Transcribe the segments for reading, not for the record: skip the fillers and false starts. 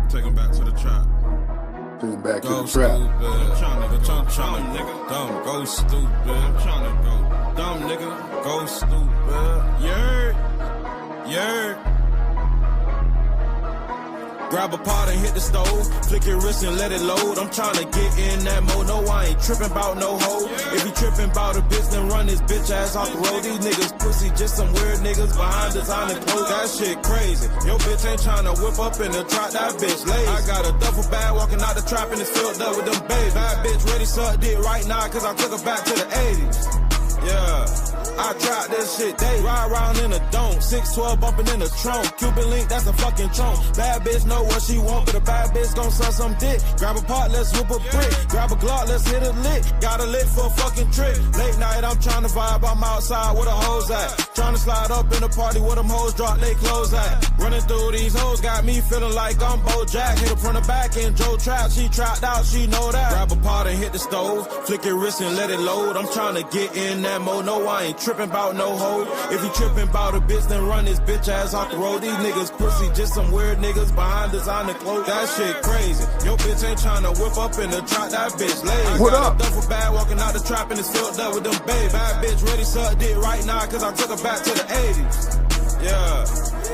Take him back to the trap. Take him back to Go the trap. stupid. I'm tryna go dumb. Go stupid. I'm tryna go dumb, nigga. Go stupid. Yeah. Grab a pot and hit the stove, flick your wrist and let it load. I'm tryna get in that mode, no I ain't trippin' about no hoe. If he trippin' about a bitch, then run his bitch ass off the road. These niggas pussy, just some weird niggas behind designer clothes. That shit crazy. Your bitch ain't tryna whip up in the trap, that bitch lazy. I got a duffel bag walking out the trap and it's filled up with them babies. Bad bitch ready suck dick right now cause I took her back to the 80s. Yeah. I tried this shit, they ride around in a dome. 612 bumping in the trunk. Cuban link, that's a fucking trunk. Bad bitch know what she want, but a bad bitch gon' suck some dick. Grab a pot, let's whip a brick. Grab a Glock, let's hit a lick. Got a lick for a fucking trick. Late night, I'm trying to vibe, I'm outside where the hoes at. Trying to slide up in the party where them hoes drop they clothes at. Running through these hoes got me feeling like I'm Bojack. Hit her from the back and Joe Trap, she trapped out, she know that. Grab a pot and hit the stove, flick your wrist and let it load. I'm trying to get in that mode, no I ain't trippin' about no hoe. If he trippin' about a bitch, then run his bitch ass off the road. These niggas pussy, just some weird niggas behind designer clothes. That shit crazy. Your bitch ain't tryna whip up in the trap, that bitch lazy. What up? I got a duffel bag walking out the trap and it's filled up with them babe. Bad bitch ready suck dick right now cause I took her back to the 80s. Yeah,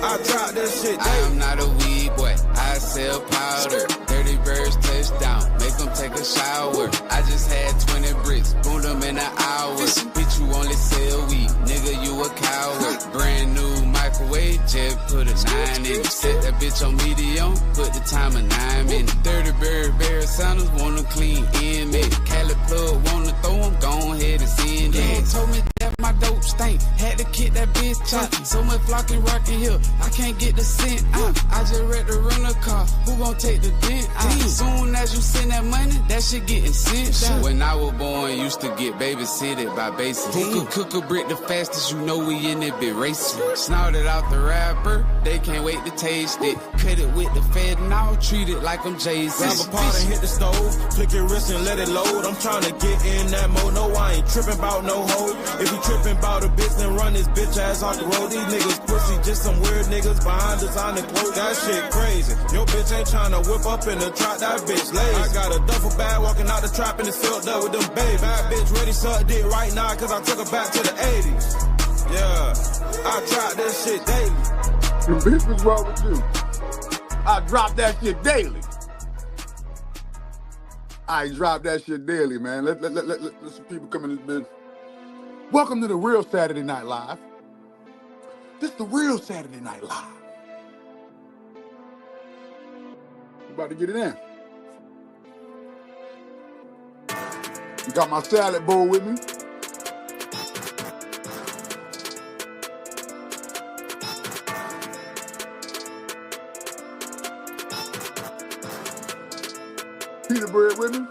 I tried this shit. I am not a weed boy, I sell powder. Dirty birds touchdown, make them take a shower. I just had 20 bricks, boom them in an hour. Bitch, you only sell weed, nigga, you a coward. Brand new microwave, just put a 9 in it. Set that bitch on medium, put the timer 9 minutes. Dirty bird, Barry Sanders, wanna clean in me. Cali plug, wanna throw them, go ahead and send it. Told me that my dope stink, had to kick that bitch out. So much flocking rockin' here, I can't get the scent out. I just read the rental car, who gon' take the dent out? Soon as you send that money, that shit getting sent out. When I was born, used to get babysitted by bases. Who could cook a brick the fastest, you know we in it, bit racing. Snorted out the rapper, they can't wait to taste it. Cut it with the fed and I'll treat it like I'm Jay-Z. Grab a pot and hit the stove, flick your wrist and let it load. I'm tryna get in that mode, no I ain't trippin' about no hoe. If he trippin' about a bitch, then run his bitch ass off the road. These niggas pussy, just some weird niggas behind designer clothes. That shit crazy. Your bitch ain't tryna whip up in the trap, that bitch lazy. I got a duffel bag walking out the trap and it's filled up with them babe. Bad bitch ready suck dick right now cause I took her back to the 80s. Yeah, I tried this shit daily. The bitch was wrong with you. I drop that shit daily. I drop that shit daily, man. Let some people come in this bitch. Welcome to the real Saturday Night Live. This is the real Saturday Night Live. About to get it in. You got my salad bowl with me. Pita bread with me.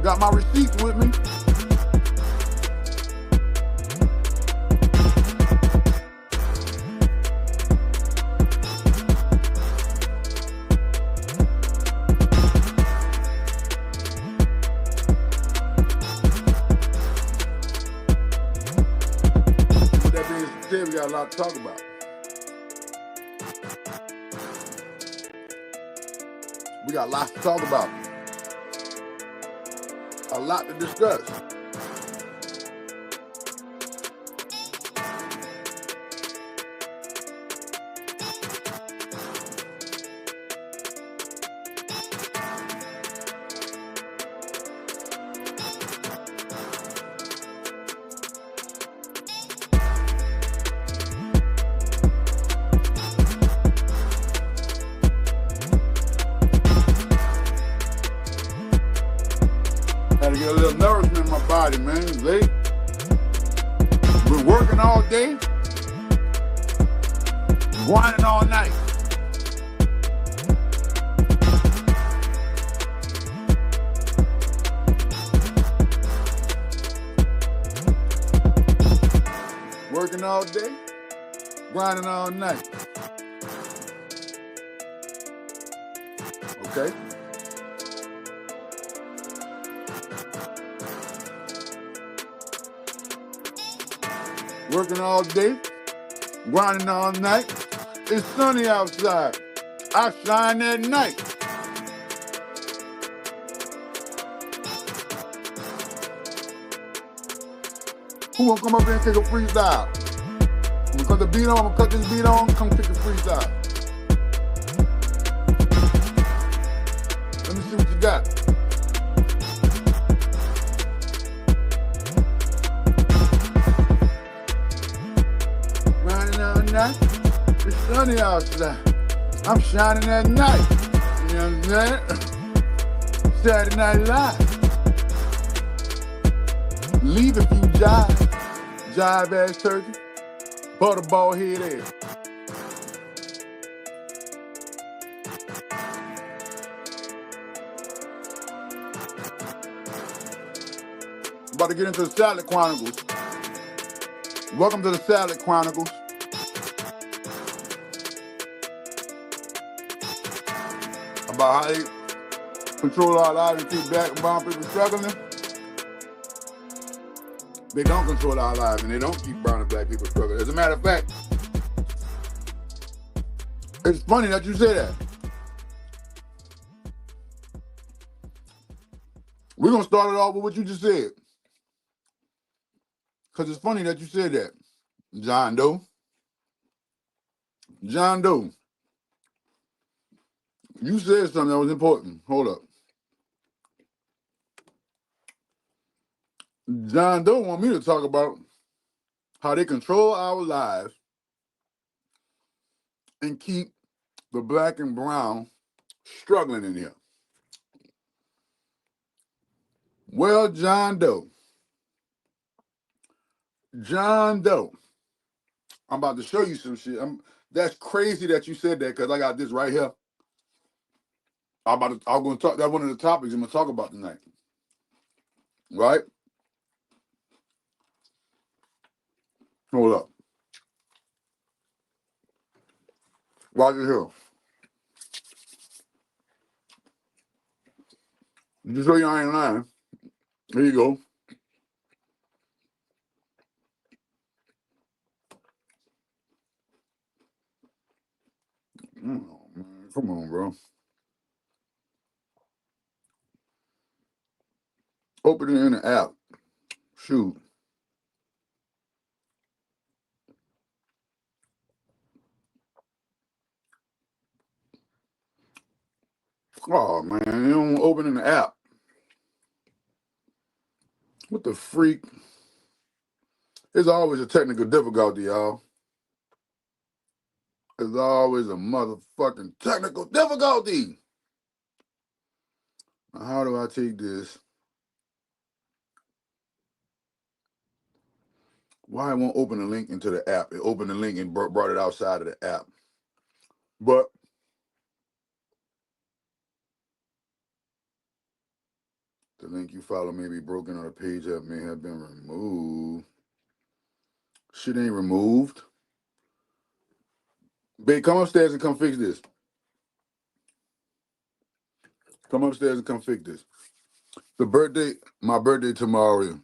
Got my receipts with me. We got a lot to talk about. We got lots to talk about. A lot to discuss. Had to get a little nourishment in my body, man. It's late. Been working all day. Grinding all night. Working all day. Grinding all night. Okay. Working all day, grinding all night. It's sunny outside. I shine at night. Who won't come up here and take a freestyle? I'm gonna cut the beat on, I'm gonna cut this beat on, come take a freestyle. Let me see what you got. Riding all night, it's sunny outside. I'm shining at night. You know what I'm saying? Saturday Night Live. Leave if you jive ass turkey, butterball head ass. About to get into the Salad Chronicles. Welcome to the Salad Chronicles. About how they control our lives and keep black and brown people struggling. They don't control our lives and they don't keep brown and black people struggling. As a matter of fact, it's funny that you say that. We're going to start it off with what you just said. Because it's funny that you said that. John Doe. John Doe. You said something that was important. Hold up. John Doe want me to talk about how they control our lives and keep the black and brown struggling in here. Well, John Doe. John Doe. I'm about to show you some shit. That's crazy that you said that because I got this right here. I'm going to talk. That's one of the topics I'm going to talk about tonight. Right? Hold up. Watch it here. Just so you ain't lying. Here you go. Oh, man. Come on, bro. Open it in the app. Shoot. Oh, man. You don't open in the app. What the freak? There's always a technical difficulty, y'all. There's always a motherfucking technical difficulty. Now, how do I take this? Why it won't open the link into the app? It opened the link and brought it outside of the app. But the link you follow may be broken or the page that may have been removed. Shit ain't removed. Babe, come upstairs and come fix this. Come upstairs and come fix this. My birthday tomorrow.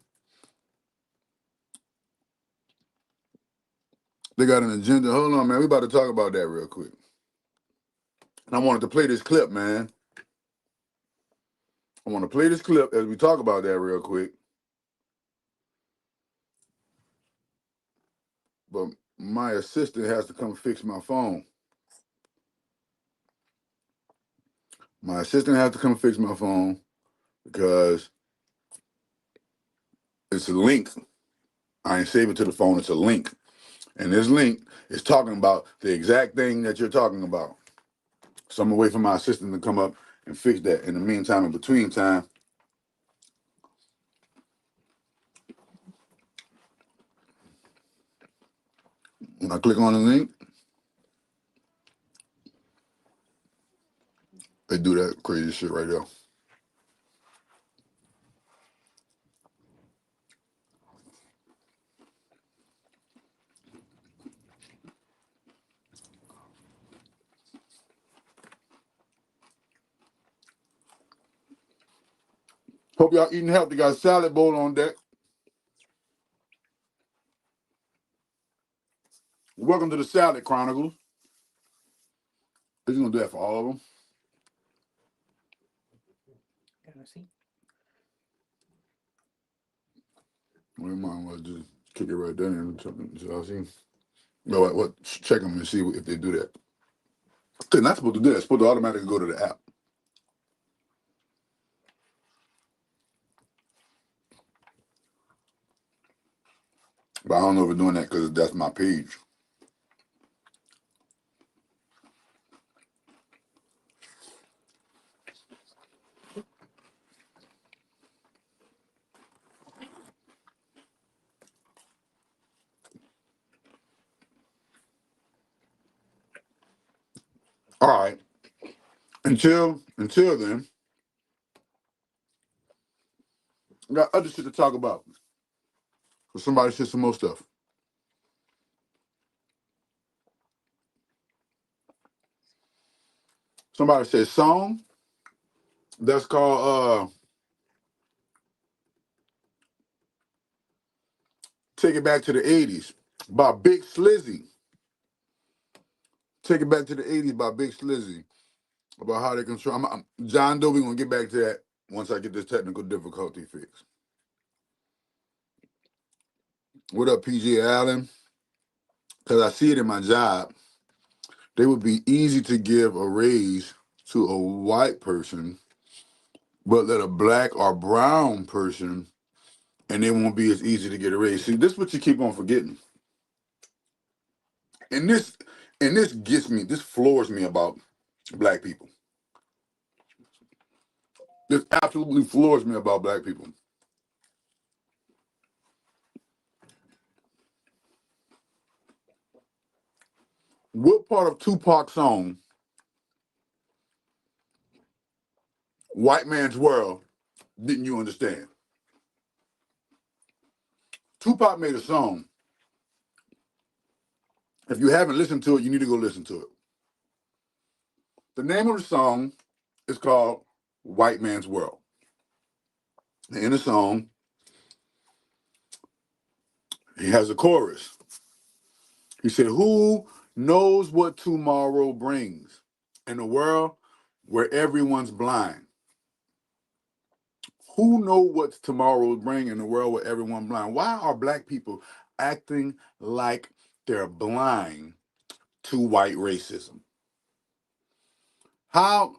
They got an agenda. Hold on, man. We about to talk about that real quick. And I wanted to play this clip, man. I want to play this clip as we talk about that real quick. But my assistant has to come fix my phone. My assistant has to come fix my phone because it's a link. I ain't save it to the phone. It's a link. And this link is talking about the exact thing that you're talking about. So I'm going to wait for my assistant to come up and fix that. In the meantime, in between time, when I click on the link, they do that crazy shit right there. Hope y'all eating healthy. Got a salad bowl on deck. Welcome to the Salad Chronicles. Is he gonna do that for all of them? Gotta see. We might well just kick it right there and so I see. No, what? Check them and see if they do that. They're not supposed to do that. It's supposed to automatically go to the app. But I don't know if we're doing that because that's my page. All right. Until then, I got other shit to talk about. So somebody said some more stuff. Somebody said song that's called Take It Back to the 80s by Big Slizzy. Take It Back to the 80s by Big Slizzy. About how they control. John Doe, we're going to get back to that once I get this technical difficulty fixed. What up, PG Allen? Because I see it in my job. They would be easy to give a raise to a white person, but let a black or brown person, and they won't be as easy to get a raise. See, this is what you keep on forgetting. And this this floors me about black people. This absolutely floors me about black people. What part of Tupac's song, White Man's World, didn't you understand? Tupac made a song. If you haven't listened to it, you need to go listen to it. The name of the song is called White Man's World. In the song, he has a chorus. He said, "Who knows what tomorrow brings in a world where everyone's blind? Who know what tomorrow will bring in a world where everyone's blind?" Why are black people acting like they're blind to white racism? How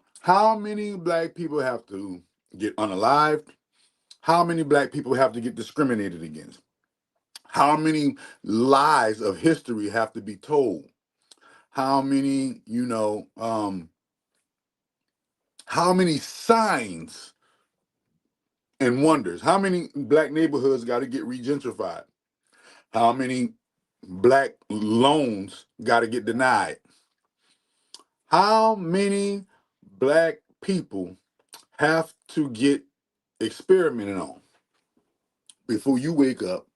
many black people have to get unalived? How many black people have to get discriminated against? How many lies of history have to be told? How many, how many signs and wonders? How many black neighborhoods got to get regentrified? How many black loans got to get denied? How many black people have to get experimented on before you wake up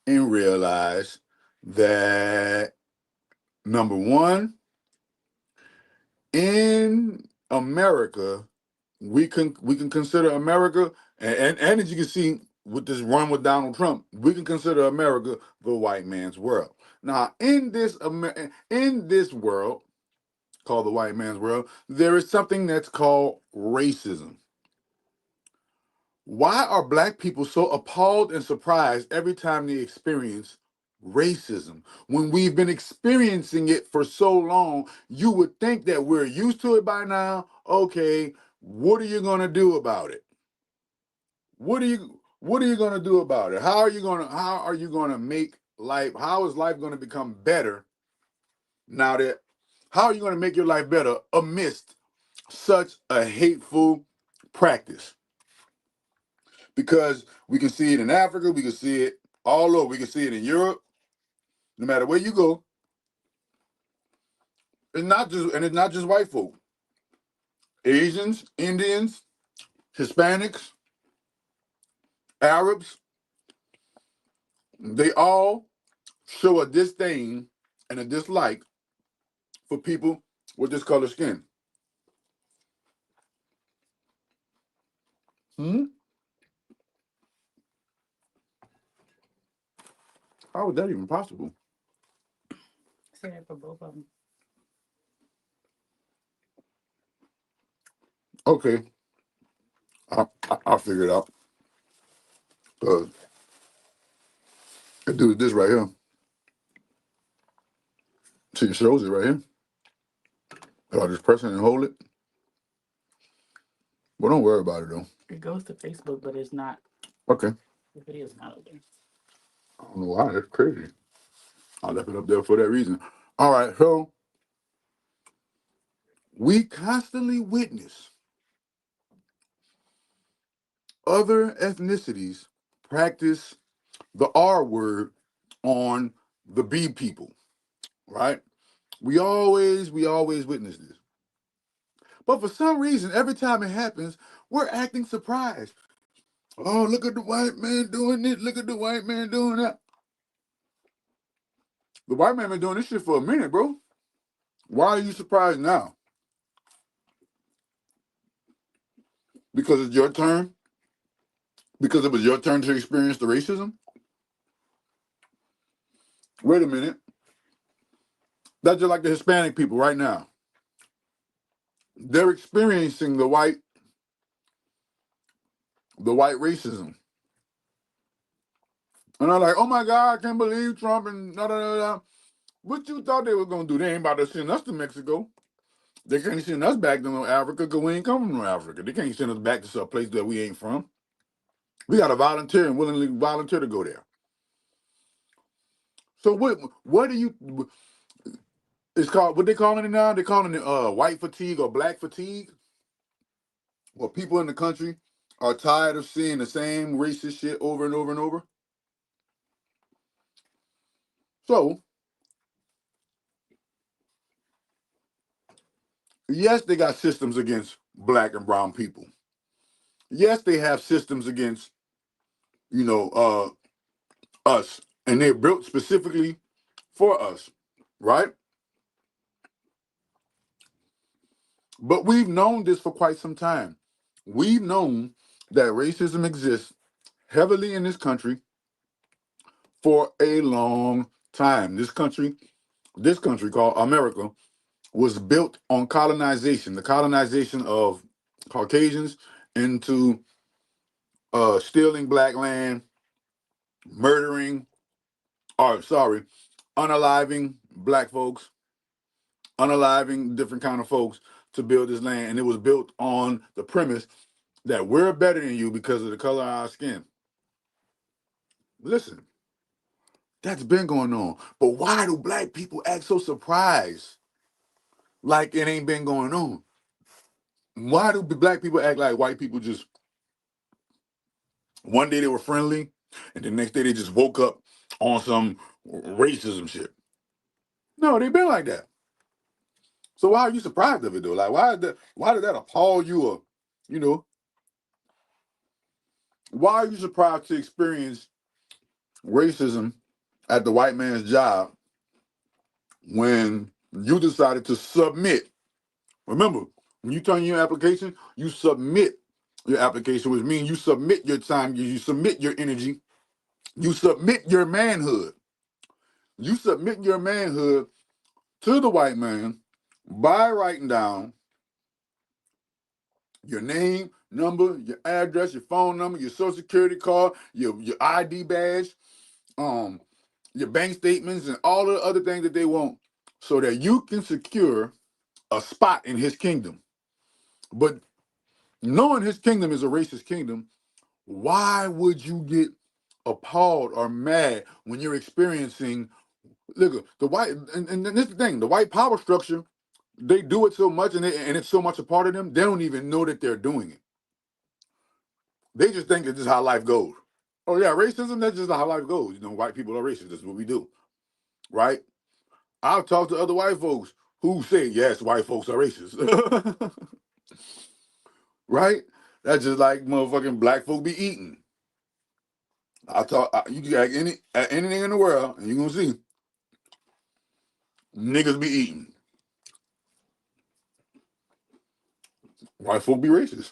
and realize that, number one, in America, we can consider America, and as you can see with this run with Donald Trump, we can consider America the white man's world. Now, in this world called the white man's world, there is something that's called racism. Why are black people so appalled and surprised every time they experience racism? When we've been experiencing it for so long, you would think that we're used to it by now. Okay, what are you going to do about it? What are you going to do about it? How are you going to make life, how is life going to become better now that, how are you going to make your life better amidst such a hateful practice? Because we can see it in Africa, we can see it all over, we can see it in Europe. No matter where you go, it's not just white folk. Asians, Indians, Hispanics, Arabs, they all show a disdain and a dislike for people with this color skin. How is that even possible? Say that for both of them. Okay, I'll figure it out. I do this right here. See, it shows it right here. If I just press it and hold it. But don't worry about it though. It goes to Facebook, but it's not. Okay. The video's not up there. I don't know why. That's crazy. I left it up there for that reason. All right, so we constantly witness other ethnicities practice the R word on the B people, right? We always witness this. But for some reason, every time it happens, we're acting surprised. Oh, look at the white man doing this. Look at the white man doing that. The white man been doing this shit for a minute, bro. Why are you surprised now? Because it's your turn? Because it was your turn to experience the racism? Wait a minute. That's just like the Hispanic people right now. They're experiencing the white racism. And I'm like, oh my God, I can't believe Trump and da da da da. What you thought they were gonna do? They ain't about to send us to Mexico. They can't send us back to Africa because we ain't coming from Africa. They can't send us back to some place that we ain't from. We gotta volunteer and willingly volunteer to go there. So what do you? It's called, what they calling it now? They're calling it white fatigue or black fatigue. Well, people in the country are tired of seeing the same racist shit over and over and over. So, yes, they got systems against black and brown people. Yes, they have systems against, us. And they're built specifically for us, right? But we've known this for quite some time. We've known that racism exists heavily in this country for a long time. This country called America was built on colonization, the colonization of Caucasians into stealing black land, unaliving black folks, unaliving different kind of folks to build this land. And it was built on the premise that we're better than you because of the color of our skin. Listen, that's been going on. But why do black people act so surprised like it ain't been going on? Why do black people act like white people just, one day they were friendly and the next day they just woke up on some racism shit? No, they've been like that. So why are you surprised of it though? Like why did that appall you, or why are you surprised to experience racism at the white man's job when you decided to submit? Remember, when you turn in your application, you submit your application, which means you submit your time, you submit your energy, you submit your manhood. You submit your manhood to the white man by writing down your name, number, your address, your phone number, your social security card, your ID badge, your bank statements, and all the other things that they want so that you can secure a spot in his kingdom. But knowing his kingdom is a racist kingdom, why would you get appalled or mad when you're experiencing, look, the white, and this is the thing, the white power structure, they do it so much and it's so much a part of them, they don't even know that they're doing it. They just think it's just how life goes. Oh yeah, racism, that's just how life goes. White people are racist, that's what we do, right? I've talked to other white folks who say, yes, white folks are racist. Right? That's just like motherfucking black folk be eating. You can ask anything in the world, and you're gonna see niggas be eating. White folk be racist.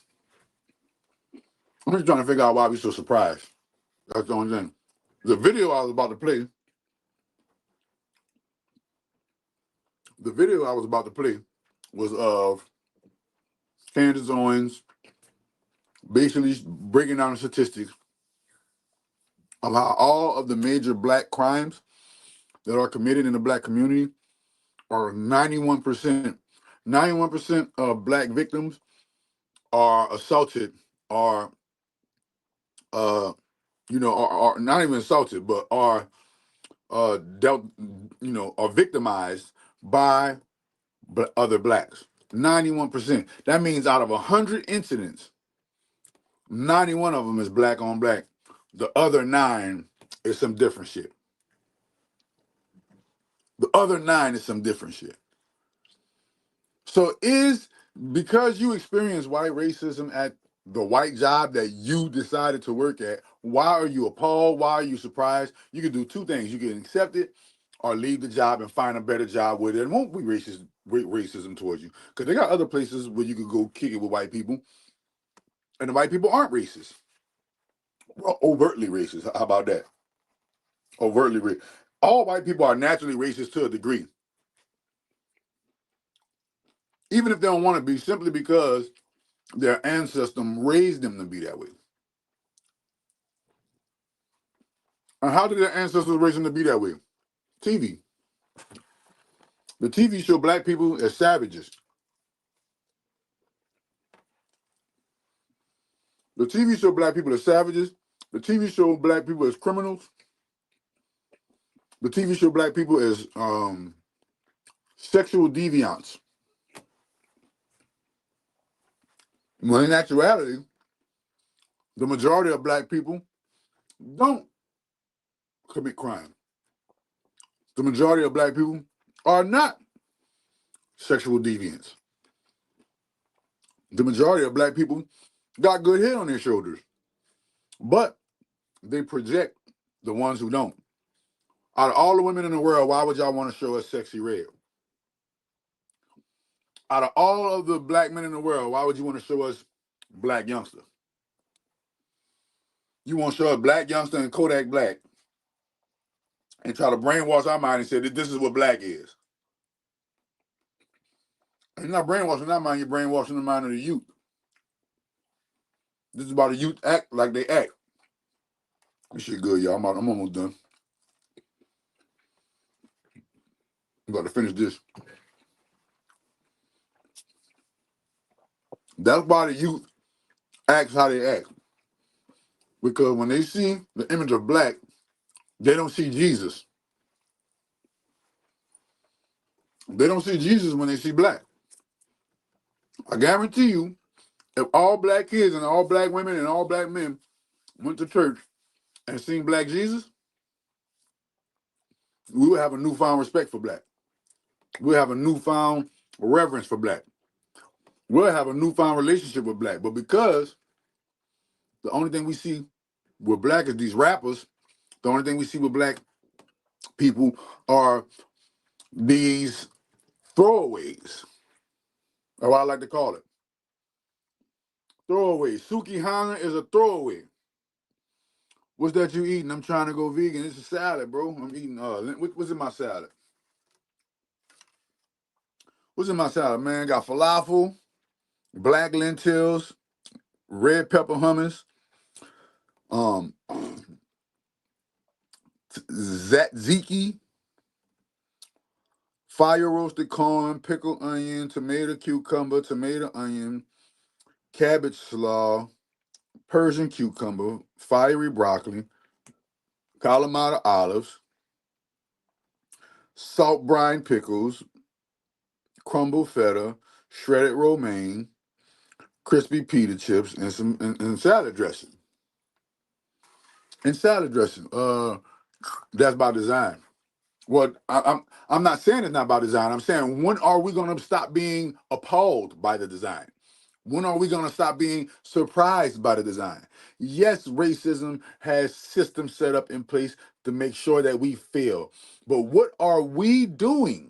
I'm just trying to figure out why we so surprised. That's the only thing. The video I was about to play The video I was about to play was of Candace Owens basically breaking down the statistics of how all of the major black crimes that are committed in the black community are 91%. 91% of black victims are assaulted or are not even assaulted, but are dealt, are victimized by other blacks. 91%. That means out of 100 incidents, 91 of them is black on black. The other 9 is some different shit. The other 9 is some different shit. So because you experienced white racism at the white job that you decided to work at, why are you appalled? Why are you surprised? You can do 2 things. You can accept it or leave the job and find a better job where there won't be racism towards you. Because they got other places where you could go kick it with white people, and the white people aren't racist. Well, overtly racist. How about that? Overtly racist. All white people are naturally racist to a degree. Even if they don't want to be, simply because their ancestor raised them to be that way. And how did their ancestors raise them to be that way? TV. The TV show black people as savages. The TV show black people as savages. The TV show black people as criminals. The TV show black people as sexual deviants. When in actuality, the majority of black people don't commit crime. The majority of black people are not sexual deviants. The majority of black people got good head on their shoulders, but they project the ones who don't. Out of all the women in the world, why would y'all want to show us sexy red? Out of all of the black men in the world, why would you want to show us Black Youngster? You want to show us Black Youngster and Kodak Black and try to brainwash our mind and say that this is what black is. And you're not brainwashing our mind, you're brainwashing the mind of the youth. This is about the youth act like they act. This shit good, y'all. I'm almost done. I'm about to finish this. That's why the youth acts how they act. Because when they see the image of black, they don't see Jesus. They don't see Jesus when they see black. I guarantee you, if all black kids and all black women and all black men went to church and seen black Jesus, we would have a newfound respect for black. We'll have a newfound reverence for black. We'll have a newfound relationship with black. But because the only thing we see with black is these rappers, the only thing we see with black people are these throwaways, or what I like to call it. Throwaway. Suki Hana is a throwaway. What's that you eating? I'm trying to go vegan. It's a salad, bro. I'm eating, what's in my salad? What's in my salad, man? Got falafel, black lentils, red pepper hummus, tzatziki, fire roasted corn, pickled onion, tomato cucumber, tomato onion, cabbage slaw, Persian cucumber, fiery broccoli, Kalamata olives, salt brine pickles, crumbled feta, shredded romaine, crispy pita chips, and some and salad dressing. And salad dressing. That's by design. Well, I'm not saying it's not by design. I'm saying, when are we going to stop being appalled by the design? When are we going to stop being surprised by the design? Yes, racism has systems set up in place to make sure that we fail. But what are we doing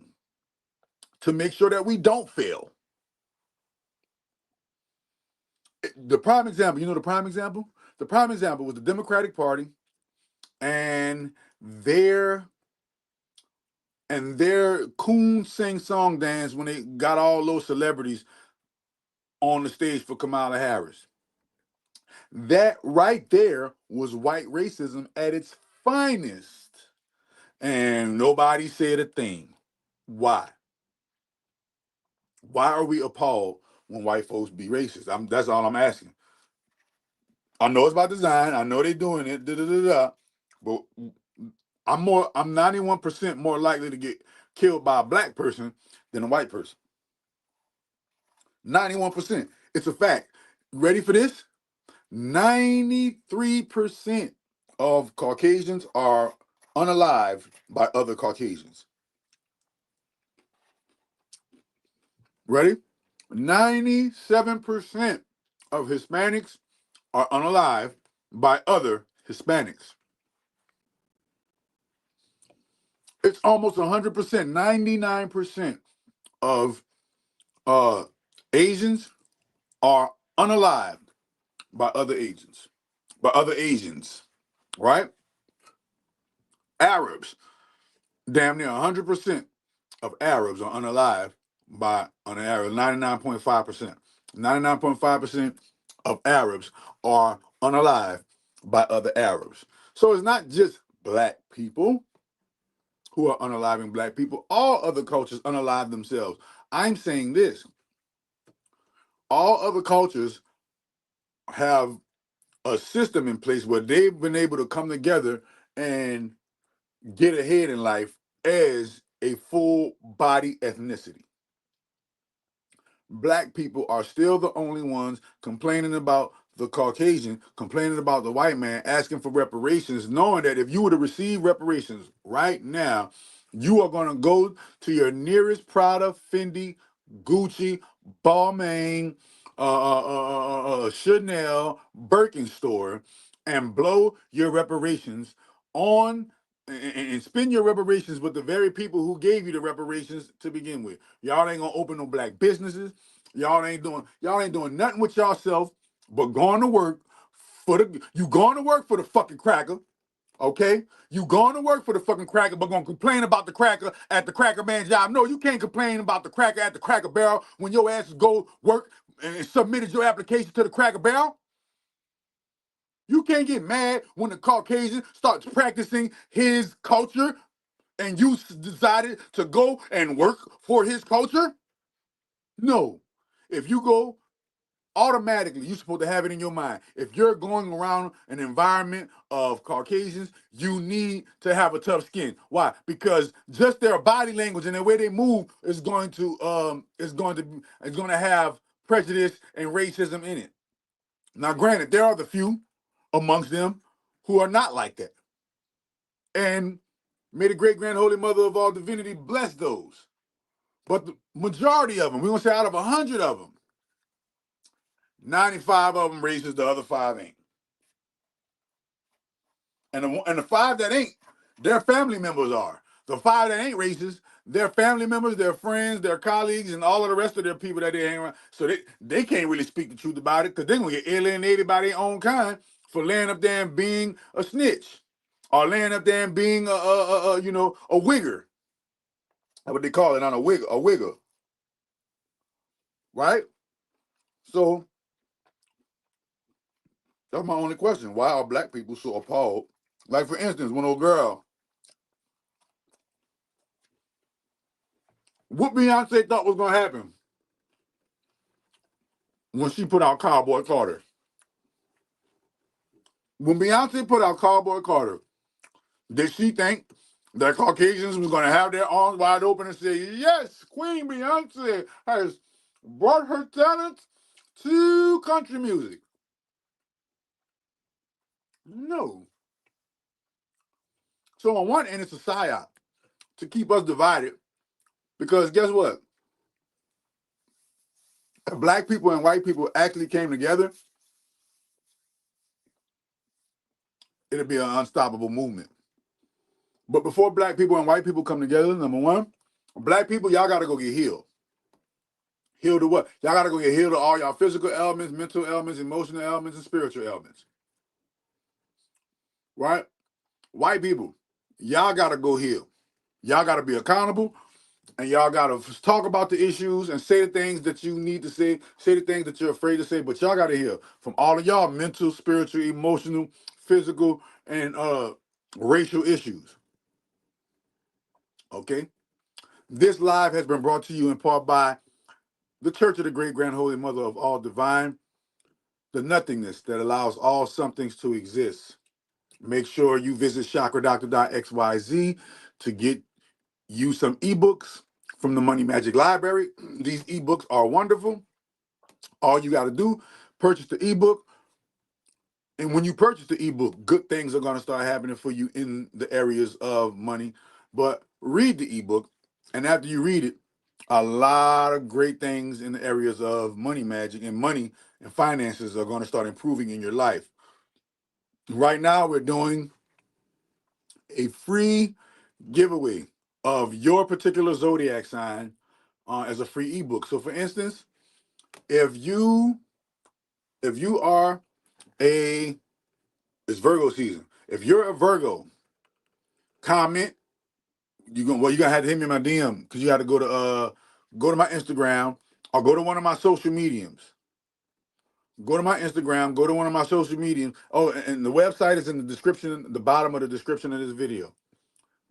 to make sure that we don't fail? The prime example, you know the prime example? The prime example was the Democratic Party and their and their coon sing song dance when they got all those celebrities on the stage for Kamala Harris. That right there was white racism at its finest. And nobody said a thing. Why? Why are we appalled when white folks be racist? That's all I'm asking. I know it's by design. I know they're doing it. But I'm 91% more likely to get killed by a black person than a white person. 91%. It's a fact. Ready for this? 93% of Caucasians are unalived by other Caucasians. Ready? 97% of Hispanics are unalived by other Hispanics. It's almost 100%, 99% of Asians are unalived by other Asians, right? Arabs, damn near 100% of Arabs are unalived by an Arab, 99.5%. 99.5% of Arabs are unalived by other Arabs. So it's not just black people who are unaliving black people. All other cultures unalive themselves. I'm saying this. All other cultures have a system in place where they've been able to come together and get ahead in life as a full body ethnicity. Black people are still the only ones complaining about the Caucasian, complaining about the white man, asking for reparations, knowing that if you were to receive reparations right now, you are going to go to your nearest Prada, Fendi, Gucci, Balmain, Chanel, Birkin store and blow your reparations on and spend your reparations with the very people who gave you the reparations to begin with. Y'all ain't gonna open no black businesses. Y'all ain't doing nothing with yourself but going to work you going to work for the fucking cracker, okay? You going to work for the fucking cracker, but gonna complain about the cracker at the cracker man's job. No, you can't complain about the cracker at the Cracker Barrel when your ass go work and submitted your application to the Cracker Barrel. You can't get mad when the Caucasian starts practicing his culture and you decided to go and work for his culture. No. If you go, automatically, you're supposed to have it in your mind. If you're going around an environment of Caucasians, you need to have a tough skin. Why? Because just their body language and the way they move is going to have prejudice and racism in it. Now, granted, there are the few amongst them who are not like that. And may the great grand holy mother of all divinity bless those. But the majority of them, we're going to say out of 100 of them, 95 of them racist, the other 5 ain't. And the 5 that ain't, their family members are. The 5 that ain't racist, their family members, their friends, their colleagues, and all of the rest of their people that they hang around. So they can't really speak the truth about it because they're going to get alienated by their own kind for laying up there and being a snitch or laying up there and being a wigger. That's what they call it, on a wigger. Right? So that's my only question. Why are black people so appalled? Like, for instance, when old girl, what Beyonce thought was going to happen when she put out Cowboy Carter. When Beyonce put out Cowboy Carter, did she think that Caucasians was going to have their arms wide open and say, yes, Queen Beyonce has brought her talents to country music? No. So on one end, it's a psyop to keep us divided, because guess what? If black people and white people actually came together, it'd be an unstoppable movement. But before black people and white people come together, number one, black people, y'all got to go get healed. Healed to what? Y'all got to go get healed to all y'all physical ailments, mental ailments, emotional ailments, and spiritual ailments. Right? White people, y'all got to go heal. Y'all got to be accountable, and y'all got to talk about the issues and say the things that you need to say the things that you're afraid to say, but y'all got to hear from all of y'all mental, spiritual, emotional, physical, and racial issues. Okay? This live has been brought to you in part by the Church of the Great Grand Holy Mother of All Divine, the nothingness that allows all somethings to exist. Make sure you visit chakradoctor.xyz to get you some ebooks from the Money Magic Library. These ebooks are wonderful. All you got to do, purchase the ebook. And when you purchase the ebook, good things are going to start happening for you in the areas of money. But read the ebook, and after you read it, a lot of great things in the areas of money magic and money and finances are going to start improving in your life. Right now, we're doing a free giveaway of your particular zodiac sign as a free ebook. So, for instance, if you are it's Virgo season. If you're a Virgo, comment. You gotta have to hit me in my DM because you got to go to my Instagram or go to one of my social mediums. Go to my Instagram, go to one of my social mediums. Oh, and the website is in the description, the bottom of the description of this video.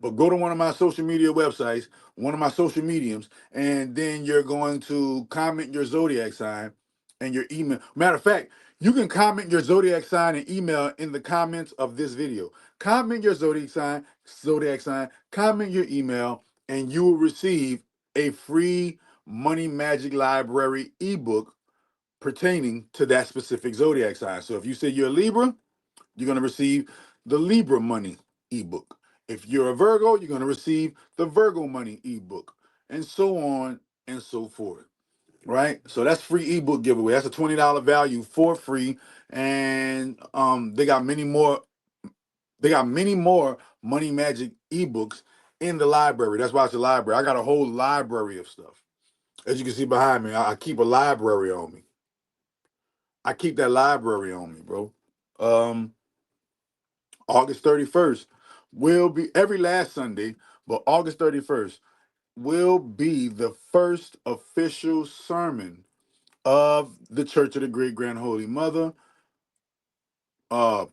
But go to one of my social media websites, one of my social mediums, and then you're going to comment your zodiac sign and your email. Matter of fact, you can comment your zodiac sign and email in the comments of this video. Comment your zodiac sign, comment your email, and you will receive a free Money Magic Library ebook pertaining to that specific zodiac sign. So if you say you're a Libra, you're going to receive the Libra Money ebook. If you're a Virgo, you're going to receive the Virgo Money ebook, and so on and so forth. Right? So that's free ebook giveaway. That's a $20 value for free, and they got many more. They got many more Money Magic ebooks in the library. That's why it's a library. I got a whole library of stuff. As you can see behind me, I keep a library on me. I keep that library on me, bro. August 31st will be every last Sunday, but August 31st will be the first official sermon of the Church of the Great Grand Holy Mother,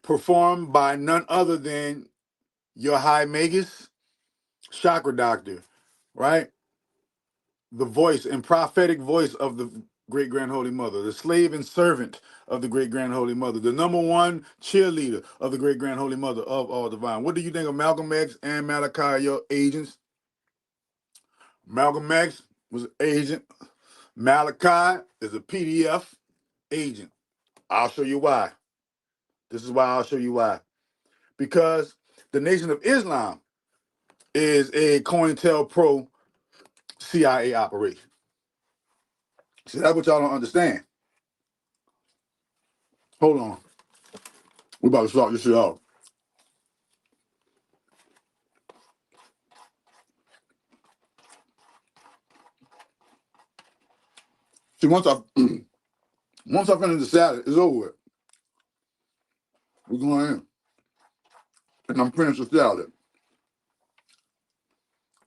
performed by none other than your High Magus, Chakra Doctor, right? The voice and prophetic voice of the Great Grand Holy Mother, the slave and servant of the Great Grand Holy Mother, the number one cheerleader of the Great Grand Holy Mother of all divine. What do you think of Malcolm X and Malachi, your agents? Malcolm X was an agent. Malachi is a PDF agent. I'll show you why. This is why I'll show you why. Because the Nation of Islam is a COINTELPRO CIA operation. See, that's what y'all don't understand. Hold on. We're about to start this shit off. See, once I finish the salad, it's over with. We're going in. And I'm finished the salad.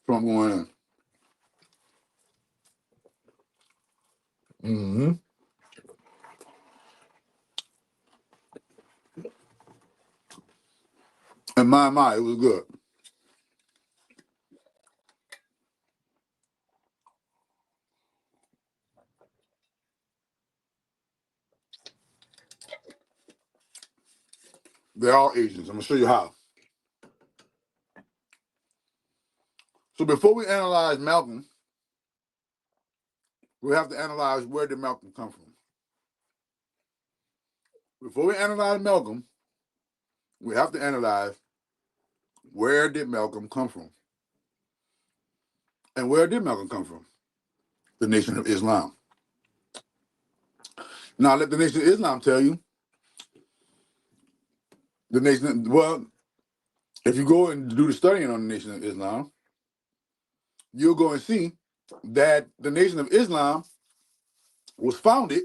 So I'm going in. Mm-hmm. And my, it was good. They're all Asians. I'm gonna show you how. So before we analyze Malcolm, we have to analyze where did Malcolm come from. Before we analyze Malcolm, we have to analyze where did Malcolm come from. And where did Malcolm come from? The Nation of Islam. Now let the Nation of Islam tell you. If you go and do the studying on the Nation of Islam, you'll go and see that the Nation of Islam was founded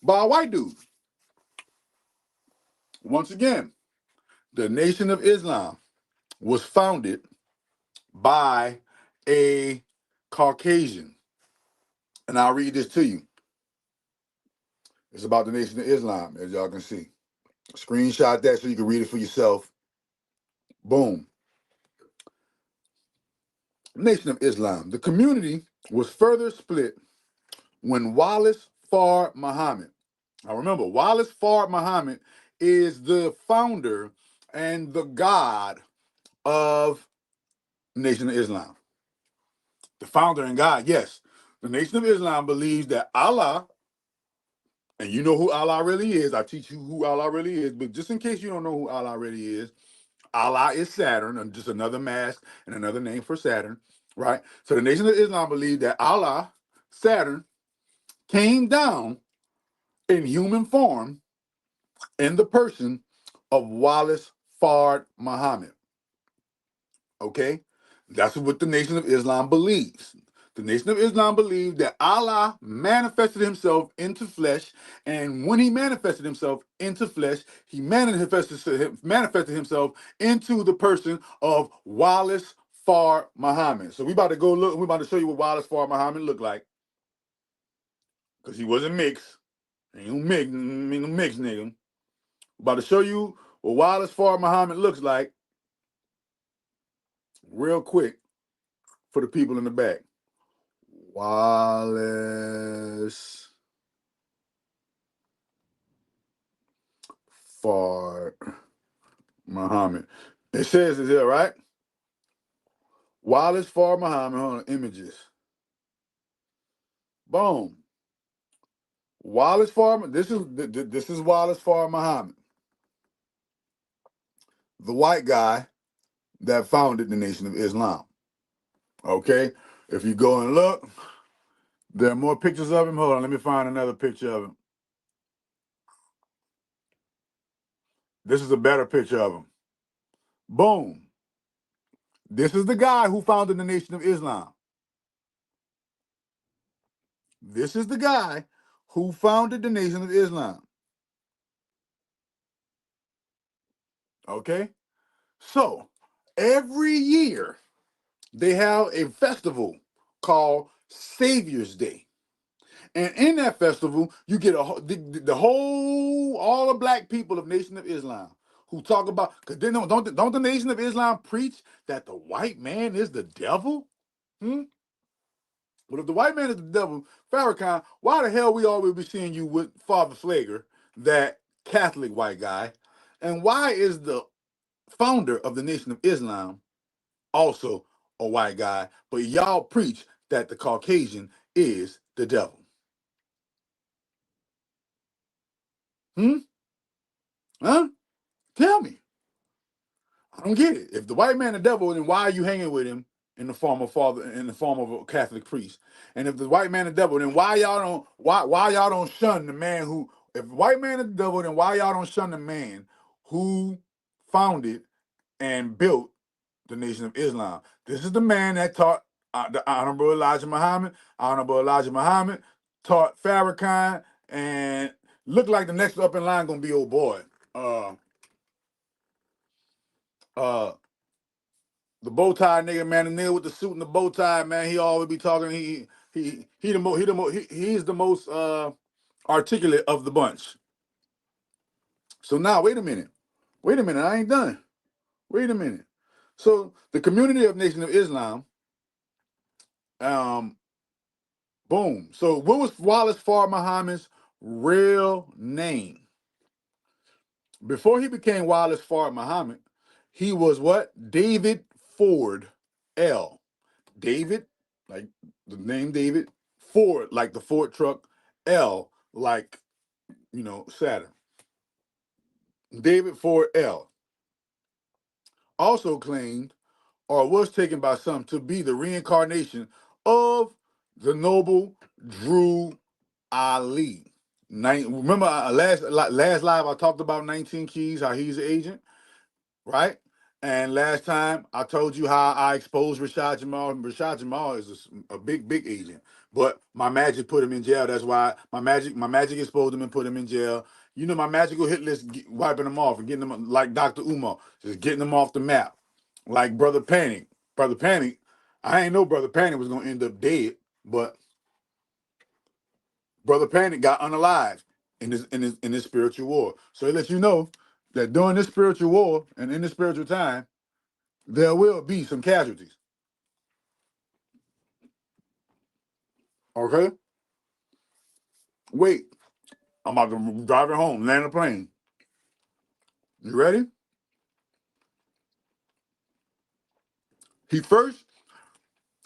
by a white dude. Once again, the Nation of Islam was founded by a Caucasian. And I'll read this to you. It's about the Nation of Islam, as y'all can see. Screenshot that so you can read it for yourself. Boom. Nation of Islam. The community was further split when Wallace Fard Muhammad. Now remember, Wallace Fard Muhammad is the founder and the god of Nation of Islam. The founder and God, yes. The Nation of Islam believes that Allah, and you know who Allah really is. I teach you who Allah really is, but just in case you don't know who Allah really is, Allah is Saturn, and just another mask and another name for Saturn, right? So the Nation of Islam believes that Allah, Saturn, came down in human form in the person of Wallace Fard Muhammad. Okay? That's what the Nation of Islam believes. The Nation of Islam believes that Allah manifested himself into flesh, and when he manifested himself into flesh, he manifested himself into the person of Wallace Fard Muhammad. So we about to go look, we're about to show you what Wallace Fard Muhammad looked like. Because he wasn't mixed. Ain't no mixed nigga. About to show you what Wallace Fard Muhammad looks like real quick for the people in the back. Wallace Fard Muhammad. It says it here, right? Wallace Fard Muhammad. Hold on, images. Boom. Wallace Fard. This is Wallace Fard Muhammad, the white guy that founded the Nation of Islam. Okay? If you go and look, there are more pictures of him. Hold on, let me find another picture of him. This is a better picture of him. Boom. This is the guy who founded the Nation of Islam. This is the guy who founded the Nation of Islam. Okay? So, every year, they have a festival called Savior's Day. And in that festival, you get all the black people of Nation of Islam who talk about, because don't the Nation of Islam preach that the white man is the devil? But if the white man is the devil, Farrakhan, why the hell we always be seeing you with Father Flager, that Catholic white guy? And why is the founder of the Nation of Islam also a white guy, but y'all preach that the Caucasian is the devil? Huh? Tell me. I don't get it. If the white man the devil, then why are you hanging with him in the form of a Catholic priest? And if the white man the devil, then why y'all don't shun the man who? If the white man is the devil, then why y'all don't shun the man who founded and built the Nation of Islam? This is the man that taught the Honorable Elijah Muhammad. Honorable Elijah Muhammad taught Farrakhan, and looked like the next up in line gonna be old boy. The bow tie nigga, man, the nigga with the suit and the bow tie, man, he always be talking. He's the most articulate of the bunch. So now, wait a minute, I ain't done. Wait a minute. So the community of Nation of Islam, boom. So what was Wallace Fard Muhammad's real name? Before he became Wallace Fard Muhammad, he was what? David Ford L. David, like the name David. Ford, like the Ford truck. L, like, Saturn. David Ford L. Also claimed, or was taken by some, to be the reincarnation of the noble Drew Ali. Remember last live I talked about 19 Keys, how he's an agent, right? And last time I told you how I exposed Rashad Jamal. Rashad Jamal is a big agent, but my magic put him in jail. That's why my magic exposed him and put him in jail. My magical hit list, wiping them off and getting them like Dr. Umar, just getting them off the map, like Brother Panic, Brother Panic, I ain't know Brother Panic was gonna end up dead, but Brother Panic got unalived in this spiritual war. So it lets you know that during this spiritual war and in this spiritual time, there will be some casualties. Okay? Wait, I'm about to drive it home, land a plane. You ready?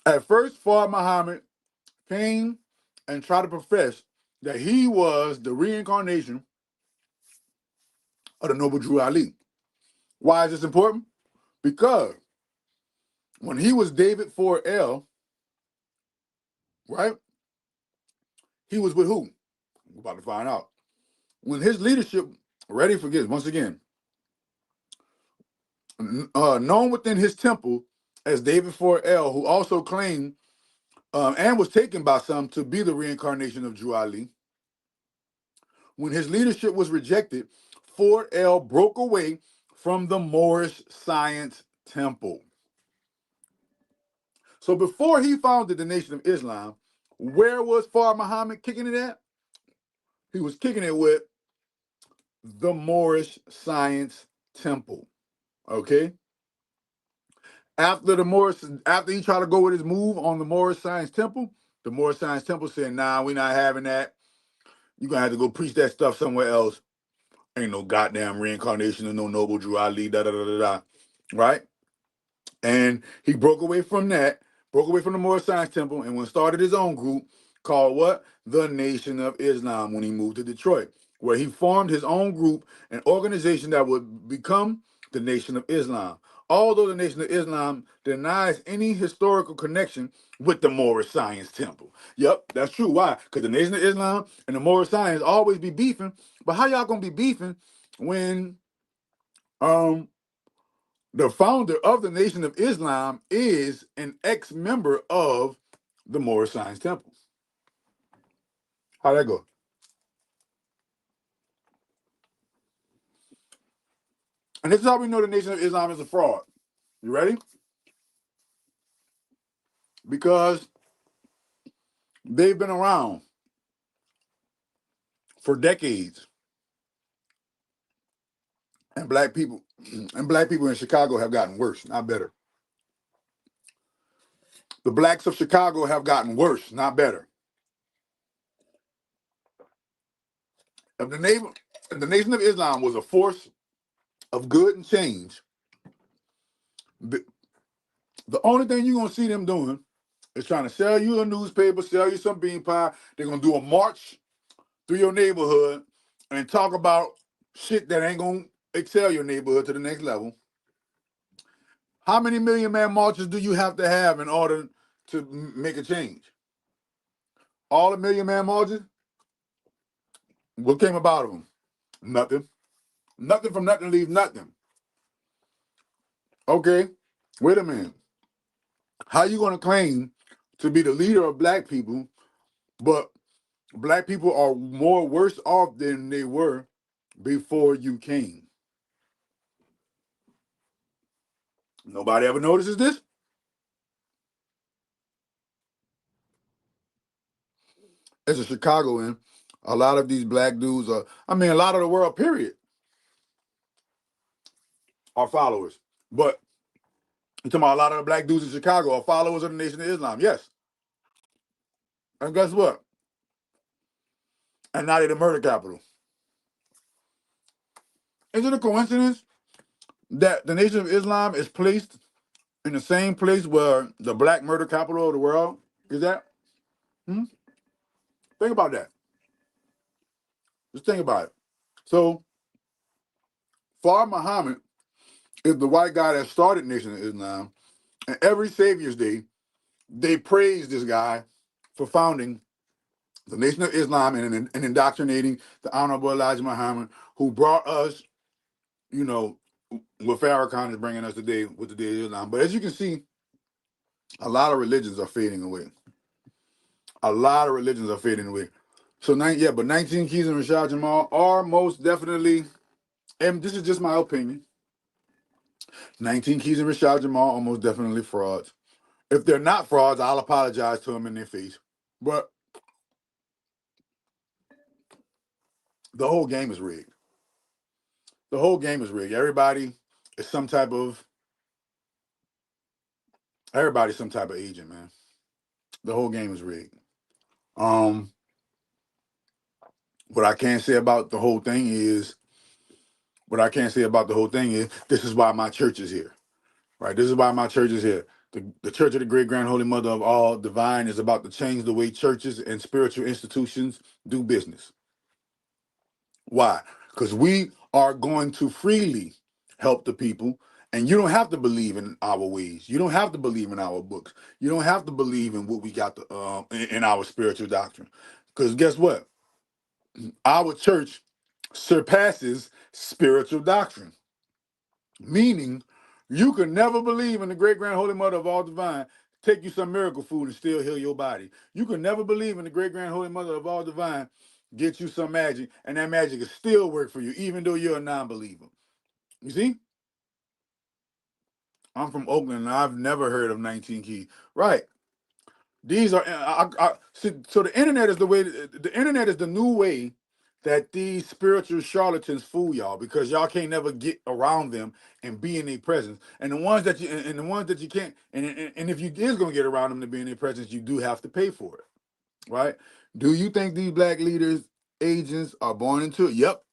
At first, Fard Muhammad came and tried to profess that he was the reincarnation of the noble Drew Ali. Why is this important? Because when he was David 4L, right, he was with who? We're about to find out. When his leadership, ready for this, once again, known within his temple as David 4L, who also claimed and was taken by some to be the reincarnation of Drew Ali. When his leadership was rejected, 4L broke away from the Moorish Science Temple. So before he founded the Nation of Islam, where was Fard Muhammad kicking it at? He was kicking it with the Moorish Science Temple. Okay? After he tried to go with his move on the Moorish Science Temple, the Moorish Science Temple said, nah, we're not having that. You're going to have to go preach that stuff somewhere else. Ain't no goddamn reincarnation of no noble Drew Ali, da-da-da-da-da. Right? And he broke away from that, broke away from the Moorish Science Temple, and started his own group called what? The Nation of Islam when he moved to Detroit, where he formed his own group, an organization that would become the Nation of Islam. Although the Nation of Islam denies any historical connection with the Moorish Science Temple. Yep, that's true. Why? Because the Nation of Islam and the Moorish Science always be beefing. But how y'all gonna be beefing when the founder of the Nation of Islam is an ex-member of the Moorish Science Temple? How'd that go? And this is how we know the Nation of Islam is a fraud. You ready? Because they've been around for decades. And black people in Chicago have gotten worse, not better. The blacks of Chicago have gotten worse, not better. If the Nation of Islam was a force of good and change, the only thing you're going to see them doing is trying to sell you a newspaper, sell you some bean pie. They're going to do a march through your neighborhood and talk about shit that ain't going to excel your neighborhood to the next level. How many Million Man marches do you have to have in order to make a change? All the Million Man marches? What came about of them? Nothing. Nothing from nothing leaves nothing. Okay, wait a minute. How you going to claim to be the leader of black people, but black people are more worse off than they were before you came? Nobody ever notices this? As a Chicagoan, a lot of these black dudes are, a lot of the world, period, are followers. But you're talking about a lot of the black dudes in Chicago are followers of the Nation of Islam. Yes. And guess what? And now they're the murder capital. Is it a coincidence that the Nation of Islam is placed in the same place where the black murder capital of the world is at? Think about that. Just think about it. So, Fard Muhammad is the white guy that started Nation of Islam, and every Savior's Day, they praise this guy for founding the Nation of Islam and indoctrinating the Honorable Elijah Muhammad, who brought us, what Farrakhan is bringing us today with the Day of Islam. But as you can see, a lot of religions are fading away. A lot of religions are fading away. So, but 19 Keys and Rashad Jamal are most definitely, and this is just my opinion, 19 Keys and Rashad Jamal, almost definitely frauds. If they're not frauds, I'll apologize to them in their face. But the whole game is rigged. The whole game is rigged. Everybody's some type of agent, man. The whole game is rigged. What I can't say about the whole thing is this is why my church is here. Right? This is why my church is here. The Church of the Great Grand Holy Mother of All Divine is about to change the way churches and spiritual institutions do business. Why? Because we are going to freely help the people, and you don't have to believe in our ways. You don't have to believe in our books. You don't have to believe in what we got in our spiritual doctrine. Because guess what? Our church surpasses spiritual doctrine. Meaning, you can never believe in the Great Grand Holy Mother of All Divine, take you some miracle food and still heal your body. You can never believe in the Great Grand Holy Mother of All Divine, get you some magic, and that magic will still work for you, even though you're a non-believer. You see? I'm from Oakland, and I've never heard of 19 Keys. Right. These are, so the internet is the internet is the new way that these spiritual charlatans fool y'all, because y'all can't never get around them and be in their presence. And the ones that you can't, and if you is gonna get around them to be in their presence, you do have to pay for it, right? Do you think these black leaders, agents are born into it? Yep.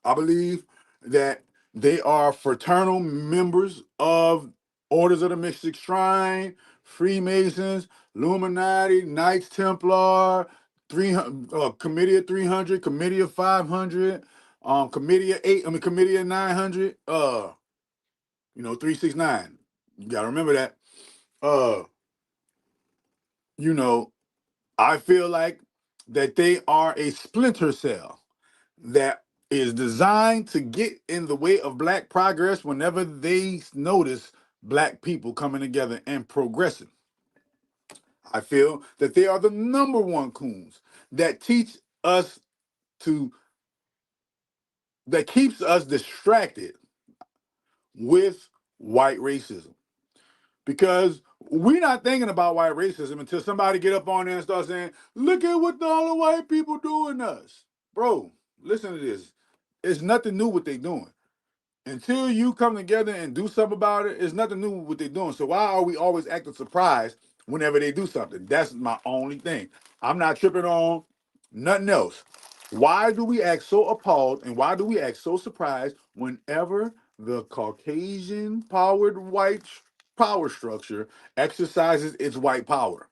I believe that they are fraternal members of Orders of the Mystic Shrine, Freemasons, Illuminati, Knights Templar, 300, Committee of 300, Committee of 500, Committee of 900, 369. You gotta remember that. I feel like that they are a splinter cell that is designed to get in the way of black progress whenever they notice black people coming together and progressing. I feel that they are the number one coons that teach us that keeps us distracted with white racism. Because we're not thinking about white racism until somebody get up on there and start saying, look at what all the white people doing to us. Bro, listen to this. It's nothing new what they doing. Until you come together and do something about it, it's nothing new what they're doing. So why are we always acting surprised whenever they do something? That's my only thing. I'm not tripping on nothing else. Why do we act so appalled and why do we act so surprised whenever the Caucasian powered white power structure exercises its white power?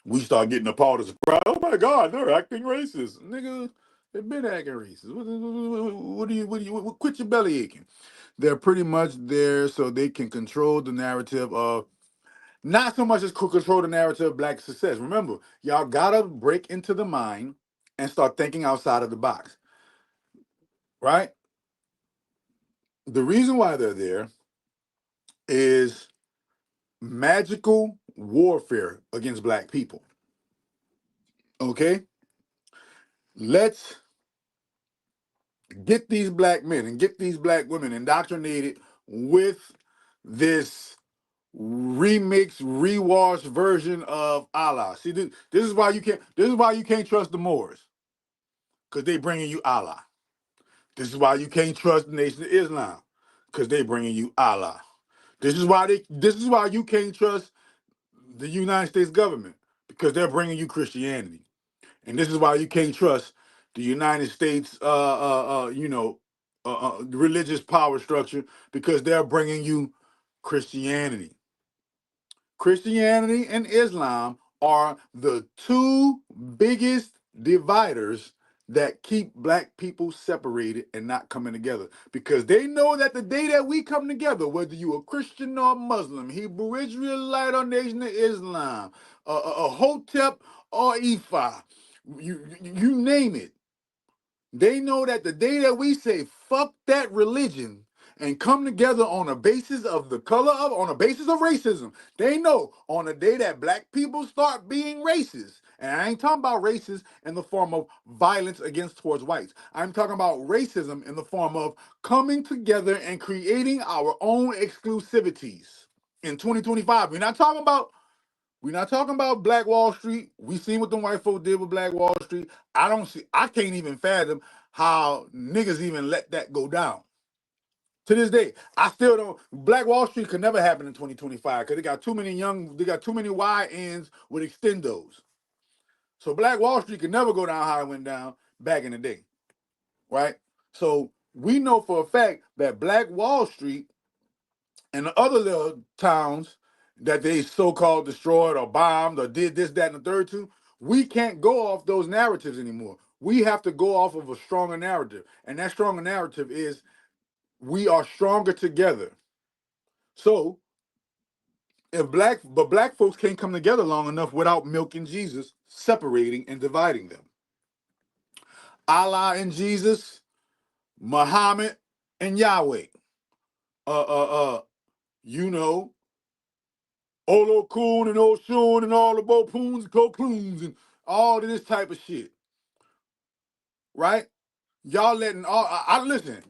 We start getting appalled and surprised. Oh my God, they're acting racist. Nigga, they've been acting racist. Quit your belly aching. They're pretty much there so they can control the narrative of, not so much as control the narrative of black success. Remember, y'all gotta break into the mind and start thinking outside of the box, right? The reason why they're there is magical warfare against black people. Okay? Let's get these black men and get these black women indoctrinated with this remix, rewashed version of Allah. See, this is why you can't trust the Moors, because they bringing you Allah. This is why you can't trust the Nation of Islam, because they bringing you Allah. This is why you can't trust the United States government, because they're bringing you Christianity. And this is why you can't trust the United States, religious power structure, because they're bringing you Christianity. Christianity and Islam are the two biggest dividers that keep black people separated and not coming together, because they know that the day that we come together, whether you a Christian or Muslim, Hebrew Israelite or Nation of Islam, a Hotep or Ifa, you name it, they know that the day that we say fuck that religion and come together on a basis of on a basis of racism, they know on the day that black people start being racist And I ain't talking about races in the form of violence against towards whites. I'm talking about racism in the form of coming together and creating our own exclusivities in 2025. We're not talking about Black Wall Street. We seen what the white folks did with Black Wall Street. I can't even fathom how niggas even let that go down. To this day, I still don't. Black Wall Street could never happen in 2025 because they got too many YNs with extendos. So Black Wall Street could never go down how it went down back in the day, right? So we know for a fact that Black Wall Street and the other little towns that they so-called destroyed or bombed or did this, that, and the third to, we can't go off those narratives anymore. We have to go off of a stronger narrative. And that stronger narrative is we are stronger together. So if black folks can't come together long enough without milking Jesus, separating and dividing them. Allah and Jesus, Muhammad and Yahweh. You know, Olo Coon and Oshun and all the Bopoons and Cocloons and all of this type of shit. Right? Y'all letting all I listen.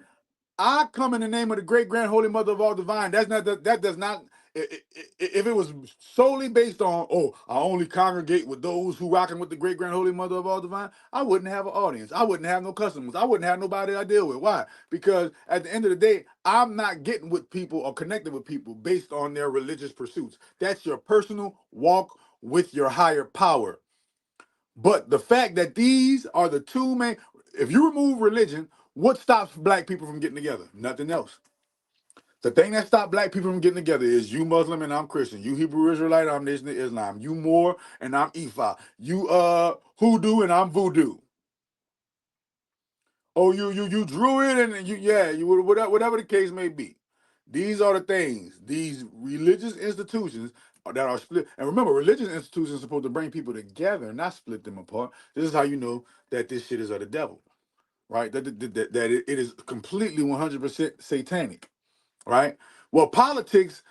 I come in the name of the great grand holy mother of all divine. That's not that does not if it was solely based on I only congregate with those who rocking with the great grand holy mother of all divine, I wouldn't have an audience. I wouldn't have no customers. I wouldn't have nobody I deal with. Why? Because at the end of the day, I'm not getting with people or connected with people based on their religious pursuits. That's your personal walk with your higher power. But the fact that these are the two main, if you remove religion, what stops black people from getting together? Nothing else. The thing that stops black people from getting together is you Muslim and I'm Christian. You Hebrew Israelite, I'm Nation of Islam. You Moor and I'm Ifa. You Hoodoo and I'm Voodoo. Oh, you Druid and you whatever the case may be. These are the things. These religious institutions that are split. And remember, religious institutions are supposed to bring people together, not split them apart. This is how you know that this shit is of the devil, right? That it is completely 100% satanic. Right? Well, politics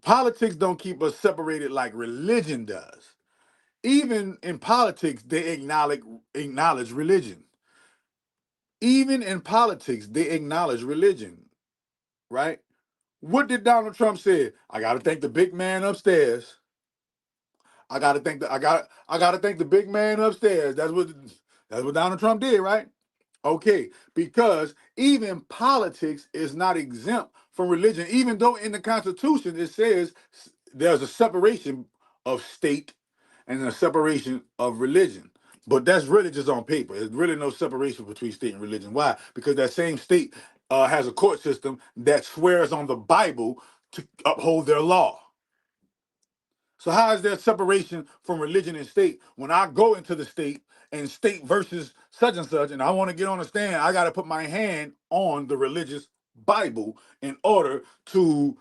don't keep us separated like religion does. Even in politics, they acknowledge religion. Even in politics, they acknowledge religion. Right? What did Donald Trump say? I gotta thank the big man upstairs. I gotta thank the big man upstairs. That's what Donald Trump did, right? Okay, because even politics is not exempt from religion, even though in the Constitution it says there's a separation of state and a separation of religion. But that's really just on paper. There's really no separation between state and religion. Why? Because that same state has a court system that swears on the Bible to uphold their law. So how is there separation from religion and state when I go into the state and state versus such and such, and I want to get on the stand, I got to put my hand on the religious Bible in order to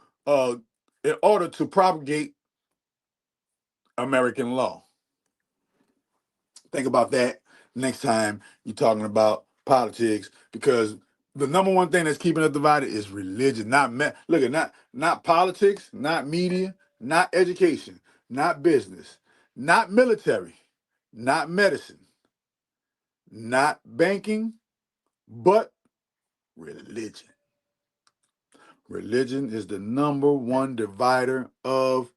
propagate American law. Think about that next time you're talking about politics, because the number one thing that's keeping us divided is religion, not politics, not media, not education, not business, not military, not medicine, not banking, but religion. Religion is the number one divider of,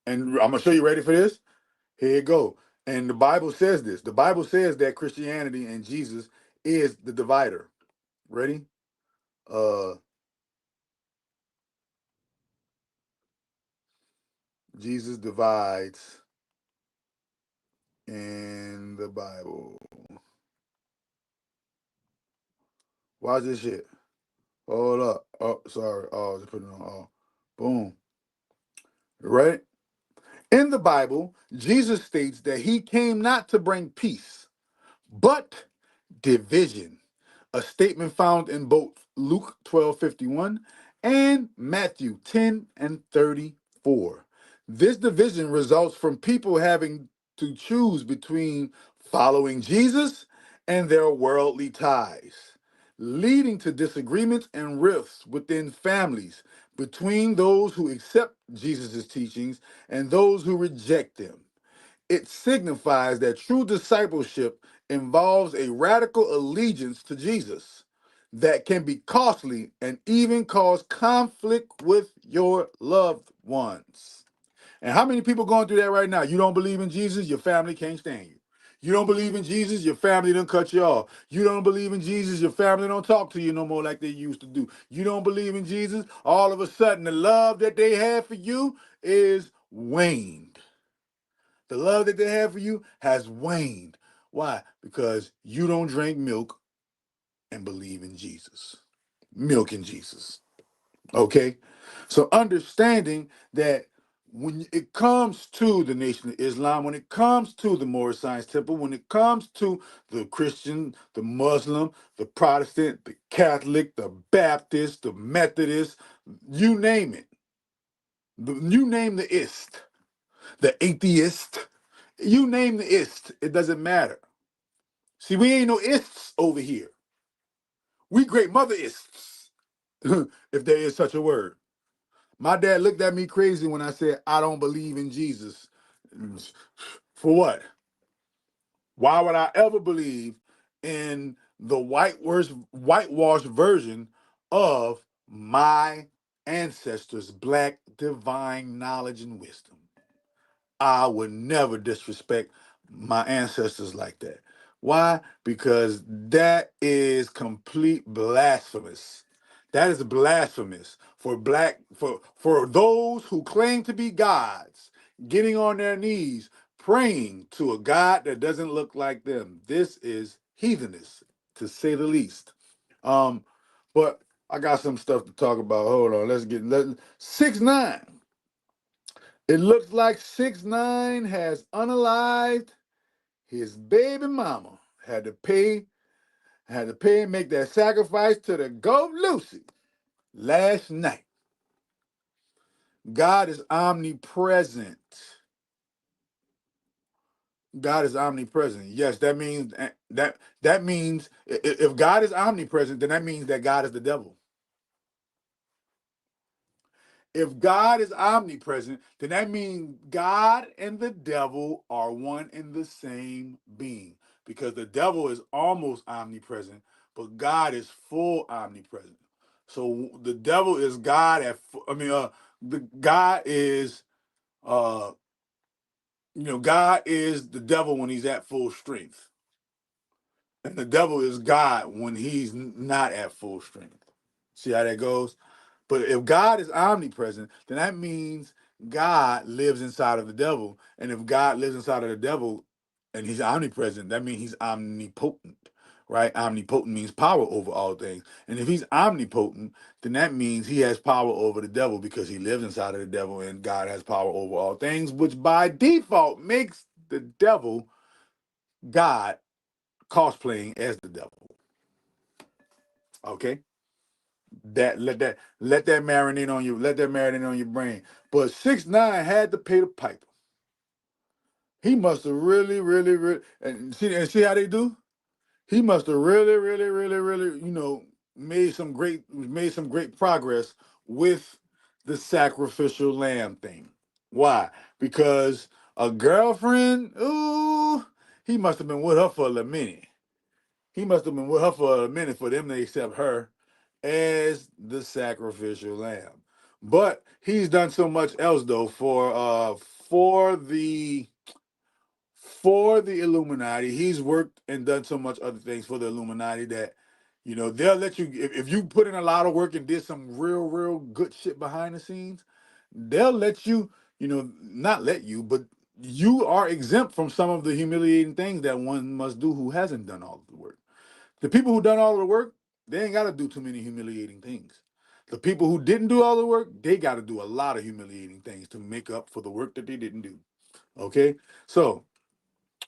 and I'm going to show you, ready for this? Here you go. And the Bible says this. The Bible says that Christianity and Jesus is the divider. Ready? Jesus divides in the Bible. Watch this shit. Hold up. Oh, sorry. Oh, just put it on. Oh, boom. Right? In the Bible, Jesus states that he came not to bring peace, but division. A statement found in both Luke 12:51 and Matthew 10:34. This division results from people having to choose between following Jesus and their worldly ties, leading to disagreements and rifts within families between those who accept Jesus' teachings and those who reject them. it signifies that true discipleship involves a radical allegiance to Jesus that can be costly and even cause conflict with your loved ones. And how many people going through that right now? You don't believe in Jesus, your family can't stand you. You don't believe in Jesus, your family done cut you off. You don't believe in Jesus, your family don't talk to you no more like they used to do. You don't believe in Jesus, all of a sudden the love that they have for you is waned. The love that they have for you has waned. Why? Because you don't drink milk and believe in Jesus. Milk and Jesus. Okay? So understanding that when it comes to the Nation of Islam, when it comes to the Moorish Science Temple, when it comes to the Christian, the Muslim, the Protestant, the Catholic, the Baptist, the Methodist, you name it. You name the ist, the atheist, you name the ist, it doesn't matter. See, we ain't no ists over here. We great mother ists, if there is such a word. My dad looked at me crazy when I said, I don't believe in Jesus. For what? Why would I ever believe in the whitewashed version of my ancestors' black divine knowledge and wisdom? I would never disrespect my ancestors like that. Why? Because that is complete blasphemous. That is blasphemous for those who claim to be gods, getting on their knees, praying to a God that doesn't look like them. This is heathenist, to say the least. But I got some stuff to talk about. Hold on, let's 6ix9ine. It looks like 6ix9ine has unalived his baby mama. Had to pay and make that sacrifice to the goat Lucy last night. God is omnipresent. God is omnipresent. Yes, that means that means if God is omnipresent, then that means that God is the devil. If God is omnipresent, then that means God and the devil are one and the same being. Because the devil is almost omnipresent, but God is full omnipresent. So the devil is God the God is God is the devil when he's at full strength. And the devil is God when he's not at full strength. See how that goes? But if God is omnipresent, then that means God lives inside of the devil. And if God lives inside of the devil and he's omnipresent, that means he's omnipotent, right? Omnipotent means power over all things. And if he's omnipotent, then that means he has power over the devil because he lives inside of the devil and God has power over all things, which by default makes the devil God cosplaying as the devil. Okay? Let that marinate on you. Let that marinate on your brain. But 6ix9ine had to pay the piper. He must have really, really, really, and see how they do. He must have really, really, really, really, made some great progress with the sacrificial lamb thing. Why? Because a girlfriend, ooh, he must have been with her for a minute. He must have been with her for a minute for them to accept her as the sacrificial lamb. But he's done so much else though for the Illuminati. He's worked and done so much other things for the Illuminati that they'll let you if you put in a lot of work and did some real good shit behind the scenes, they'll let you, not let you, but you are exempt from some of the humiliating things that one must do who hasn't done all of the work. The people who done all of the work, they ain't got to do too many humiliating things. The people who didn't do all the work, they got to do a lot of humiliating things to make up for the work that they didn't do. Okay? So,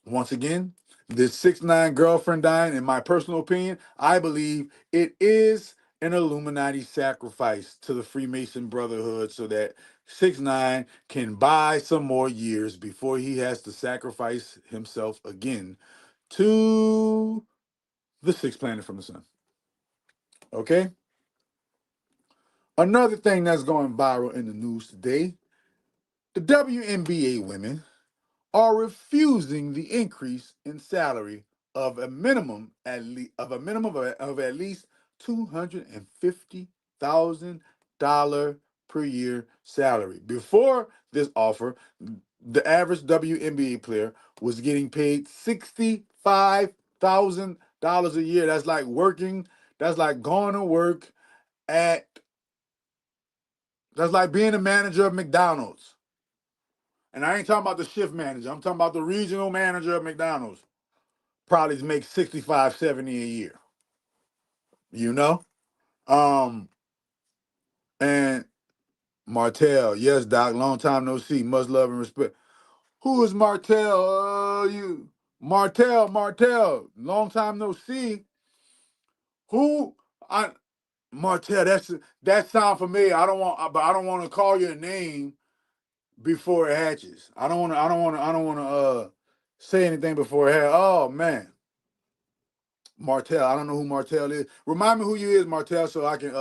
once again, this 6ix9ine girlfriend dying, in my personal opinion, I believe it is an Illuminati sacrifice to the Freemason Brotherhood so that 6ix9ine can buy some more years before he has to sacrifice himself again to the sixth planet from the sun. Okay? Another thing that's going viral in the news today, the WNBA women are refusing the increase in salary of a minimum of at least $250,000 per year salary. Before this offer, the average WNBA player was getting paid $65,000 a year. That's like working. That's like going to work at. That's like being a manager of McDonald's. And I ain't talking about the shift manager. I'm talking about the regional manager of McDonald's. Probably make 65, 70 a year. You know? And Martell, yes, Doc, long time no see. Much love and respect. Who is Martell? You Martell, long time no see. Who I Martell, that sound familiar. I don't want to call your name before it hatches. I don't want to say anything before it hatches. Oh man. Martell, I don't know who Martell is. Remind me who you is, Martell, so I can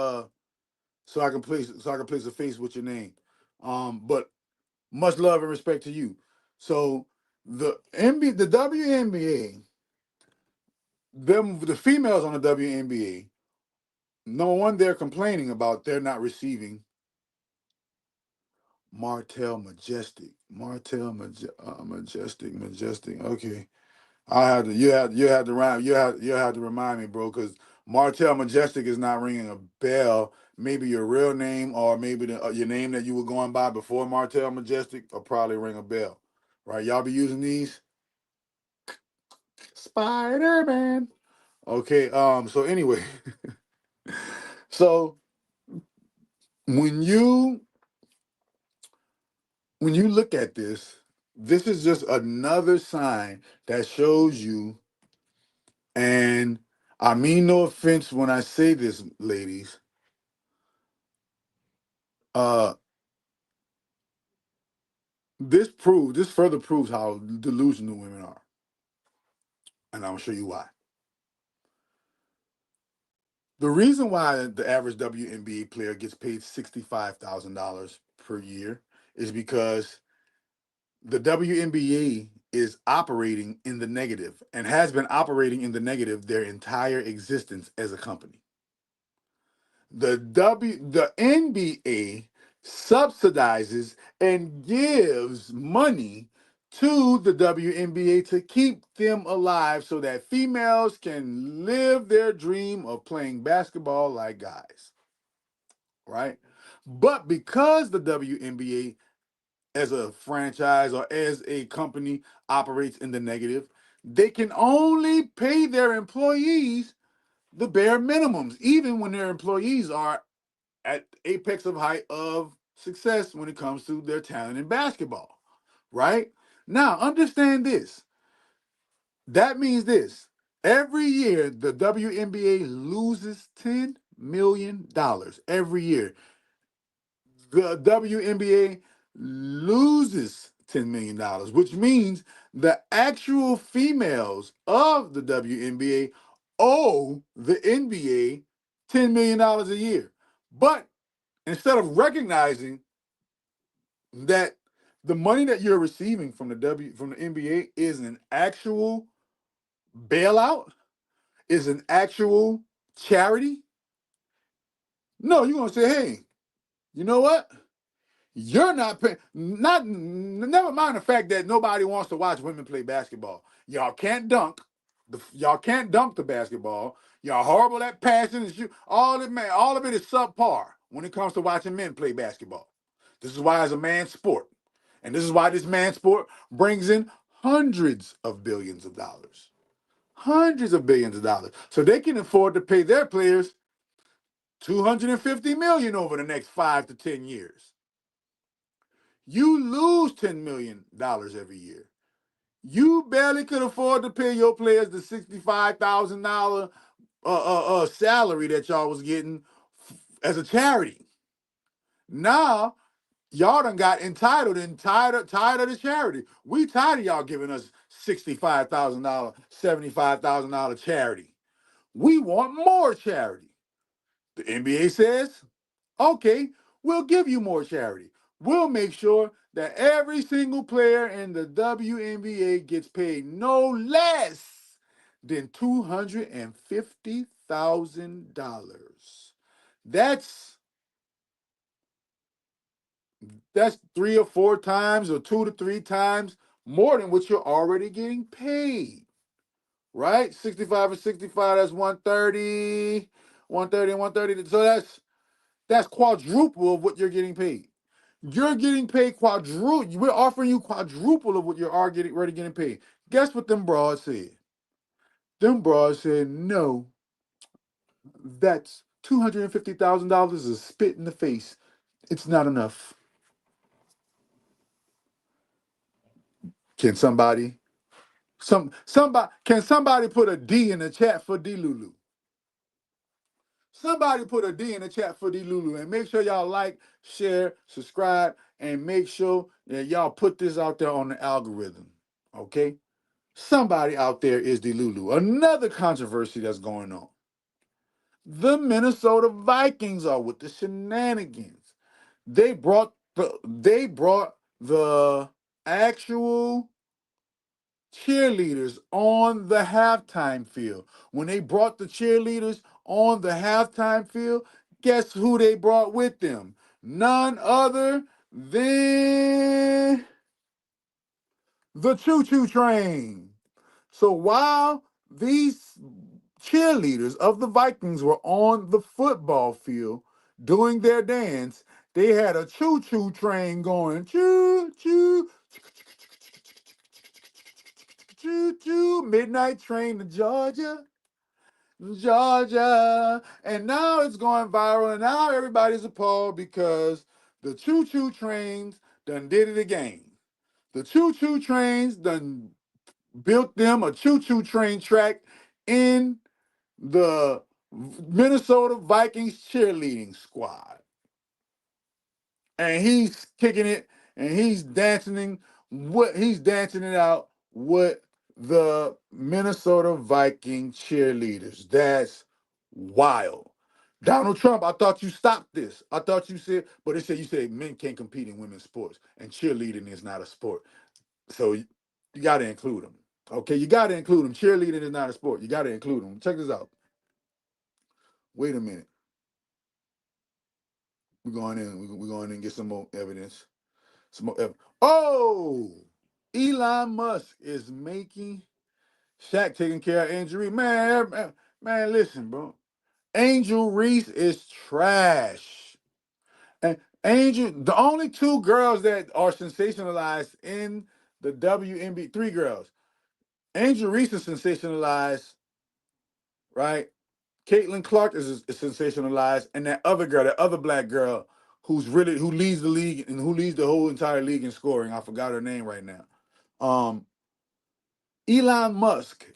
place a face with your name. But much love and respect to you. So the WNBA, the females on the WNBA, no one they're complaining about they're not receiving Majestic. Okay. You had to remind me, bro, because Martell Majestic is not ringing a bell. Maybe your real name or maybe your name that you were going by before Martell Majestic will probably ring a bell, right? Y'all be using these Spider-Man. Okay. So anyway, so when you look at this, this is just another sign that shows you. And I mean no offense when I say this, ladies. This further proves how delusional women are. And I'll show you why. The reason why the average WNBA player gets paid $65,000 per year is because the WNBA is operating in the negative and has been operating in the negative their entire existence as a company. The NBA subsidizes and gives money to the WNBA to keep them alive so that females can live their dream of playing basketball like guys. Right? But because the WNBA as a franchise or as a company operates in the negative, they can only pay their employees the bare minimums, even when their employees are at apex of height of success when it comes to their talent in basketball, right? Now, understand this. That means this. Every year, the WNBA loses $10 million every year. The WNBA loses $10 million, which means the actual females of the WNBA owe the NBA $10 million a year. But instead of recognizing that the money that you're receiving from the NBA is an actual bailout, is an actual charity, no, you're gonna say, hey, you know what? You're not paying. Not never mind the fact that nobody wants to watch women play basketball. Y'all can't dunk. Y'all can't dunk the basketball. Y'all horrible at passing and shoot. All of it is subpar when it comes to watching men play basketball. This is why it's a man's sport, and this is why this man's sport brings in hundreds of billions of dollars, so they can afford to pay their players $250 million over the next 5 to 10 years. You lose $10 million every year. You barely could afford to pay your players the $65,000 salary that y'all was getting as a charity. Now, y'all done got entitled and tired of the charity. We tired of y'all giving us $65,000, $75,000 charity. We want more charity. The NBA says, okay, we'll give you more charity. We'll make sure that every single player in the WNBA gets paid no less than $250,000. That's 3 or 4 times or 2 to 3 times more than what you're already getting paid. Right? 65 and 65, that's 130. 130 and 130. So that's quadruple of what you're getting paid. You're getting paid quadruple. We're offering you quadruple of what you're already getting paid. Guess what them broads said? Them broads said, no, that's $250,000 is a spit in the face. It's not enough. Can somebody put a D in the chat for D Lulu? Somebody put a D in the chat for D Lulu, and make sure y'all like, share, subscribe, and make sure that y'all put this out there on the algorithm. Okay? Somebody out there is D Lulu. Another controversy that's going on. The Minnesota Vikings are with the shenanigans. They brought the actual cheerleaders on the halftime field. When they brought the cheerleaders on the halftime field, guess who they brought with them? None other than the Choo Choo Train. So while these cheerleaders of the Vikings were on the football field doing their dance, they had a choo-choo train going choo-choo, choo-choo, midnight train to Georgia, Georgia. And now it's going viral, and now everybody's appalled because the choo-choo trains done did it again. The choo-choo trains done built them a choo-choo train track in the Minnesota Vikings cheerleading squad. And he's kicking it and he's dancing it out with the Minnesota Viking cheerleaders. That's wild. Donald Trump, I thought you stopped this. I thought you said, but you said men can't compete in women's sports and cheerleading is not a sport. So you got to include them. Okay, you got to include them. Cheerleading is not a sport. You got to include them. Check this out. Wait a minute. We're going in. We're going in and get some more evidence. Some more evidence. Oh, Elon Musk is making Shaq taking care of Angel Reese. Man, listen, bro. Angel Reese is trash. And the only 2 girls that are sensationalized in the WNBA, 3 girls. Angel Reese is sensationalized, right? Caitlin Clark is sensationalized, and that other girl, that other black girl, who leads the league and who leads the whole entire league in scoring. I forgot her name right now. Elon Musk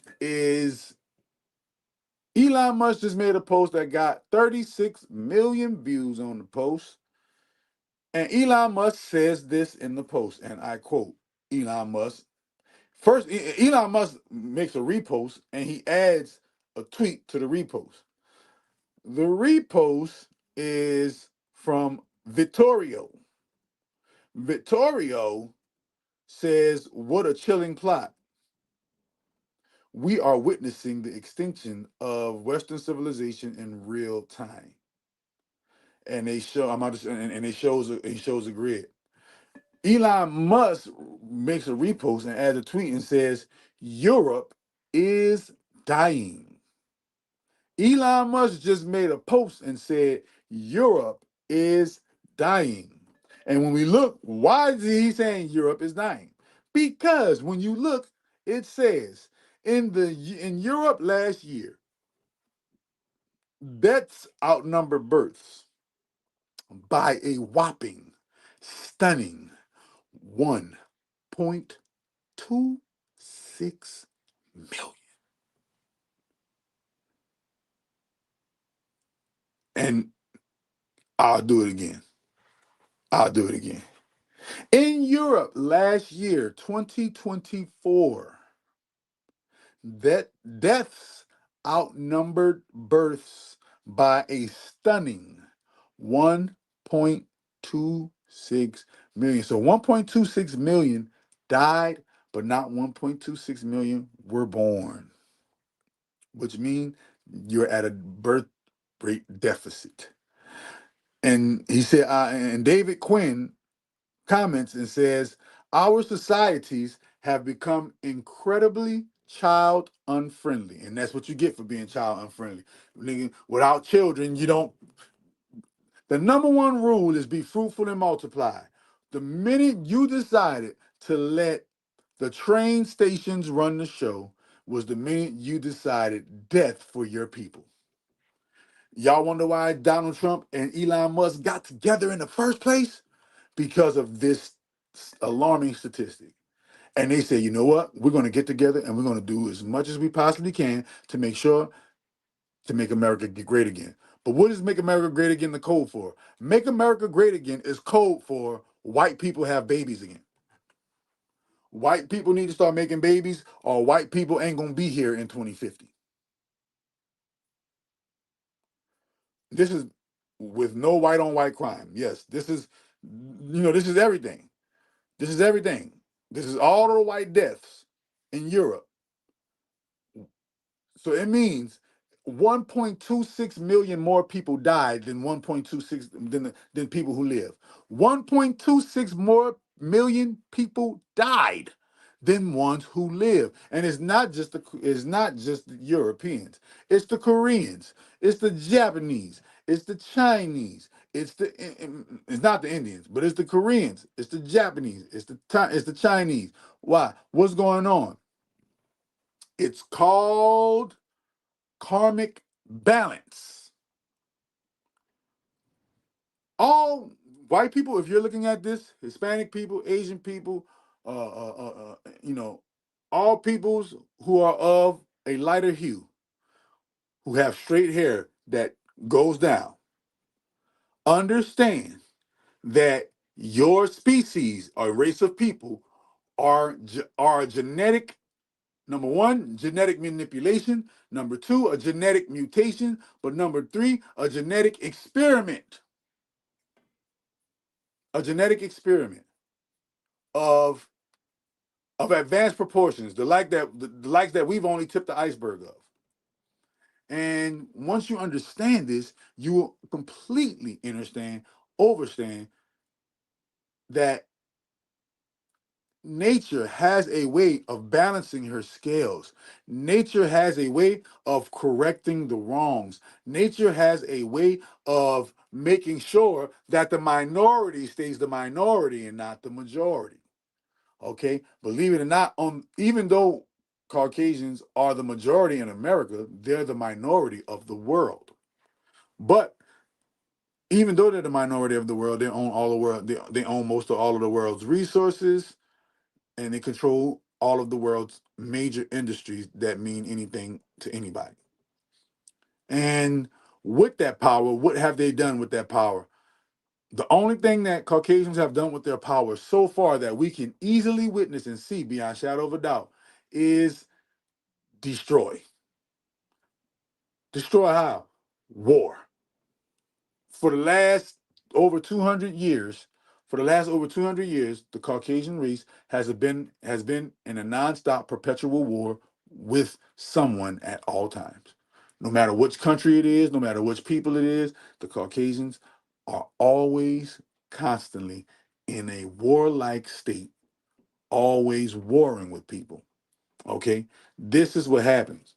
just made a post that got 36 million views on the post. And Elon Musk says this in the post, and I quote Elon Musk. First, Elon Musk makes a repost, and he adds a tweet to the repost. The repost is from Vittorio. Vittorio says, what a chilling plot. We are witnessing the extinction of Western civilization in real time. And they show, and it shows a grid. Elon Musk makes a repost and adds a tweet and says, Europe is dying. Elon Musk just made a post and said, Europe is dying. And when we look, why is he saying Europe is dying? Because when you look, it says in Europe last year, deaths outnumber births by a whopping, stunning 1.26 million. And I'll do it again. In Europe last year, 2024, deaths outnumbered births by a stunning 1.26 6 million. So 1.26 million died, but not 1.26 million were born, which means you're at a birth rate deficit. And he said, and David Quinn comments and says, our societies have become incredibly child unfriendly. And that's what you get for being child unfriendly. Nigga, without children, you don't. The number one rule is be fruitful and multiply. The minute you decided to let the train stations run the show was the minute you decided death for your people. Y'all wonder why Donald Trump and Elon Musk got together in the first place? Because of this alarming statistic. And they say, you know what? We're going to get together and we're going to do as much as we possibly can to make sure to make America great again. But what is Make America Great Again the code for? Make America Great Again is code for white people have babies again. White people need to start making babies or white people ain't going to be here in 2050. This is with no white on white crime. Yes, this is, this is everything. This is everything. This is all the white deaths in Europe. So it means 1.26 million more people died than 1.26 than people who live. 1.26 more million people died than ones who live. And it's not just the Europeans. It's the Koreans. It's the Japanese. It's the Chinese. It's not the Indians, but it's the Koreans. It's the Japanese. It's the Chinese. Why? What's going on? It's called karmic balance. All white people, if you're looking at this, Hispanic people, Asian people, all peoples who are of a lighter hue, who have straight hair that goes down, understand that your species or race of people are genetic. Number one, genetic manipulation. Number two, a genetic mutation. But number three, a genetic experiment. A genetic experiment of advanced proportions, the likes that we've only tipped the iceberg of. And once you understand this, you will completely understand that nature has a way of balancing her scales. Nature has a way of correcting the wrongs. Nature has a way of making sure that the minority stays the minority and not the majority. Okay? Believe it or not, even though Caucasians are the majority in America, they're the minority of the world. But even though they're the minority of the world, they own all the world. They own most of all of the world's resources, and they control all of the world's major industries that mean anything to anybody. And with that power, what have they done with that power? The only thing that Caucasians have done with their power so far that we can easily witness and see beyond shadow of a doubt is destroy. Destroy how? War. For the last over 200 years, the Caucasian race has been in a nonstop perpetual war with someone at all times. No matter which country it is, no matter which people it is, the Caucasians are always constantly in a warlike state, always warring with people. Okay? This is what happens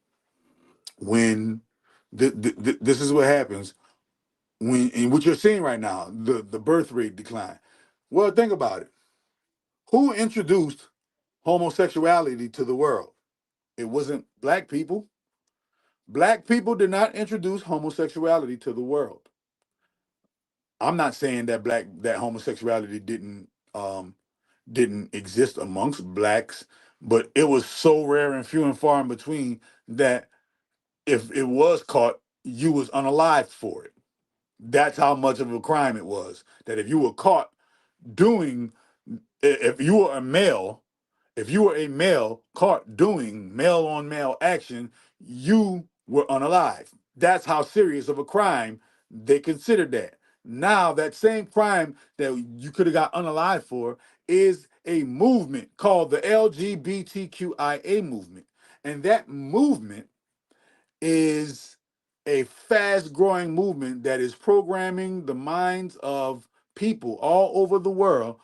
when this is what happens and what you're seeing right now, the birth rate decline. Well, think about it. Who introduced homosexuality to the world? It wasn't black people. Black people did not introduce homosexuality to the world. I'm not saying that homosexuality didn't exist amongst blacks, but it was so rare and few and far in between that if it was caught, you was unalived for it. That's how much of a crime it was. That if you were caught doing, if you were a male caught doing male on male action, you were unalive. That's how serious of a crime they considered that. Now, that same crime that you could have got unalive for is a movement called the LGBTQIA movement. And that movement is a fast growing movement that is programming the minds of people all over the world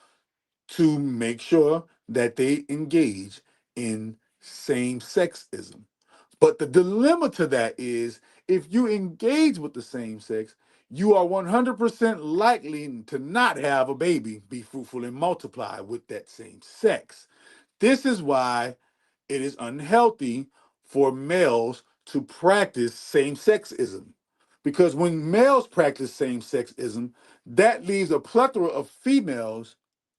to make sure that they engage in same sexism. But the dilemma to that is if you engage with the same sex, you are 100% likely to not have a baby, be fruitful and multiply with that same sex. This is why it is unhealthy for males to practice same-sexism. Because when males practice same-sexism, that leaves a plethora of females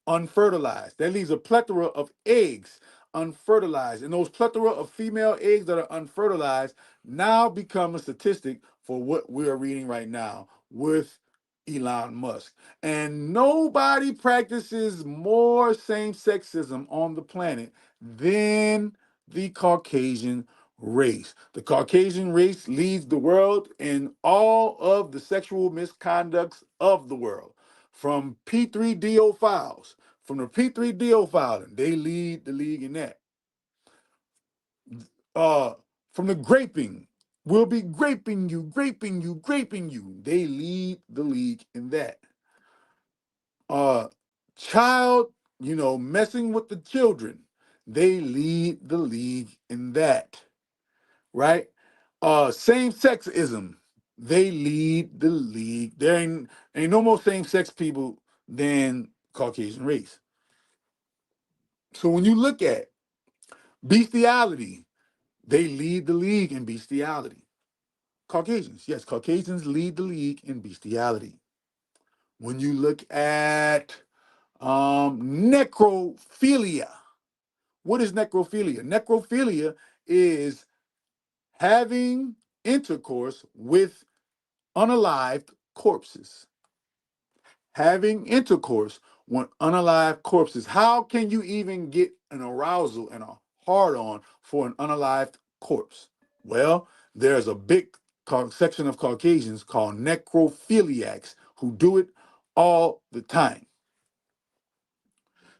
unfertilized. That leaves a plethora of eggs unfertilized. And those plethora of female eggs that are unfertilized now become a statistic for what we're reading right now with Elon Musk. And nobody practices more same-sexism on the planet than the Caucasian race. The Caucasian race leads the world in all of the sexual misconducts of the world. From P3DO files, from the P3DO filing, they lead the league in that. From the graping, we'll be graping you, graping you, graping you. They lead the league in that. Child, messing with the children, they lead the league in that, right? Same-sexism, they lead the league. There ain't no more same-sex people than Caucasian race. So when you look at bestiality, they lead the league in bestiality. Caucasians, yes, Caucasians lead the league in bestiality. When you look at necrophilia, what is necrophilia? Necrophilia is having intercourse with unalived corpses. Having intercourse with unalived corpses. How can you even get an arousal and a hard-on for an unalived corpse? Well, there's a big section of Caucasians called necrophiliacs who do it all the time.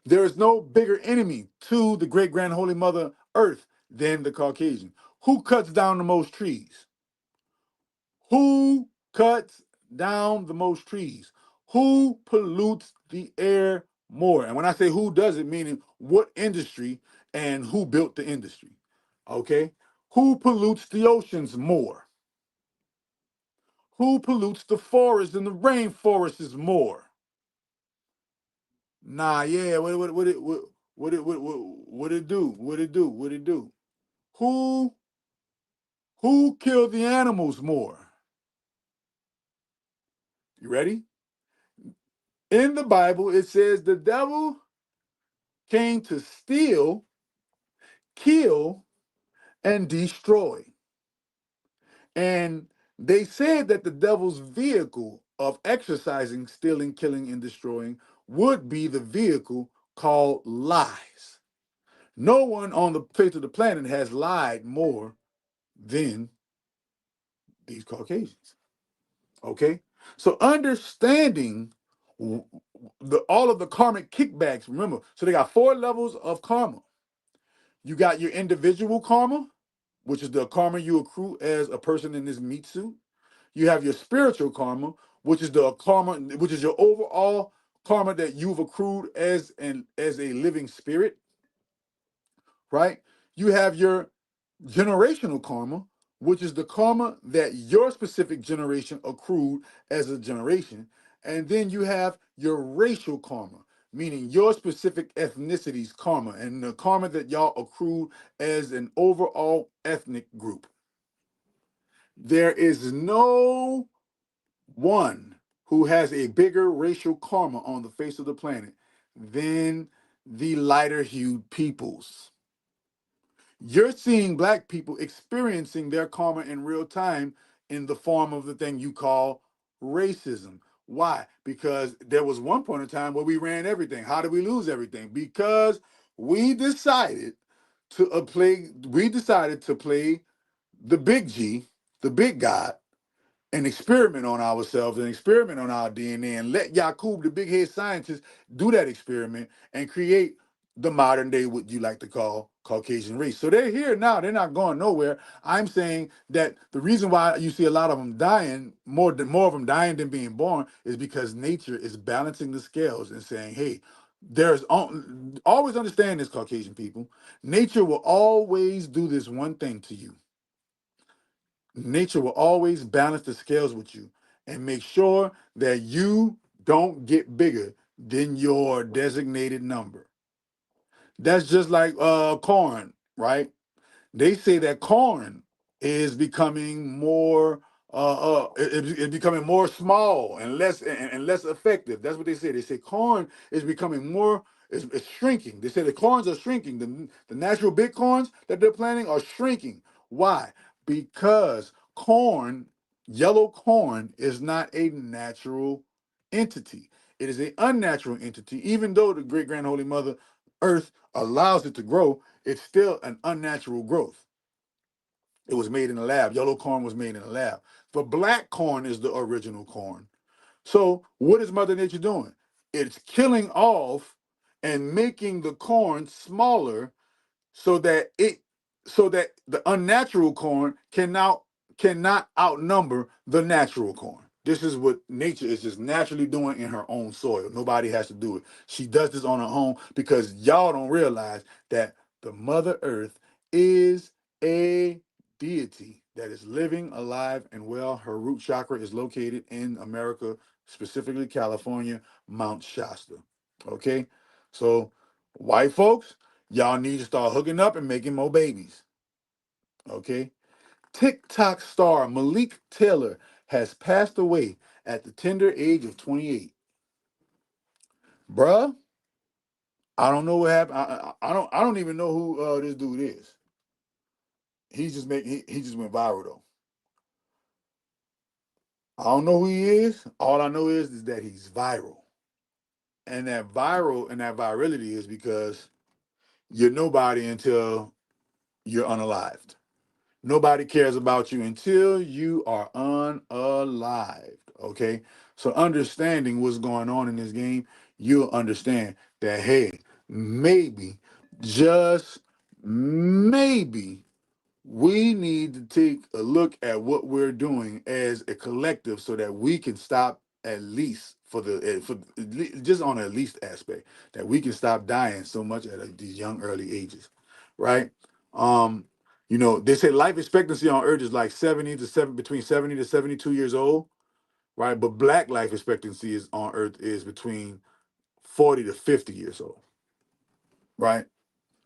There is no bigger enemy to the great grand holy mother earth than the Caucasian. Who cuts down the most trees? Who cuts down the most trees? Who pollutes the air more? And when I say who does it, meaning what industry and who built the industry. Okay? Who pollutes the oceans more? Who pollutes the forest and the rainforests more? Nah, yeah, what it do? Who killed the animals more? You ready? In the Bible, it says the devil came to steal, kill, and destroy. And they said that the devil's vehicle of exercising, stealing, killing, and destroying would be the vehicle called lies. No one on the face of the planet has lied more than these Caucasians. Okay? So understanding all of the karmic kickbacks, remember, so they got 4 levels of karma. You got your individual karma, which is the karma you accrue as a person in this meat suit. You have your spiritual karma, which is the karma, which is your overall karma that you've accrued as a living spirit, right? You have your generational karma, which is the karma that your specific generation accrued as a generation. And then you have your racial karma, meaning your specific ethnicity's karma and the karma that y'all accrued as an overall ethnic group. There is no one who has a bigger racial karma on the face of the planet than the lighter hued peoples. You're seeing Black people experiencing their karma in real time in the form of the thing you call racism. Why? Because there was one point in time where we ran everything. How did we lose everything? Because we decided to play the big G, the big God, and experiment on ourselves and experiment on our DNA and let Yakub, the big head scientist, do that experiment and create the modern day, what you like to call Caucasian race. So they're here now. They're not going nowhere. I'm saying that the reason why you see a lot of them dying, more of them dying than being born, is because nature is balancing the scales and saying, hey, always understand this, Caucasian people. Nature will always do this one thing to you. Nature will always balance the scales with you and make sure that you don't get bigger than your designated number. That's just like corn, right? They say that corn is becoming more it's becoming more small and less effective. That's what they say. They say corn is becoming more, it's shrinking. They say the corns are shrinking. The natural big corns that they're planting are shrinking. Why? Because corn, yellow corn, is not a natural entity. It is an unnatural entity. Even though the great grand holy mother Earth allows it to grow, it's still an unnatural growth. It was made in a lab. Yellow corn was made in a lab. But black corn is the original corn. So what is Mother Nature doing? It's killing off and making the corn smaller so that the unnatural corn cannot outnumber the natural corn. This is what nature is just naturally doing in her own soil. Nobody has to do it. She does this on her own because y'all don't realize that the Mother Earth is a deity that is living, alive, and well. Her root chakra is located in America, specifically California, Mount Shasta. Okay? So, white folks, y'all need to start hooking up and making more babies. Okay? TikTok star Malik Taylor has passed away at the tender age of 28. Bruh, I don't know what happened. I don't even know who this dude is. He just went viral though. I don't know who he is. All I know is that he's viral. And that virality is because you're nobody until you're unalived. Nobody cares about you until you are unalived, okay? So understanding what's going on in this game, you'll understand that, hey, maybe, just maybe, we need to take a look at what we're doing as a collective so that we can stop, at least just on at least aspect, that we can stop dying so much at these young early ages, right? They say life expectancy on Earth is like between 70 to 72 years old, right? But black life expectancy on Earth is between 40 to 50 years old, right?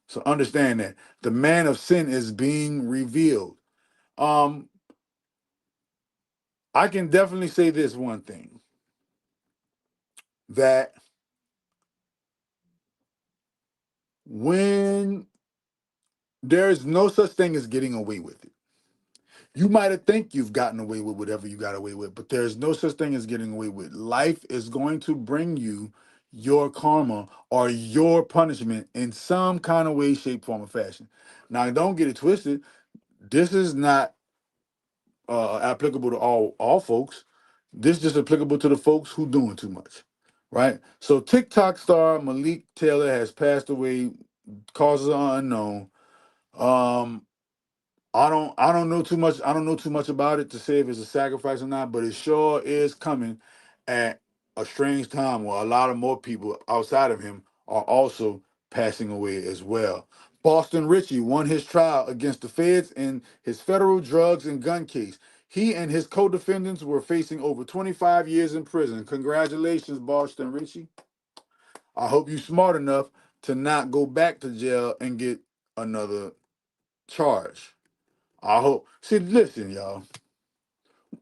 So understand that the man of sin is being revealed. I can definitely say this one thing, that when there's no such thing as getting away with it. You might have think you've gotten away with whatever you got away with, but there's no such thing as getting away with. Life is going to bring you your karma or your punishment in some kind of way, shape, form, or fashion. Now, don't get it twisted. This is not applicable to all folks. This is just applicable to the folks who doing too much, right? So TikTok star Malik Taylor has passed away. Causes are unknown. I don't know too much. I don't know too much about it to say if it's a sacrifice or not, but it sure is coming at a strange time where a lot of more people outside of him are also passing away as well. Boston Richie won his trial against the feds in his federal drugs and gun case. He and his co-defendants were facing over 25 years in prison. Congratulations, Boston Richie. I hope you're smart enough to not go back to jail and get another charge. I hope. See, listen, y'all,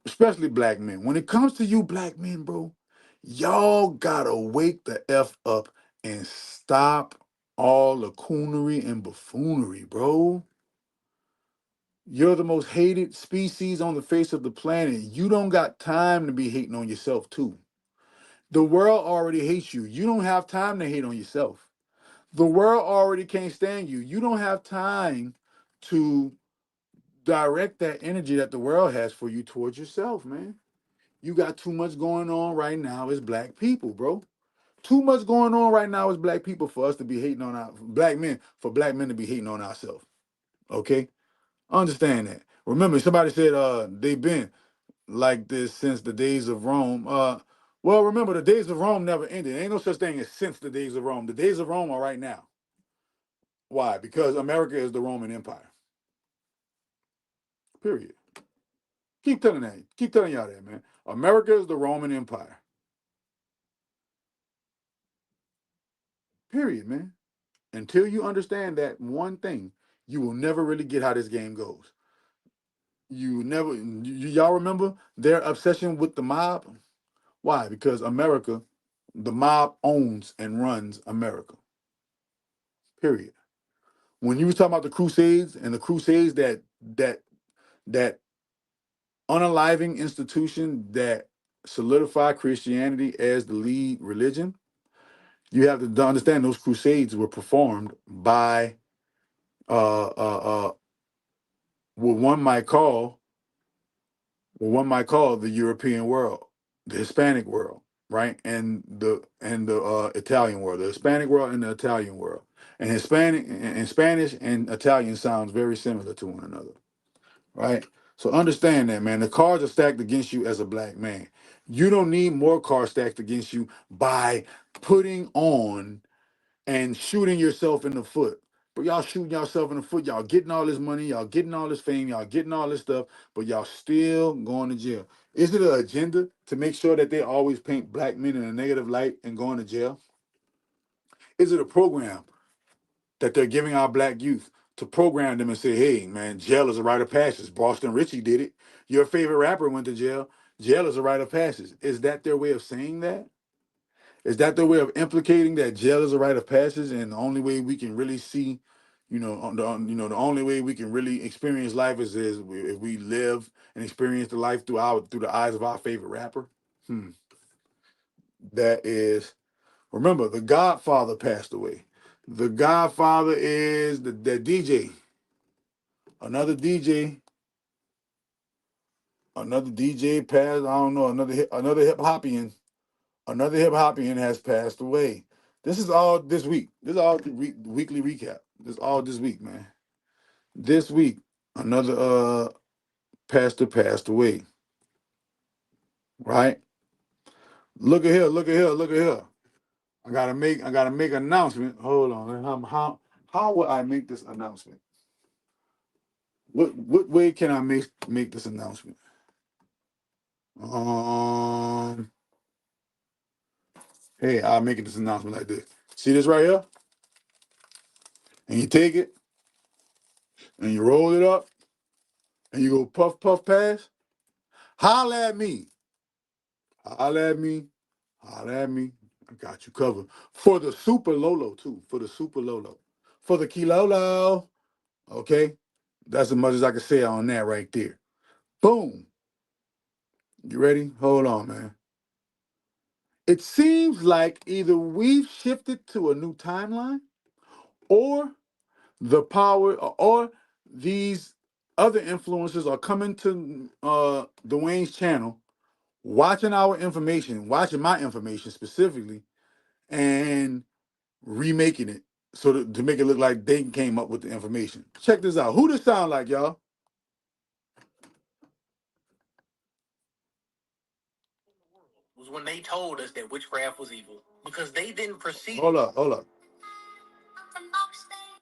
especially black men. When it comes to you black men, bro, y'all gotta wake the F up and stop all the coonery and buffoonery, bro. You're the most hated species on the face of the planet. You don't got time to be hating on yourself, too. The world already hates you. You don't have time to hate on yourself. The world already can't stand you. You don't have time to direct that energy that the world has for you towards yourself, man. You got too much going on right now as black people, bro. Too much going on right now as black people for us to be hating on our black men, for black men to be hating on ourselves. Okay? Understand that. Remember, somebody said they've been like this since the days of Rome. Well, remember, the days of Rome never ended. Ain't no such thing as since the days of Rome. The days of Rome are right now. Why? Because America is the Roman Empire. Period. Keep telling that. Keep telling y'all that, man. America is the Roman Empire. Period, man. Until you understand that one thing, you will never really get how this game goes. You never, y'all remember their obsession with the mob? Why? Because America, the mob owns and runs America. Period. When you was talking about the Crusades and the Crusades, that unaliving institution that solidified Christianity as the lead religion, you have to understand those Crusades were performed by what one might call the European world, the Hispanic world, right, and the Italian world, the Hispanic world and the Italian world, and Hispanic and Spanish and Italian sounds very similar to one another, right? So understand that, man. The cards are stacked against you as a black man. You don't need more cards stacked against you by putting on and shooting yourself in the foot. But y'all shooting yourself in the foot. Y'all getting all this money. Y'all getting all this fame. Y'all getting all this stuff. But y'all still going to jail. Is it an agenda to make sure that they always paint black men in a negative light and going to jail? Is it a program that they're giving our black youth to program them and say, hey, man, jail is a rite of passage. Boston Richie did it. Your favorite rapper went to jail. Jail is a rite of passage. Is that their way of saying that? Is that their way of implicating that jail is a rite of passage, and the only way we can really see, the only way we can really experience life is if we live and experience the life through the eyes of our favorite rapper? That is, remember, the Godfather passed away. The Godfather is the DJ. Another DJ passed. I don't know. Another hip hopian. Another hip hopian has passed away. This is all this week. This is all the weekly recap. This is all this week, man. This week, another pastor passed away. Right? Look at here. Look at here. Look at here. I gotta make an announcement. Hold on. How would I make this announcement? What way can I make this announcement? Hey, I'll make this announcement like this. See this right here? And you take it and you roll it up and you go puff, puff, pass. Holla at me. Holla at me. Holla at me. I got you covered. For the Super Lolo, too. For the Super Lolo. For the Kilolo. Okay? That's as much as I can say on that right there. Boom. You ready? Hold on, man. It seems like either we've shifted to a new timeline or the power or these other influencers are coming to Dwayne's channel, watching our information, watching my information specifically, and remaking it so to make it look like they came up with the information. Check this out. Who this sound like, y'all? Was when they told us that witchcraft was evil because they didn't proceed. Hold up.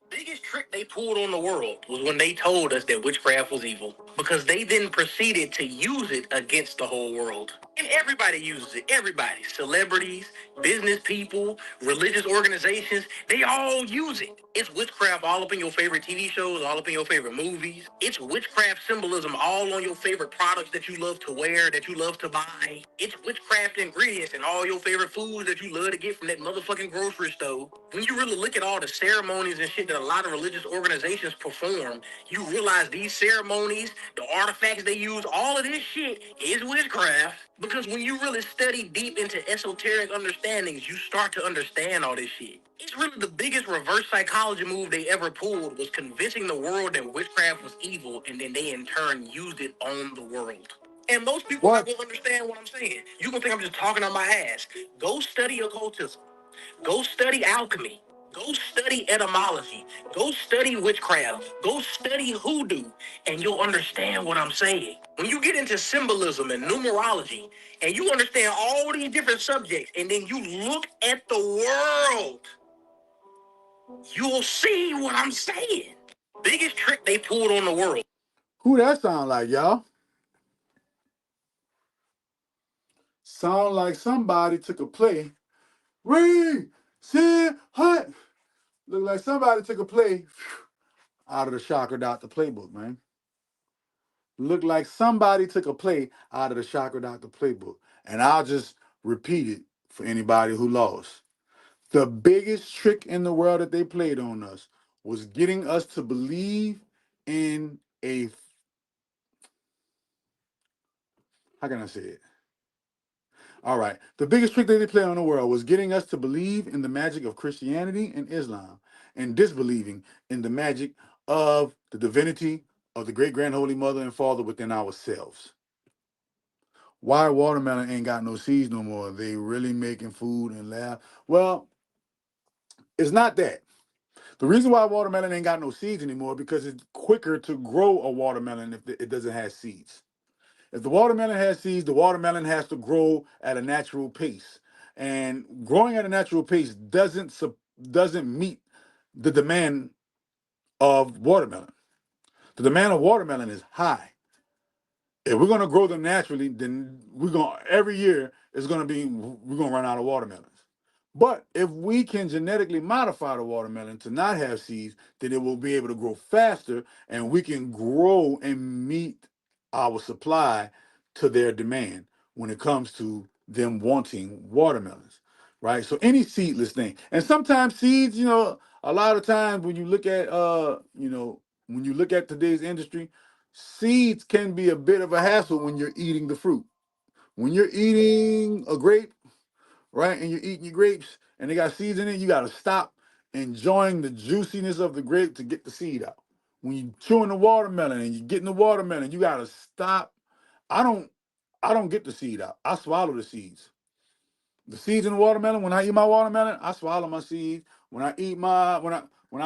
Biggest trick they pulled on the world was when they told us that witchcraft was evil because they then proceeded to use it against the whole world. And everybody uses it. Everybody. Celebrities, business people, religious organizations, they all use it. It's witchcraft all up in your favorite TV shows, all up in your favorite movies. It's witchcraft symbolism all on your favorite products that you love to wear, that you love to buy. It's witchcraft ingredients in all your favorite foods that you love to get from that motherfucking grocery store. When you really look at all the ceremonies and shit that a lot of religious organizations perform, you realize these ceremonies, the artifacts they use, all of this shit is witchcraft because Because when you really study deep into esoteric understandings, you start to understand all this shit. It's really the biggest reverse psychology move they ever pulled was convincing the world that witchcraft was evil, and then they in turn used it on the world. And most people not gonna understand what I'm saying. You gonna think I'm just talking on my ass. Go study occultism. Go study alchemy. Go study etymology. Go study witchcraft. Go study hoodoo, and you'll understand what I'm saying. When you get into symbolism and numerology, and you understand all these different subjects, and then you look at the world, you'll see what I'm saying. Biggest trick they pulled on the world. Who that sound like, y'all? Sound like somebody took a play. Read, see, hunt. Look like somebody took a play out of the Chakra Doctor playbook, man. Look like somebody took a play out of the Chakra Doctor playbook. And I'll just repeat it for anybody who lost. The biggest trick in the world that they played on us was getting us to believe in a, how can I say it? All right. The biggest trick that they played on the world was getting us to believe in the magic of Christianity and Islam and disbelieving in the magic of the divinity of the great grand holy mother and father within ourselves. Why watermelon ain't got no seeds no more? They really making food and laugh. Well, it's not that. The reason why watermelon ain't got no seeds anymore because it's quicker to grow a watermelon if it doesn't have seeds. If the watermelon has seeds, the watermelon has to grow at a natural pace. And growing at a natural pace doesn't meet the demand of watermelon. The demand of watermelon is high. If we're going to grow them naturally, then every year we're going to run out of watermelons. But if we can genetically modify the watermelon to not have seeds, then it will be able to grow faster and we can grow and meet our supply to their demand when it comes to them wanting watermelons, right? So any seedless thing. And sometimes seeds, a lot of times when you look at when you look at today's industry, seeds can be a bit of a hassle when you're eating the fruit. When you're eating a grape, right, and you're eating your grapes and they got seeds in it, you got to stop enjoying the juiciness of the grape to get the seed out. When you're chewing the watermelon and you're getting the watermelon, you got to stop. I don't get the seed out. I swallow the seeds. The seeds in the watermelon, when I eat my watermelon, I swallow my seeds. When I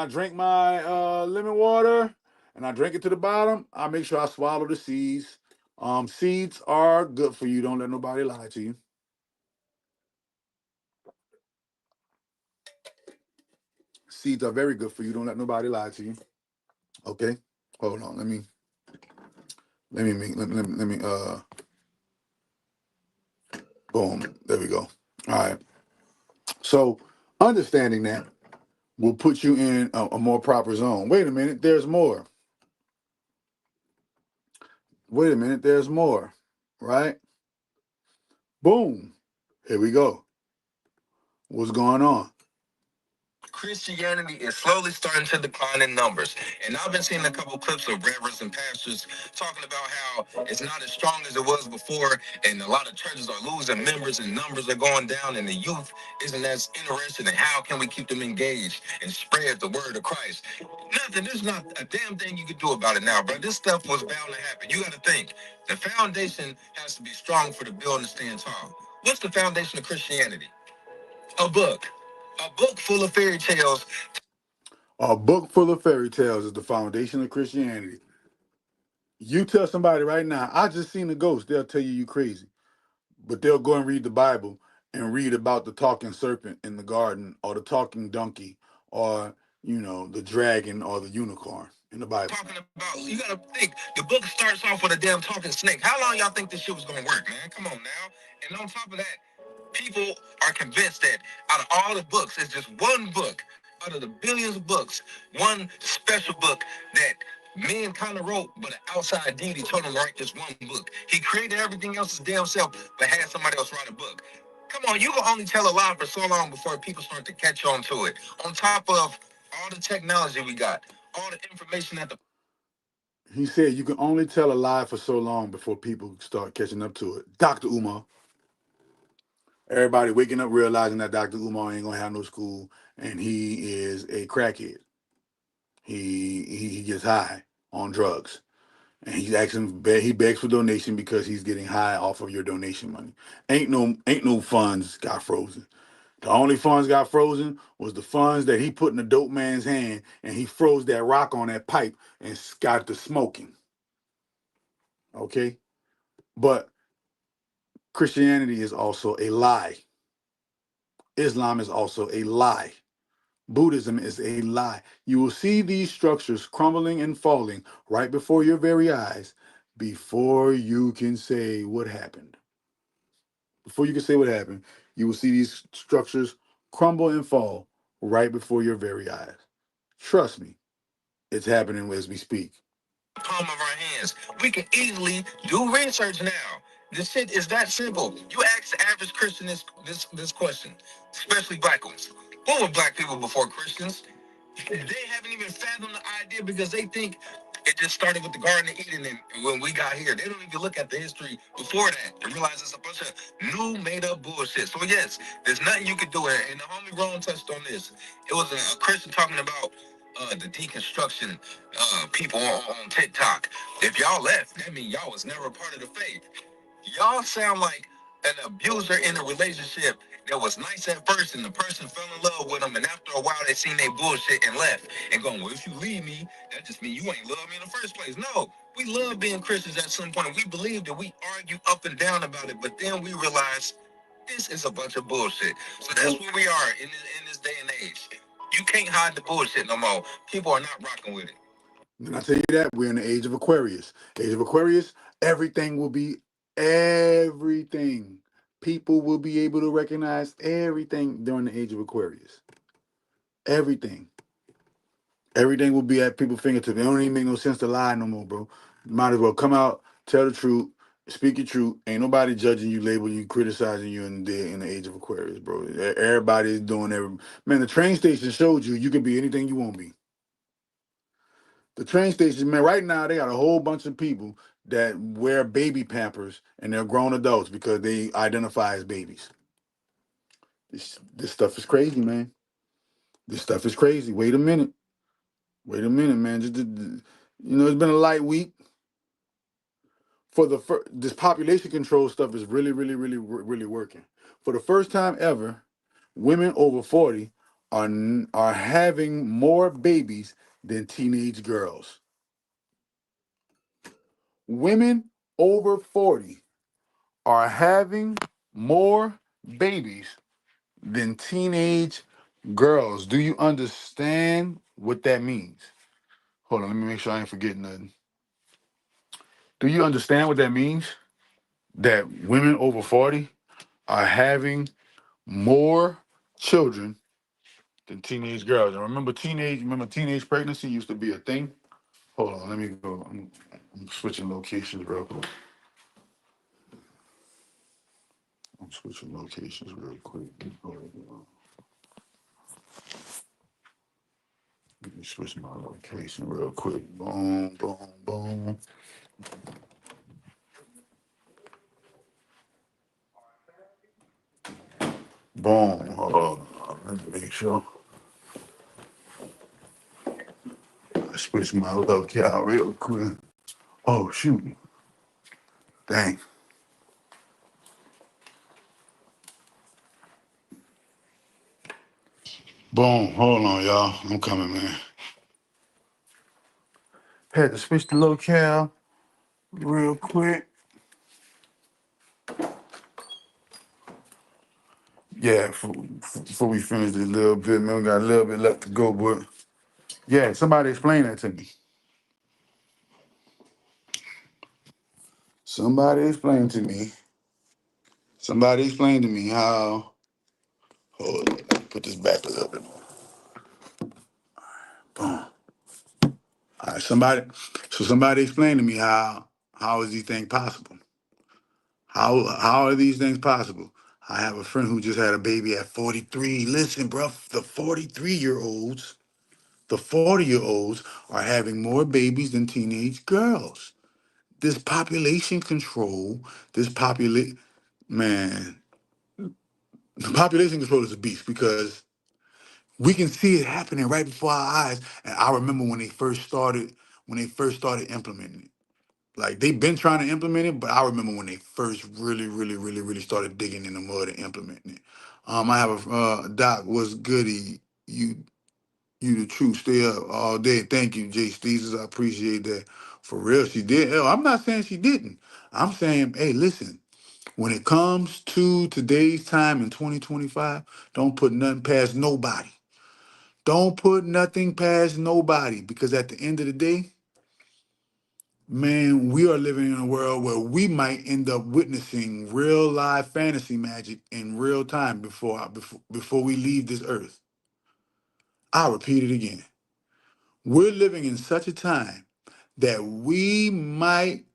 drink my lemon water and I drink it to the bottom, I make sure I swallow the seeds. Seeds are good for you. Don't let nobody lie to you. Seeds are very good for you. Don't let nobody lie to you. Okay? Hold on. Let me boom. There we go. All right. So understanding that will put you in a more proper zone. Wait a minute, there's more. Wait a minute, there's more. Right? Boom. Here we go. What's going on? Christianity is slowly starting to decline in numbers. And I've been seeing a couple clips of reverends and pastors talking about how it's not as strong as it was before, and a lot of churches are losing members and numbers are going down, and the youth isn't as interested in how can we keep them engaged and spread the word of Christ. Nothing, there's not a damn thing you can do about it now, bro. This stuff was bound to happen. You got to think, the foundation has to be strong for the building to stand tall. What's the foundation of Christianity? A book. A book full of fairy tales. A book full of fairy tales is the foundation of Christianity. You tell somebody right now, I just seen a ghost, they'll tell you crazy. But they'll go and read the Bible and read about the talking serpent in the garden or the talking donkey or, the dragon or the unicorn in the Bible. Talking about, you gotta think, the book starts off with a damn talking snake. How long y'all think this shit was gonna work, man? Come on now. And on top of that, people are convinced that out of all the books, it's just one book, out of the billions of books, one special book that men kind of wrote, but an outside deity told him to write this one book. He created everything else his damn self, but had somebody else write a book. Come on, you can only tell a lie for so long before people start to catch on to it. On top of all the technology we got, all the information at the... He said you can only tell a lie for so long before people start catching up to it. Dr. Umar. Everybody waking up realizing that Dr. Umar ain't gonna have no school, and he is a crackhead. He gets high on drugs, and he's asking. He begs for donation because he's getting high off of your donation money. Ain't no funds got frozen. The only funds got frozen was the funds that he put in the dope man's hand, and he froze that rock on that pipe and got the smoking. Okay, but Christianity is also a lie. Islam is also a lie. Buddhism is a lie. You will see these structures crumbling and falling right before your very eyes before you can say what happened. Before you can say what happened, you will see these structures crumble and fall right before your very eyes. Trust me, it's happening as we speak. Palm of our hands. We can easily do research now. This shit is that simple. You ask the average Christian this question, especially black ones. What were black people before Christians? They haven't even fathomed the idea because they think it just started with the Garden of Eden and when we got here. They don't even look at the history before that and realize it's a bunch of new made up bullshit. So yes, there's nothing you could do. And the homie Ron touched on this. It was a Christian talking about the deconstruction people on TikTok. If y'all left, that means y'all was never a part of the faith. Y'all sound like an abuser in a relationship that was nice at first and the person fell in love with them and after a while they seen they bullshit and left and going, well, if you leave me, that just means you ain't love me in the first place. No, we love being Christians at some point. We believe that we argue up and down about it, but then we realize this is a bunch of bullshit. So that's where we are in this day and age. You can't hide the bullshit no more. People are not rocking with it. And I tell you that we're in the age of Aquarius. Age of Aquarius, everything will be everything. People will be able to recognize everything during the age of Aquarius. Everything. Everything will be at people's fingertips. It don't even make no sense to lie no more, bro. You might as well come out, tell the truth, speak your truth. Ain't nobody judging you, labeling you, criticizing you in the age of Aquarius, bro. Everybody's doing every. Man, the train station showed you can be anything you want to be. The train station, man, right now they got a whole bunch of people that wear baby pampers and they're grown adults because they identify as babies. This stuff is crazy, man. This stuff is crazy. Wait a minute. Wait a minute, man. It's been a light week. This population control stuff is really, really, really, really working. For the first time ever, women over 40 are having more babies than teenage girls. Women over 40 are having more babies than teenage girls. Do you understand what that means? Hold on, let me make sure I ain't forgetting nothing. Do you understand what that means? That women over 40 are having more children than teenage girls. And remember teenage pregnancy used to be a thing? Hold on, let me go. I'm switching locations real quick. I'm switching locations real quick. Let me switch my location real quick. Boom, boom, boom. Boom. Hold on. Let me make sure. I switch my locale real quick. Oh, shoot. Dang. Boom. Hold on, y'all. I'm coming, man. Had to switch the locale real quick. Yeah, before we finish this little bit, man, we got a little bit left to go, but yeah, somebody explain that to me. Somebody explain to me. Somebody explain to me how. Hold on, let me put this back a little bit more. Boom. All right, somebody explain to me how is these things possible? How are these things possible? I have a friend who just had a baby at 43. Listen, bro, the 43-year-olds, the 40-year-olds are having more babies than teenage girls. This population control, man, Population control is a beast because we can see it happening right before our eyes. And I remember when they first started implementing it. Like they've been trying to implement it, but I remember when they first really started digging in the mud and implementing it. I have a Doc, what's goody? You the truth. Stay up all day. Thank you, Jay Steezes. I appreciate that. For real, she did. Hell, I'm not saying she didn't. I'm saying, hey, listen, when it comes to today's time in 2025, don't put nothing past nobody. Don't put nothing past nobody because at the end of the day, man, we are living in a world where we might end up witnessing real live fantasy magic in real time before we leave this earth. I'll repeat it again. We're living in such a time that we might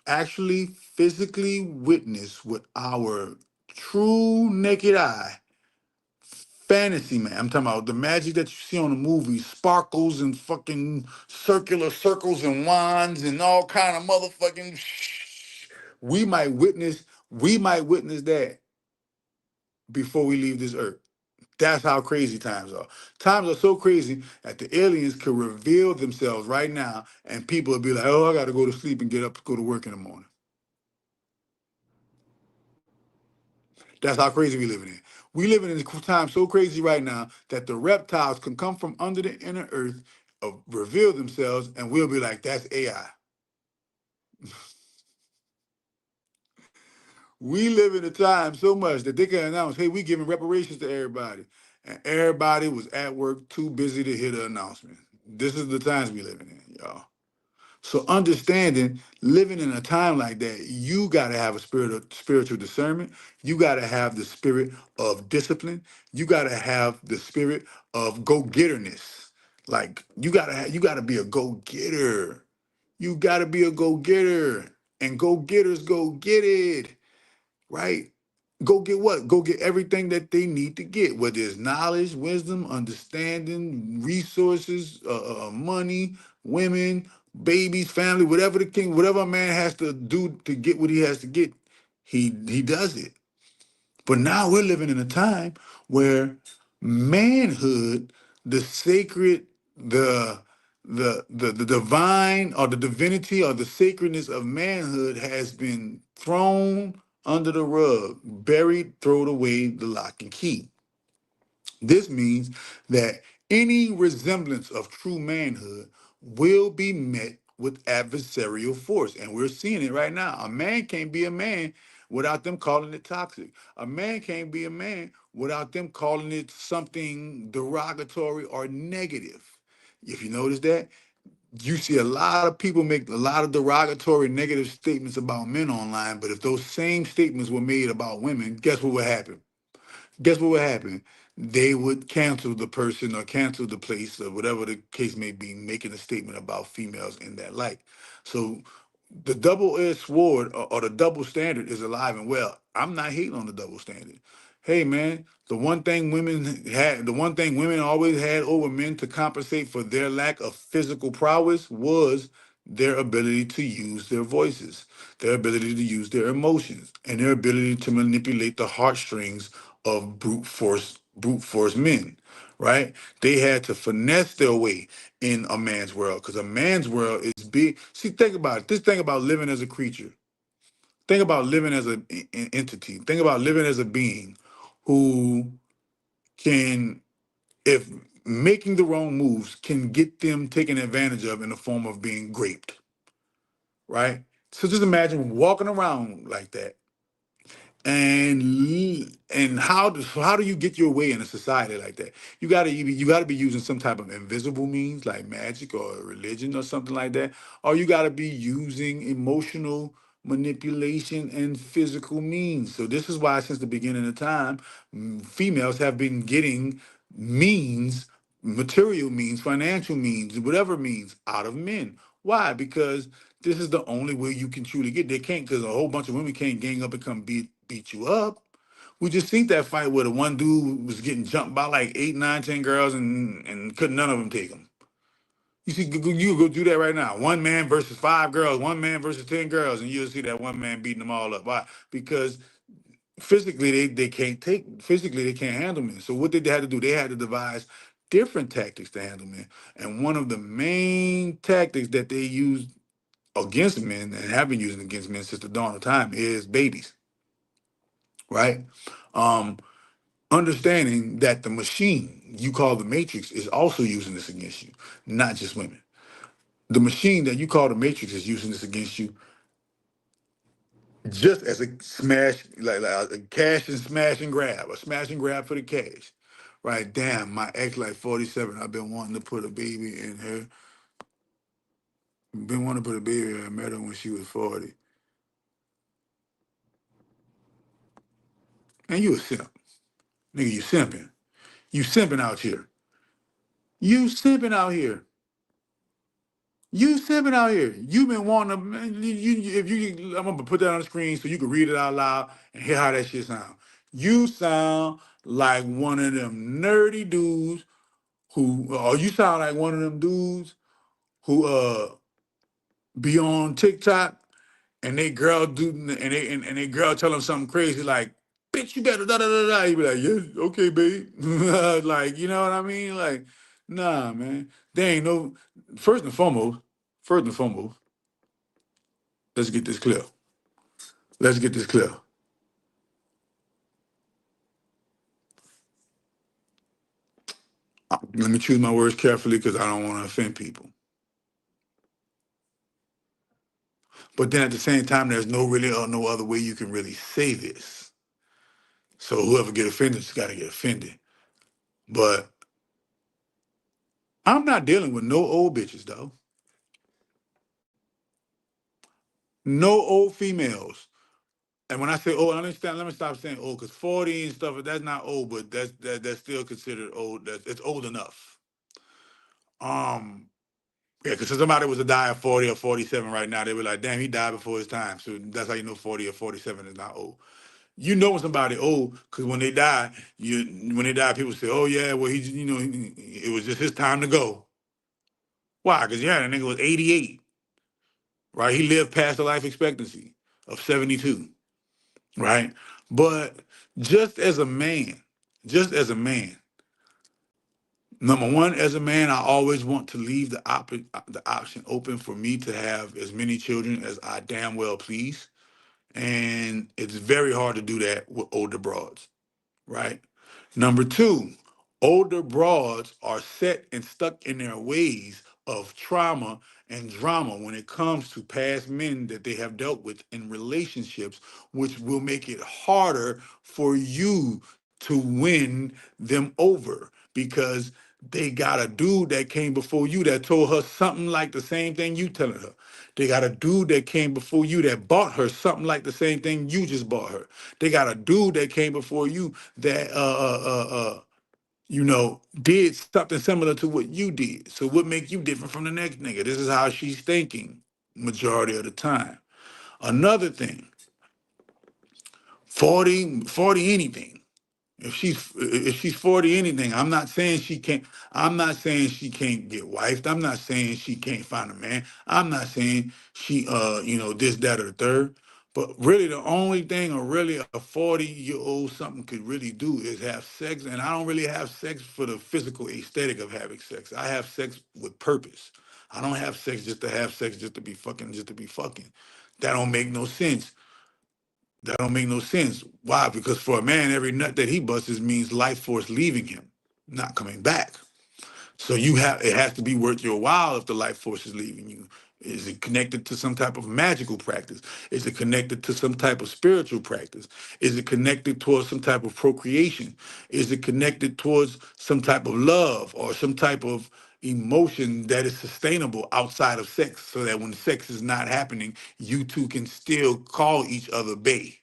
actually physically witness with our true naked eye fantasy, man. I'm talking about the magic that you see on the movies, sparkles and fucking circular circles and wands and all kind of motherfucking we might witness that before we leave this earth. That's how crazy times are. Times are so crazy that the aliens could reveal themselves right now and people would be like, oh, I got to go to sleep and get up to go to work in the morning. That's how crazy we living in. We living in a time so crazy right now that the reptiles can come from under the inner earth, reveal themselves, and we'll be like, that's AI. We live in a time so much that they can announce, hey, we giving reparations to everybody. And everybody was at work too busy to hear the announcement. This is the times we living in, y'all. So understanding, living in a time like that, you got to have a spirit of spiritual discernment. You got to have the spirit of discipline. You got to have the spirit of go-getterness. Like you got to be a go-getter. You got to be a go-getter. And go-getters go get it, right? Go get what? Go get everything that they need to get, whether it's knowledge, wisdom, understanding, resources, money, women, babies, family, whatever the king, whatever a man has to do to get what he has to get, he does it. But now we're living in a time where manhood, the sacred, the divine or the divinity or the sacredness of manhood has been thrown under the rug, buried, thrown away the lock and key. This means that any resemblance of true manhood will be met with adversarial force. And we're seeing it right now. A man can't be a man without them calling it toxic. A man can't be a man without them calling it something derogatory or negative. If you notice that, you see a lot of people make a lot of derogatory negative statements about men online, but if those same statements were made about women, guess what would happen? Guess what would happen? They would cancel the person or cancel the place or whatever the case may be, making a statement about females in that light. So the double-edged sword or the double standard is alive and well. I'm not hating on the double standard. Hey man, the one thing women always had over men to compensate for their lack of physical prowess was their ability to use their voices, their ability to use their emotions, and their ability to manipulate the heartstrings of brute force men, right? They had to finesse their way in a man's world because a man's world is big. See, think about it. This thing about living as a creature. Think about living as an entity. Think about living as a being who can, if making the wrong moves, can get them taken advantage of in the form of being raped, right? So just imagine walking around like that and how do you get your way in a society like that? You got to be using some type of invisible means like magic or religion or something like that, or you got to be using emotional manipulation and physical means. So this is why since the beginning of time, females have been getting means, material means, financial means, whatever means out of men. Why? Because this is the only way you can truly get. They can't, because a whole bunch of women can't gang up and come beat you up. We just seen that fight where the one dude was getting jumped by like 8, 9, 10 girls and couldn't none of them take him. You see, you go do that right now. One man versus 5 girls, one man versus 10 girls, and you'll see that one man beating them all up. Why? Because physically they can't handle men. So what did they have to do? They had to devise different tactics to handle men. And one of the main tactics that they used against men and have been using against men since the dawn of time is babies, right? Um, Understanding that the machine you call the matrix is also using this against you, not just women. The machine that you call the matrix is using this against you just as a smash, like a cash and smash and grab, a smash and grab for the cash. Right? Damn, my ex like 47. I've been wanting to put a baby in her. Been wanting to put a baby in her. I met her when she was 40. And you a simp. Nigga, you simping. You simping out here. You simping out here. You simping out here. You been wanting to, man, if you, I'm gonna put that on the screen so you can read it out loud and hear how that shit sound. You sound like one of them nerdy dudes or you sound like one of them dudes who be on TikTok and they girl do and they girl tell them something crazy like, bitch, you better da da da da. You be like, yeah, okay, babe. Like, you know what I mean? Like, nah, man. They ain't no first and foremost, let's get this clear. Let's get this clear. Let me choose my words carefully because I don't want to offend people. But then at the same time, there's no other way you can really say this. So whoever get offended has got to get offended. But I'm not dealing with no old bitches, though. No old females. And when I say old, let me stop saying old, because 40 and stuff, that's not old, but that's still considered old. It's old enough. Yeah, because if somebody was to die at 40 or 47 right now, they were like, damn, he died before his time. So that's how you know 40 or 47 is not old. You know when somebody old, because when they die, people say, oh yeah, well it was just his time to go. Why? Because yeah, that nigga was 88, right? He lived past the life expectancy of 72, right? But just as a man, just as a man, number one, as a man, I always want to leave the option open for me to have as many children as I damn well please. And it's very hard to do that with older broads, right? Number two, older broads are set and stuck in their ways of trauma and drama when it comes to past men that they have dealt with in relationships, which will make it harder for you to win them over because they got a dude that came before you that told her something like the same thing you telling her. They got a dude that came before you that bought her something like the same thing you just bought her. They got a dude that came before you that did something similar to what you did. So what make you different from the next nigga? This is how she's thinking majority of the time. Another thing, 40 anything. If she's 40 anything, I'm not saying she can't get wifed. I'm not saying she can't find a man. I'm not saying she this, that, or the third. But really the only thing really a 40-year-old something could really do is have sex. And I don't really have sex for the physical aesthetic of having sex. I have sex with purpose. I don't have sex just to have sex, just to be fucking, just to be fucking. That don't make no sense. That don't make no sense. Why? Because for a man, every nut that he busts means life force leaving him, not coming back. So it has to be worth your while if the life force is leaving you. Is it connected to some type of magical practice? Is it connected to some type of spiritual practice? Is it connected towards some type of procreation? Is it connected towards some type of love or some type of emotion that is sustainable outside of sex so that when sex is not happening, you two can still call each other bae.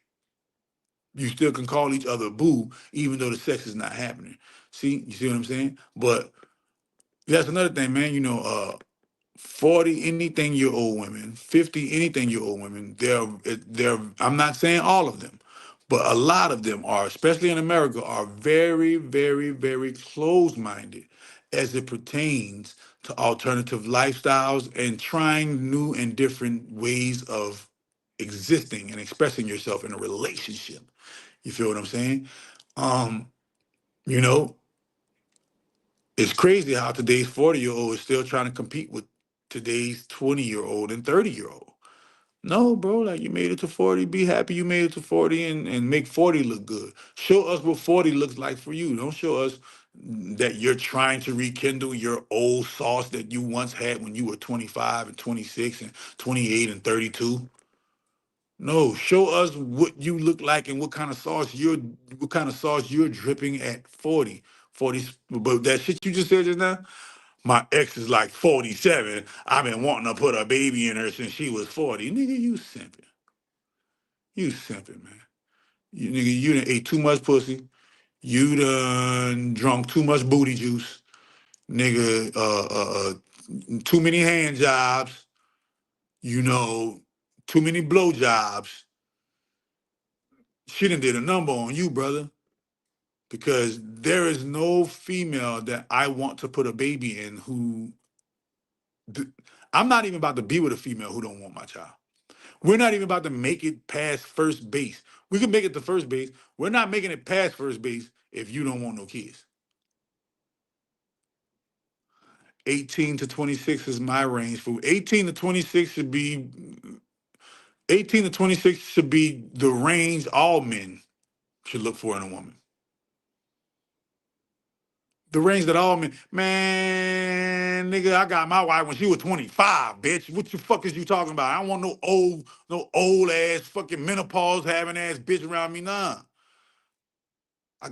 You still can call each other boo, even though the sex is not happening. You see what I'm saying? But that's another thing, man. 40 anything year old women, 50 anything year old women, they're I'm not saying all of them, but a lot of them are, especially in America, are very, very, very closed-minded as it pertains to alternative lifestyles and trying new and different ways of existing and expressing yourself in a relationship. You feel what I'm saying? Um, you know, it's crazy how today's 40-year-old is still trying to compete with today's 20-year-old and 30-year-old. No, bro, like you made it to 40, be happy you made it to 40 and make 40 look good. Show us what 40 looks like for you. Don't show us that you're trying to rekindle your old sauce that you once had when you were 25 and 26 and 28 and 32. No, show us what you look like and what kind of sauce you're dripping at 40. 40, but that shit you just said just now, my ex is like 47. I've been wanting to put a baby in her since she was 40. Nigga, you simping. You simping, man. You nigga, you done ate too much pussy. You done drunk too much booty juice. Nigga, too many hand jobs. You know, too many blow jobs. She done did a number on you, brother. Because there is no female that I want to put a baby in who I'm not even about to be with a female who don't want my child. We're not even about to make it past first base. We can make it to first base. We're not making it past first base if you don't want no kids. 18 to 26 is my range. For 18 to 26 should be 18 to 26 should be the range all men should look for in a woman. The range that all men, man, nigga, I got my wife when she was 25, bitch. What the fuck is you talking about? I don't want no old ass fucking menopause having ass bitch around me, nah. I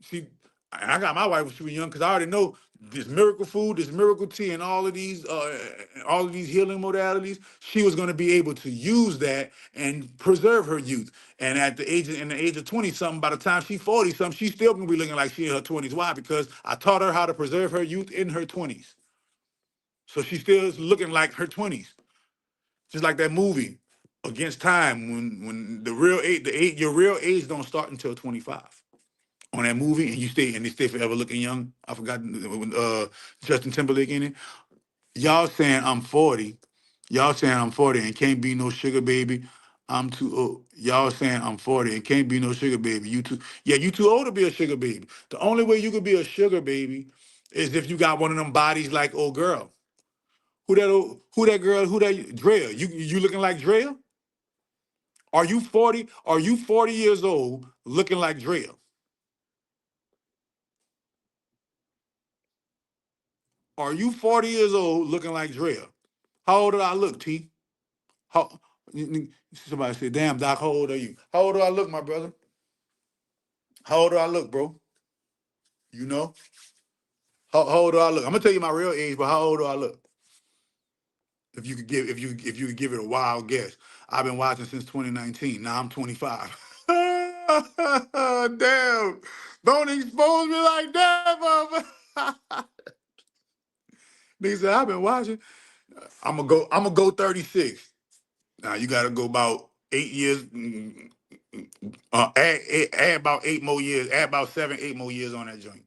see, and I got my wife when she was young because I already know this miracle food, this miracle tea, and all of these healing modalities. She was going to be able to use that and preserve her youth. And in the age of 20 something, by the time she's 40 something, she's still going to be looking like she in her 20s. Why? Because I taught her how to preserve her youth in her 20s. So she still is looking like her 20s, just like that movie Against Time when your real age don't start until 25. On that movie, and they stay forever looking young. I forgot when Justin Timberlake in it. Y'all saying I'm 40. Y'all saying I'm 40 and can't be no sugar baby. I'm too old. Y'all saying I'm 40 and can't be no sugar baby. You too old to be a sugar baby. The only way you could be a sugar baby is if you got one of them bodies like old girl. Who that girl? Who that Drea? You looking like Drea? Are you 40? Are you 40 years old looking like Drea? Are you 40 years old looking like Drea? How old do I look, T? How, somebody said, damn, Doc, how old are you? How old do I look, my brother? How old do I look, bro? You know? How old do I look? I'm gonna tell you my real age, but how old do I look? If you could give it a wild guess. I've been watching since 2019. Now I'm 25. Damn. Don't expose me like that, motherfucker. Nigga said, I've been watching. I'm gonna go 36. Now you gotta go about 8 years. Add about 8 more years. Add about 7, 8 more years on that joint.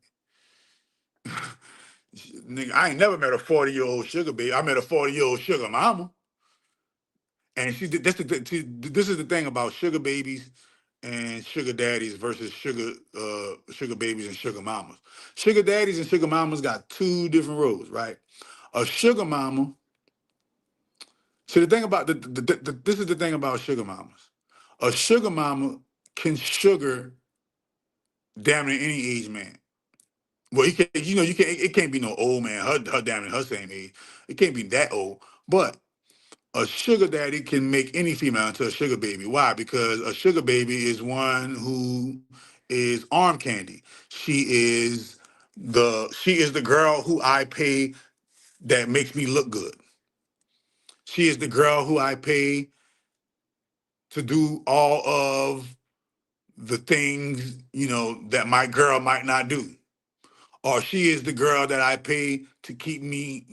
Nigga, I ain't never met a 40-year-old sugar baby. I met a 40-year-old sugar mama. And this is the thing about sugar babies and sugar daddies versus sugar babies and sugar mamas. Sugar daddies and sugar mamas got two different roles, right? A sugar mama. So the thing about this is the thing about sugar mamas. A sugar mama can sugar damn near any age man. Well, it can't be no old man. Her damn near her same age. It can't be that old. But a sugar daddy can make any female into a sugar baby. Why? Because a sugar baby is one who is arm candy. She is the girl who I pay that makes me look good. She is the girl who I pay to do all of the things, that my girl might not do. Or she is the girl that I pay to keep me,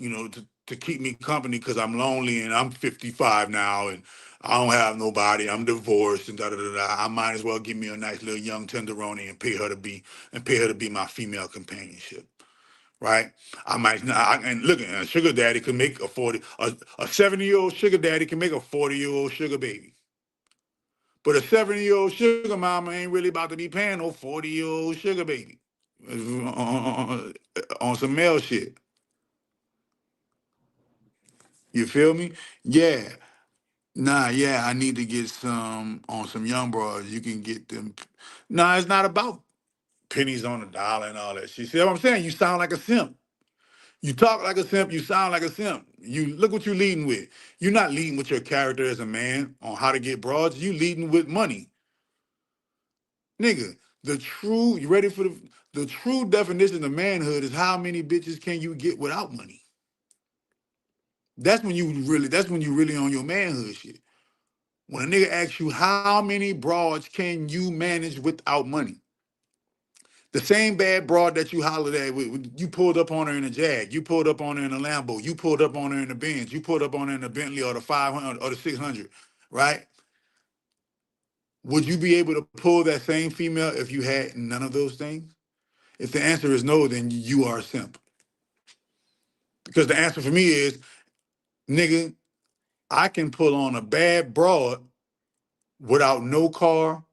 to keep me company because I'm lonely and I'm 55 now and I don't have nobody. I'm divorced and da da da da. I might as well give me a nice little young tenderoni and pay her to be my female companionship. Right? And look, a sugar daddy can make a 70-year-old sugar daddy can make a 40-year-old sugar baby. But a 70-year-old sugar mama ain't really about to be paying no 40-year-old sugar baby on some male shit. You feel me? Yeah. Nah, yeah, I need to get some on some young broads. You can get them. Nah, it's not about pennies on the dollar and all that shit. See what I'm saying? You sound like a simp. You talk like a simp, you sound like a simp. You look what you're leading with. You're not leading with your character as a man on how to get broads. You leading with money. Nigga, you ready for the true definition of manhood is how many bitches can you get without money? That's when you really on your manhood shit. When a nigga asks you how many broads can you manage without money? The same bad broad that you hollered at, you pulled up on her in a Jag, you pulled up on her in a Lambo, you pulled up on her in a Benz, you pulled up on her in a Bentley or the 500 or the 600, right? Would you be able to pull that same female if you had none of those things? If the answer is no, then you are a simp. Because the answer for me is, nigga, I can pull on a bad broad without no car,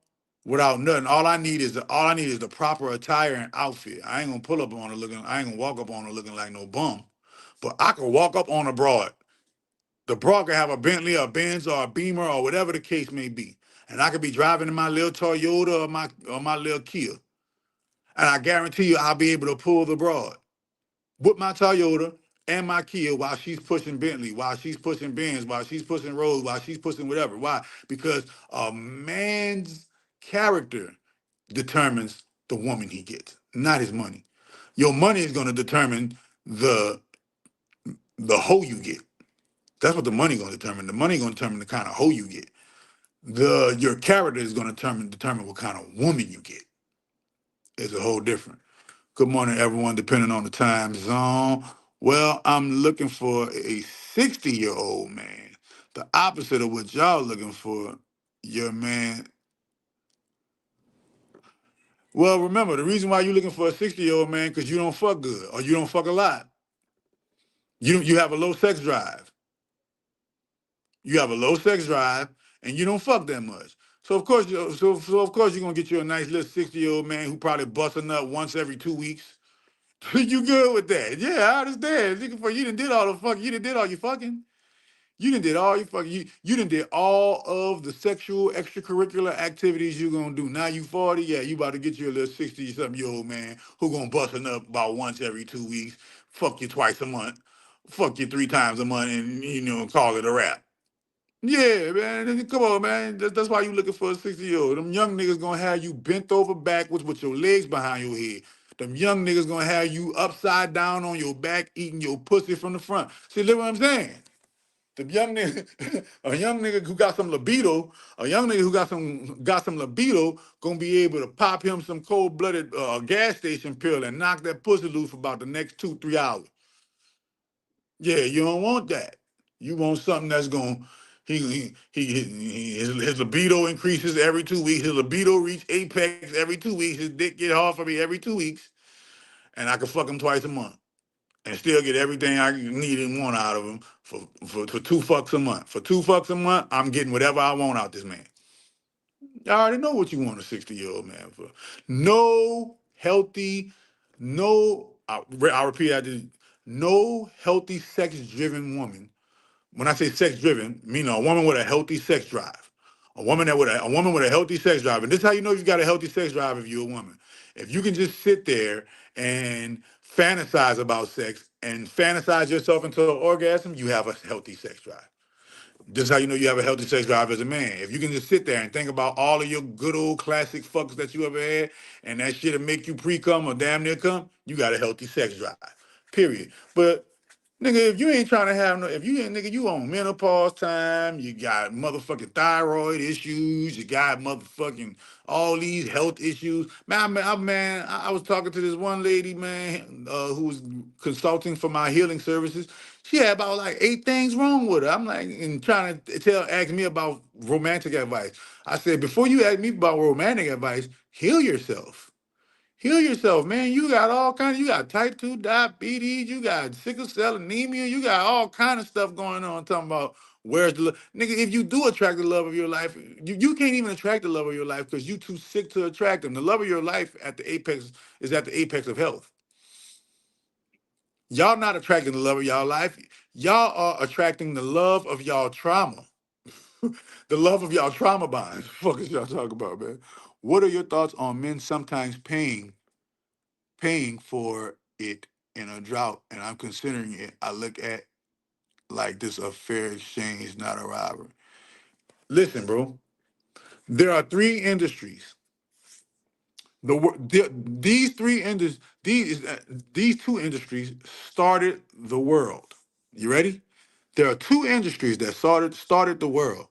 without nothing. All I need is the proper attire and outfit. I ain't gonna I ain't gonna walk up on her looking like no bum. But I can walk up on a broad. The broad can have a Bentley or a Benz or a Beamer or whatever the case may be. And I could be driving in my little Toyota or my little Kia. And I guarantee you I'll be able to pull the broad with my Toyota and my Kia while she's pushing Bentley, while she's pushing Benz, while she's pushing Rolls, while she's pushing whatever. Why? Because a man's character determines the woman he gets, not his money. Your money is going to determine the hoe you get. That's what the money going to determine. The money going to determine the kind of hoe you get. Your character is going to determine what kind of woman you get. It's a whole different. Good morning, everyone, depending on the time zone. Well, I'm looking for a 60-year-old man. The opposite of what y'all looking for, your man. Well, remember, the reason why you're looking for a 60-year-old man because you don't fuck good or you don't fuck a lot. You have a low sex drive. You have a low sex drive and you don't fuck that much. So of course, you're gonna get you a nice little 60-year-old man who probably busting up once every 2 weeks. You good with that? Yeah, I understand. You done did all the fuck. You done did all your fucking. You done did all your fucking. You done did all of the sexual extracurricular activities you gonna do. Now you 40. Yeah, you about to get you a little 60-something-year-old man who gonna busting up about once every 2 weeks. Fuck you twice a month. Fuck you 3 times a month, and call it a wrap. Yeah, man. Come on, man. That's why you looking for a 60-year-old. Them young niggas gonna have you bent over backwards with your legs behind your head. Them young niggas gonna have you upside down on your back eating your pussy from the front. See, look what I'm saying? The young nigga, a young nigga who got some libido, a young nigga who got some libido, gonna be able to pop him some cold-blooded gas station pill and knock that pussy loose for about the next 2-3 hours. Yeah, you don't want that. You want something that's gonna his libido increases every 2 weeks. His libido reach apex every 2 weeks. His dick get hard for me every 2 weeks, and I can fuck him twice a month and still get everything I need and want out of him for 2 fucks a month. For 2 fucks a month, I'm getting whatever I want out this man. I already know what you want a 60-year-old man for. No healthy, I'll repeat that. No healthy sex-driven woman. When I say sex-driven, meaning a woman with a healthy sex drive. A woman with a healthy sex drive. And this is how you know you got a healthy sex drive if you're a woman. If you can just sit there and fantasize about sex and fantasize yourself into an orgasm, you have a healthy sex drive. This is how you know you have a healthy sex drive as a man. If you can just sit there and think about all of your good old classic fucks that you ever had, and that shit'll make you pre-cum or damn near cum, you got a healthy sex drive. Period. But nigga, if you ain't trying to have no, if you ain't, nigga, you on menopause time, you got motherfucking thyroid issues, you got motherfucking all these health issues. Man, I was talking to this one lady, man, who was consulting for my healing services. She had about like 8 things wrong with her. I'm like, and trying to ask me about romantic advice. I said, before you ask me about romantic advice, heal yourself. Heal yourself, man. You got all kinds. You got type 2 diabetes. You got sickle cell anemia. You got all kind of stuff going on. Talking about Where's the nigga? If you do attract the love of your life, you can't even attract the love of your life because you too sick to attract them. The love of your life at the apex is at the apex of health. Y'all not attracting the love of y'all life. Y'all are attracting the love of y'all trauma. The love of y'all trauma bonds. Fuck is y'all talking about, man? What are your thoughts on men sometimes paying for it in a drought? And I'm considering it. I look at like this a fair exchange, not a robbery. Listen, bro. There are three industries. These three industries, these two industries started the world. You ready? There are two industries that started the world.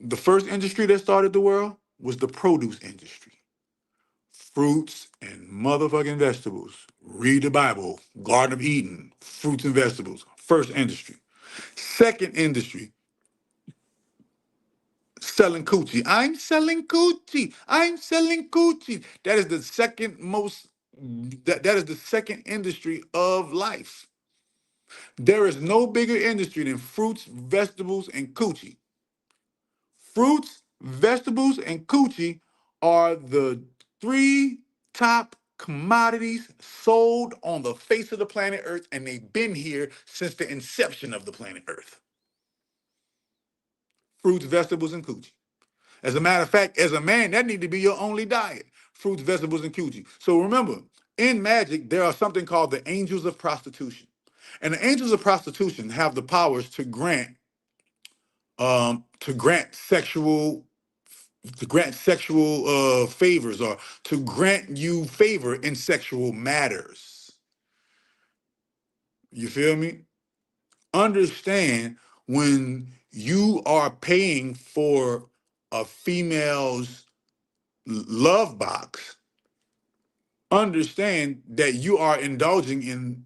The first industry that started the world was the produce industry. Fruits and motherfucking vegetables. Read the Bible. Garden of Eden. Fruits and vegetables. First industry. Second industry, selling coochie. I'm selling coochie. I'm selling coochie. That is the second most, that is the second industry of life. There is no bigger industry than fruits, vegetables, and coochie. Fruits, vegetables, and coochie are the three top commodities sold on the face of the planet Earth, and they've been here since the inception of the planet Earth. Fruits, vegetables, and coochie. As a matter of fact, as a man, that need to be your only diet. Fruits, vegetables, and coochie. So remember, in magic, there are something called the angels of prostitution. And the angels of prostitution have the powers to grant sexual favors, or to grant you favor in sexual matters. You feel me? Understand, when you are paying for a female's love box, understand that you are indulging in,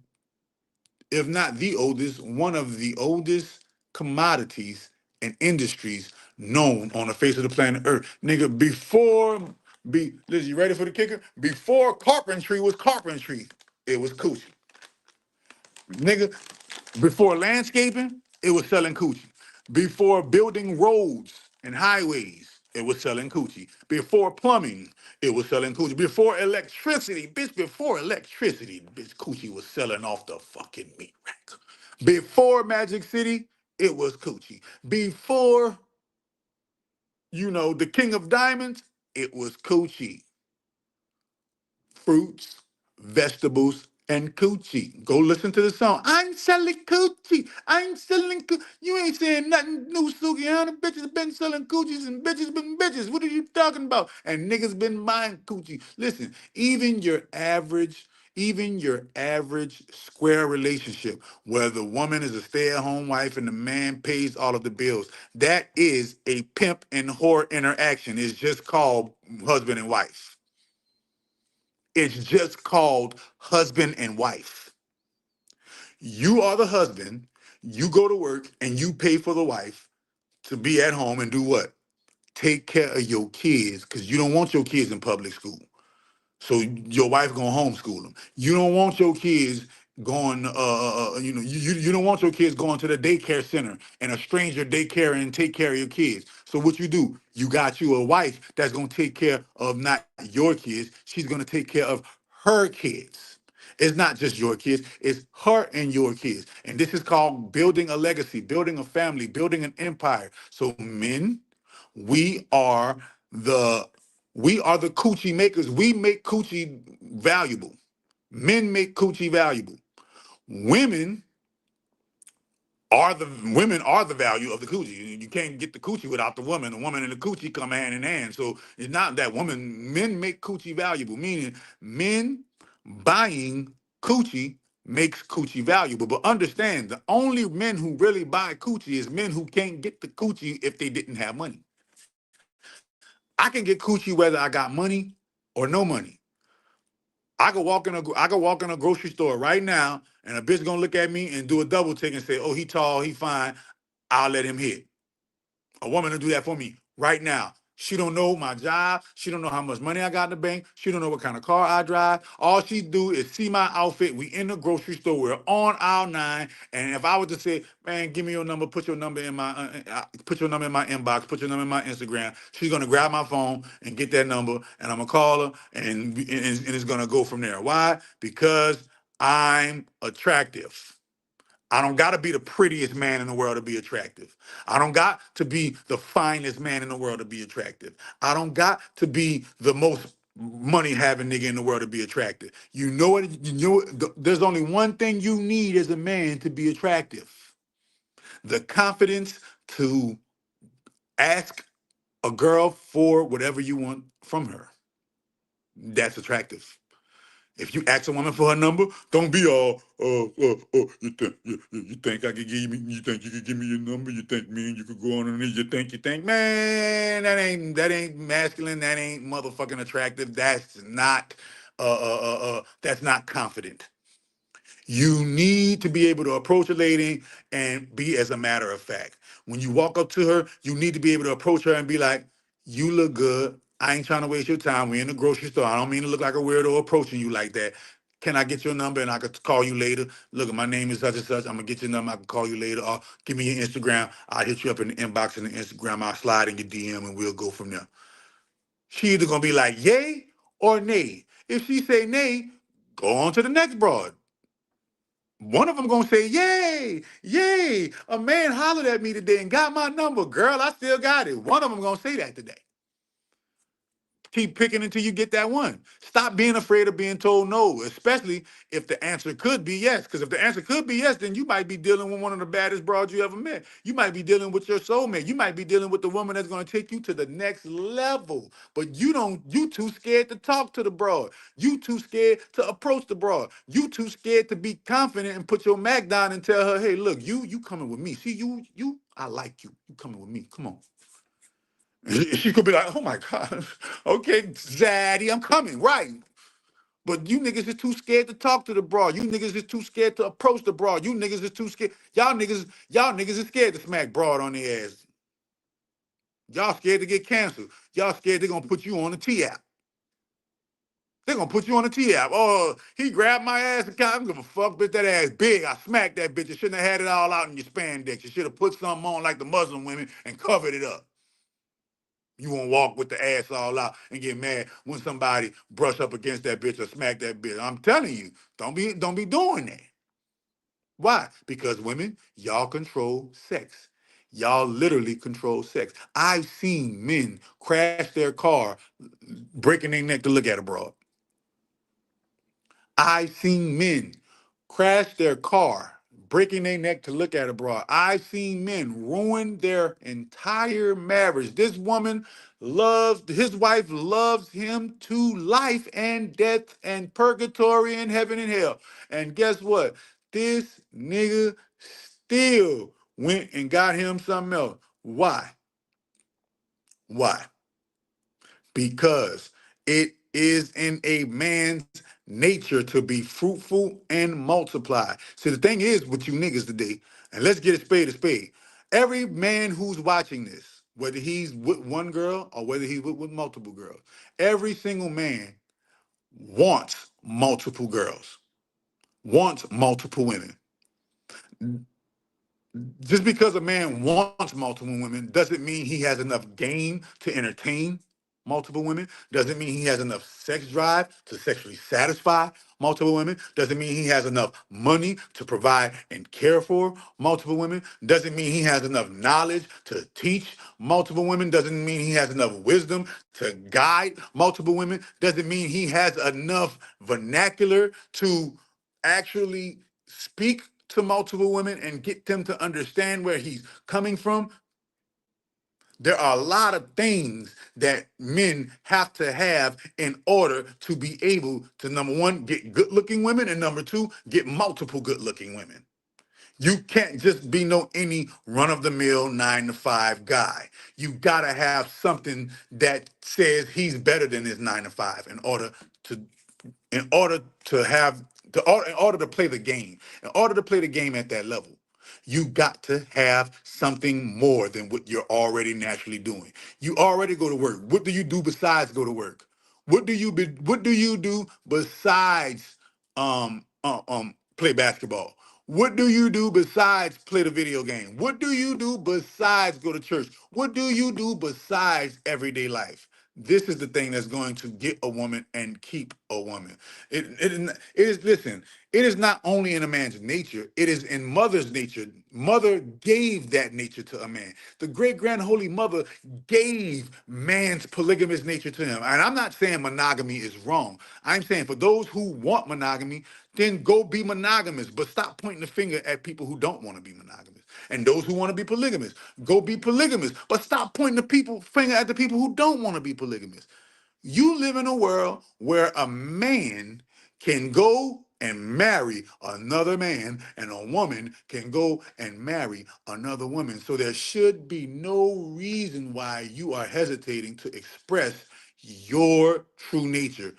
if not the oldest, one of the oldest commodities and industries known on the face of the planet Earth. Nigga, listen, you ready for the kicker? Before carpentry was carpentry, it was coochie. Nigga, before landscaping, it was selling coochie. Before building roads and highways, it was selling coochie. Before plumbing, it was selling coochie. Before electricity, bitch, coochie was selling off the fucking meat rack. Before Magic City, it was coochie. Before, the King of Diamonds, it was coochie. Fruits, vegetables, and coochie. Go listen to the song. I'm selling coochie. I'm selling coochie. You ain't saying nothing new, Sugiana. Bitches been selling coochies and bitches been bitches. What are you talking about? And niggas been buying coochie. Listen, even your average square relationship where the woman is a stay-at-home wife and the man pays all of the bills, that is a pimp and whore interaction. It's just called husband and wife. It's just called husband and wife. You are the husband, you go to work, and you pay for the wife to be at home and do what? Take care of your kids, because you don't want your kids in public school. So your wife gonna homeschool them. You don't want your kids going, you don't want your kids going to the daycare center and a stranger daycare and take care of your kids. So what you do? You got you a wife that's gonna take care of not your kids. She's gonna take care of her kids. It's not just your kids, it's her and your kids. And this is called building a legacy, building a family, building an empire. So men, we are the coochie makers. We make coochie valuable. Men make coochie valuable. Women women are the value of the coochie. You can't get the coochie without the woman. The woman and the coochie come hand in hand. So it's not that men make coochie valuable, meaning men buying coochie makes coochie valuable. But understand, the only men who really buy coochie is men who can't get the coochie if they didn't have money. I can get coochie whether I got money or no money. I could walk in a grocery store right now, and a bitch gonna look at me and do a double take and say, "Oh, he tall, he fine. I'll let him hit." A woman will do that for me right now. She don't know my job. She don't know how much money I got in the bank. She don't know what kind of car I drive. All she do is see my outfit. We in the grocery store. We're on aisle 9. And if I was to say, man, give me your number, put your number in my put your number in my inbox, put your number in my Instagram, she's gonna grab my phone and get that number, and I'm gonna call her, and it's gonna go from there. Why? Because I'm attractive. I don't got to be the prettiest man in the world to be attractive. I don't got to be the finest man in the world to be attractive. I don't got to be the most money having nigga in the world to be attractive. You know what? You know there's only one thing you need as a man to be attractive. The confidence to ask a girl for whatever you want from her. That's attractive. If you ask a woman for her number, don't be all, you think I could give me, you think you could give me your number? You think me and you could go on and you think, man, that ain't masculine, that ain't motherfucking attractive. That's not confident. You need to be able to approach a lady and be as a matter of fact. When you walk up to her, you need to be able to approach her and be like, you look good. I ain't trying to waste your time. We're in the grocery store. I don't mean to look like a weirdo approaching you like that. Can I get your number and I could call you later? Look, my name is such and such. I'm going to get your number. I can call you later. Or give me your Instagram. I'll hit you up in the inbox in the Instagram. I'll slide in your DM and we'll go from there. She either going to be like, yay or nay. If she say nay, go on to the next broad. One of them gonna say, yay, yay, a man hollered at me today and got my number. Girl, I still got it. One of them gonna say that today. Keep picking until you get that one. Stop being afraid of being told no, especially if the answer could be yes. Because if the answer could be yes, then you might be dealing with one of the baddest broads you ever met. You might be dealing with your soulmate. You might be dealing with the woman that's going to take you to the next level. But you too scared to talk to the broad. You too scared to approach the broad. You too scared to be confident and put your Mac down and tell her, hey, look, you coming with me. See, I like you. You coming with me. Come on. She could be like, oh my God, okay, Zaddy, I'm coming, right. But you niggas is too scared to talk to the broad. You niggas is too scared to approach the broad. You niggas is too scared. Y'all niggas is scared to smack broad on their ass. Y'all scared to get canceled. Y'all scared they're gonna put you on the T-app. They're gonna put you on the T-app. Oh, he grabbed my ass. I don't give a fuck, bitch, that ass big. I smacked that bitch. You shouldn't have had it all out in your spandex. You should have put something on like the Muslim women and covered it up. You won't walk with the ass all out and get mad when somebody brush up against that bitch or smack that bitch. I'm telling you, don't be doing that. Why? Because women, y'all control sex. Y'all literally control sex. I've seen men crash their car, breaking their neck to look at a broad. I've seen men crash their car, breaking their neck to look at a broad. I've seen men ruin their entire marriage. This woman his wife loves him to life and death and purgatory and heaven and hell. And guess what? This nigga still went and got him something else. Why? Why? Because it is in a man's nature to be fruitful and multiply. See, the thing is with you niggas today, and let's get a spade a spade. Every man who's watching this, whether he's with one girl or whether he's with multiple girls, every single man wants multiple girls, wants multiple women. Just because a man wants multiple women doesn't mean he has enough game to entertain multiple women. Doesn't mean he has enough sex drive to sexually satisfy multiple women. Doesn't mean he has enough money to provide and care for multiple women. Doesn't mean he has enough knowledge to teach multiple women. Doesn't mean he has enough wisdom to guide multiple women. Doesn't mean he has enough vernacular to actually speak to multiple women and get them to understand where he's coming from. There are a lot of things that men have to have in order to be able to, number one, get good-looking women, and number two, get multiple good-looking women. You can't just be any run-of-the-mill 9-to-5 guy. You gotta have something that says he's better than his 9-to-5 in order to play the game, in order to play the game at that level. You got to have something more than what you're already naturally doing. You already go to work. What do you do besides go to work? What do you do besides play basketball? What do you do besides play the video game? What do you do besides go to church? What do you do besides everyday life? This is the thing that's going to get a woman and keep a woman. Listen, it is not only in a man's nature, it is in mother's nature. Mother gave that nature to a man. The great grand holy mother gave man's polygamous nature to him. And I'm not saying monogamy is wrong. I'm saying for those who want monogamy, then go be monogamous, but stop pointing the finger at people who don't want to be monogamous. And those who want to be polygamous, go be polygamous, but stop pointing the finger at the people who don't want to be polygamous. You live in a world where a man can go and marry another man, and a woman can go and marry another woman. So there should be no reason why you are hesitating to express your true nature,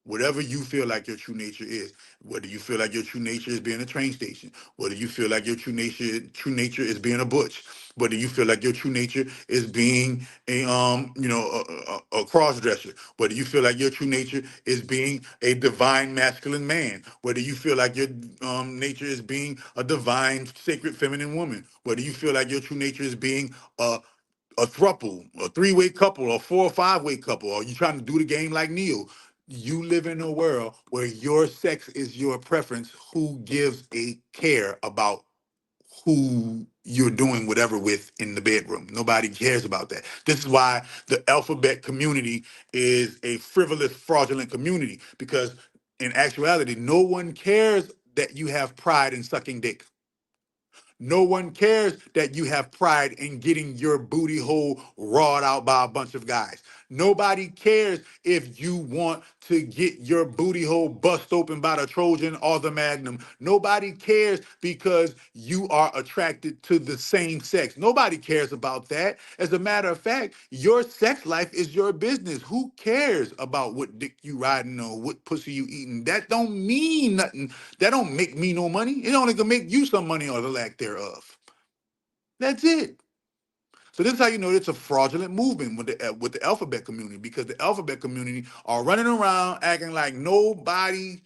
whatever you feel like your true nature is. Whether you feel like your true nature is being a train station, whether you feel like your true nature is being a butch, whether you feel like your true nature is being a cross dresser, whether you feel like your true nature is being a divine masculine man, whether you feel like your nature is being a divine sacred feminine woman, whether you feel like your true nature is being a throuple, a three-way couple, or 4 or 5-way couple, or you trying to do the game like Neo. You live in a world where your sex is your preference. Who gives a care about who you're doing whatever with in the bedroom? Nobody cares about that. This is why the alphabet community is a frivolous, fraudulent community, because in actuality, no one cares that you have pride in sucking dick. No one cares that you have pride in getting your booty hole rawed out by a bunch of guys. Nobody cares if you want to get your booty hole bust open by the Trojan or the Magnum. Nobody cares because you are attracted to the same sex. Nobody cares about that. As a matter of fact, your sex life is your business. Who cares about what dick you riding or what pussy you eating? That don't mean nothing. That don't make me no money. It only can make you some money or the lack thereof. That's it. So this is how you know it's a fraudulent movement with the alphabet community, because the alphabet community are running around acting like acting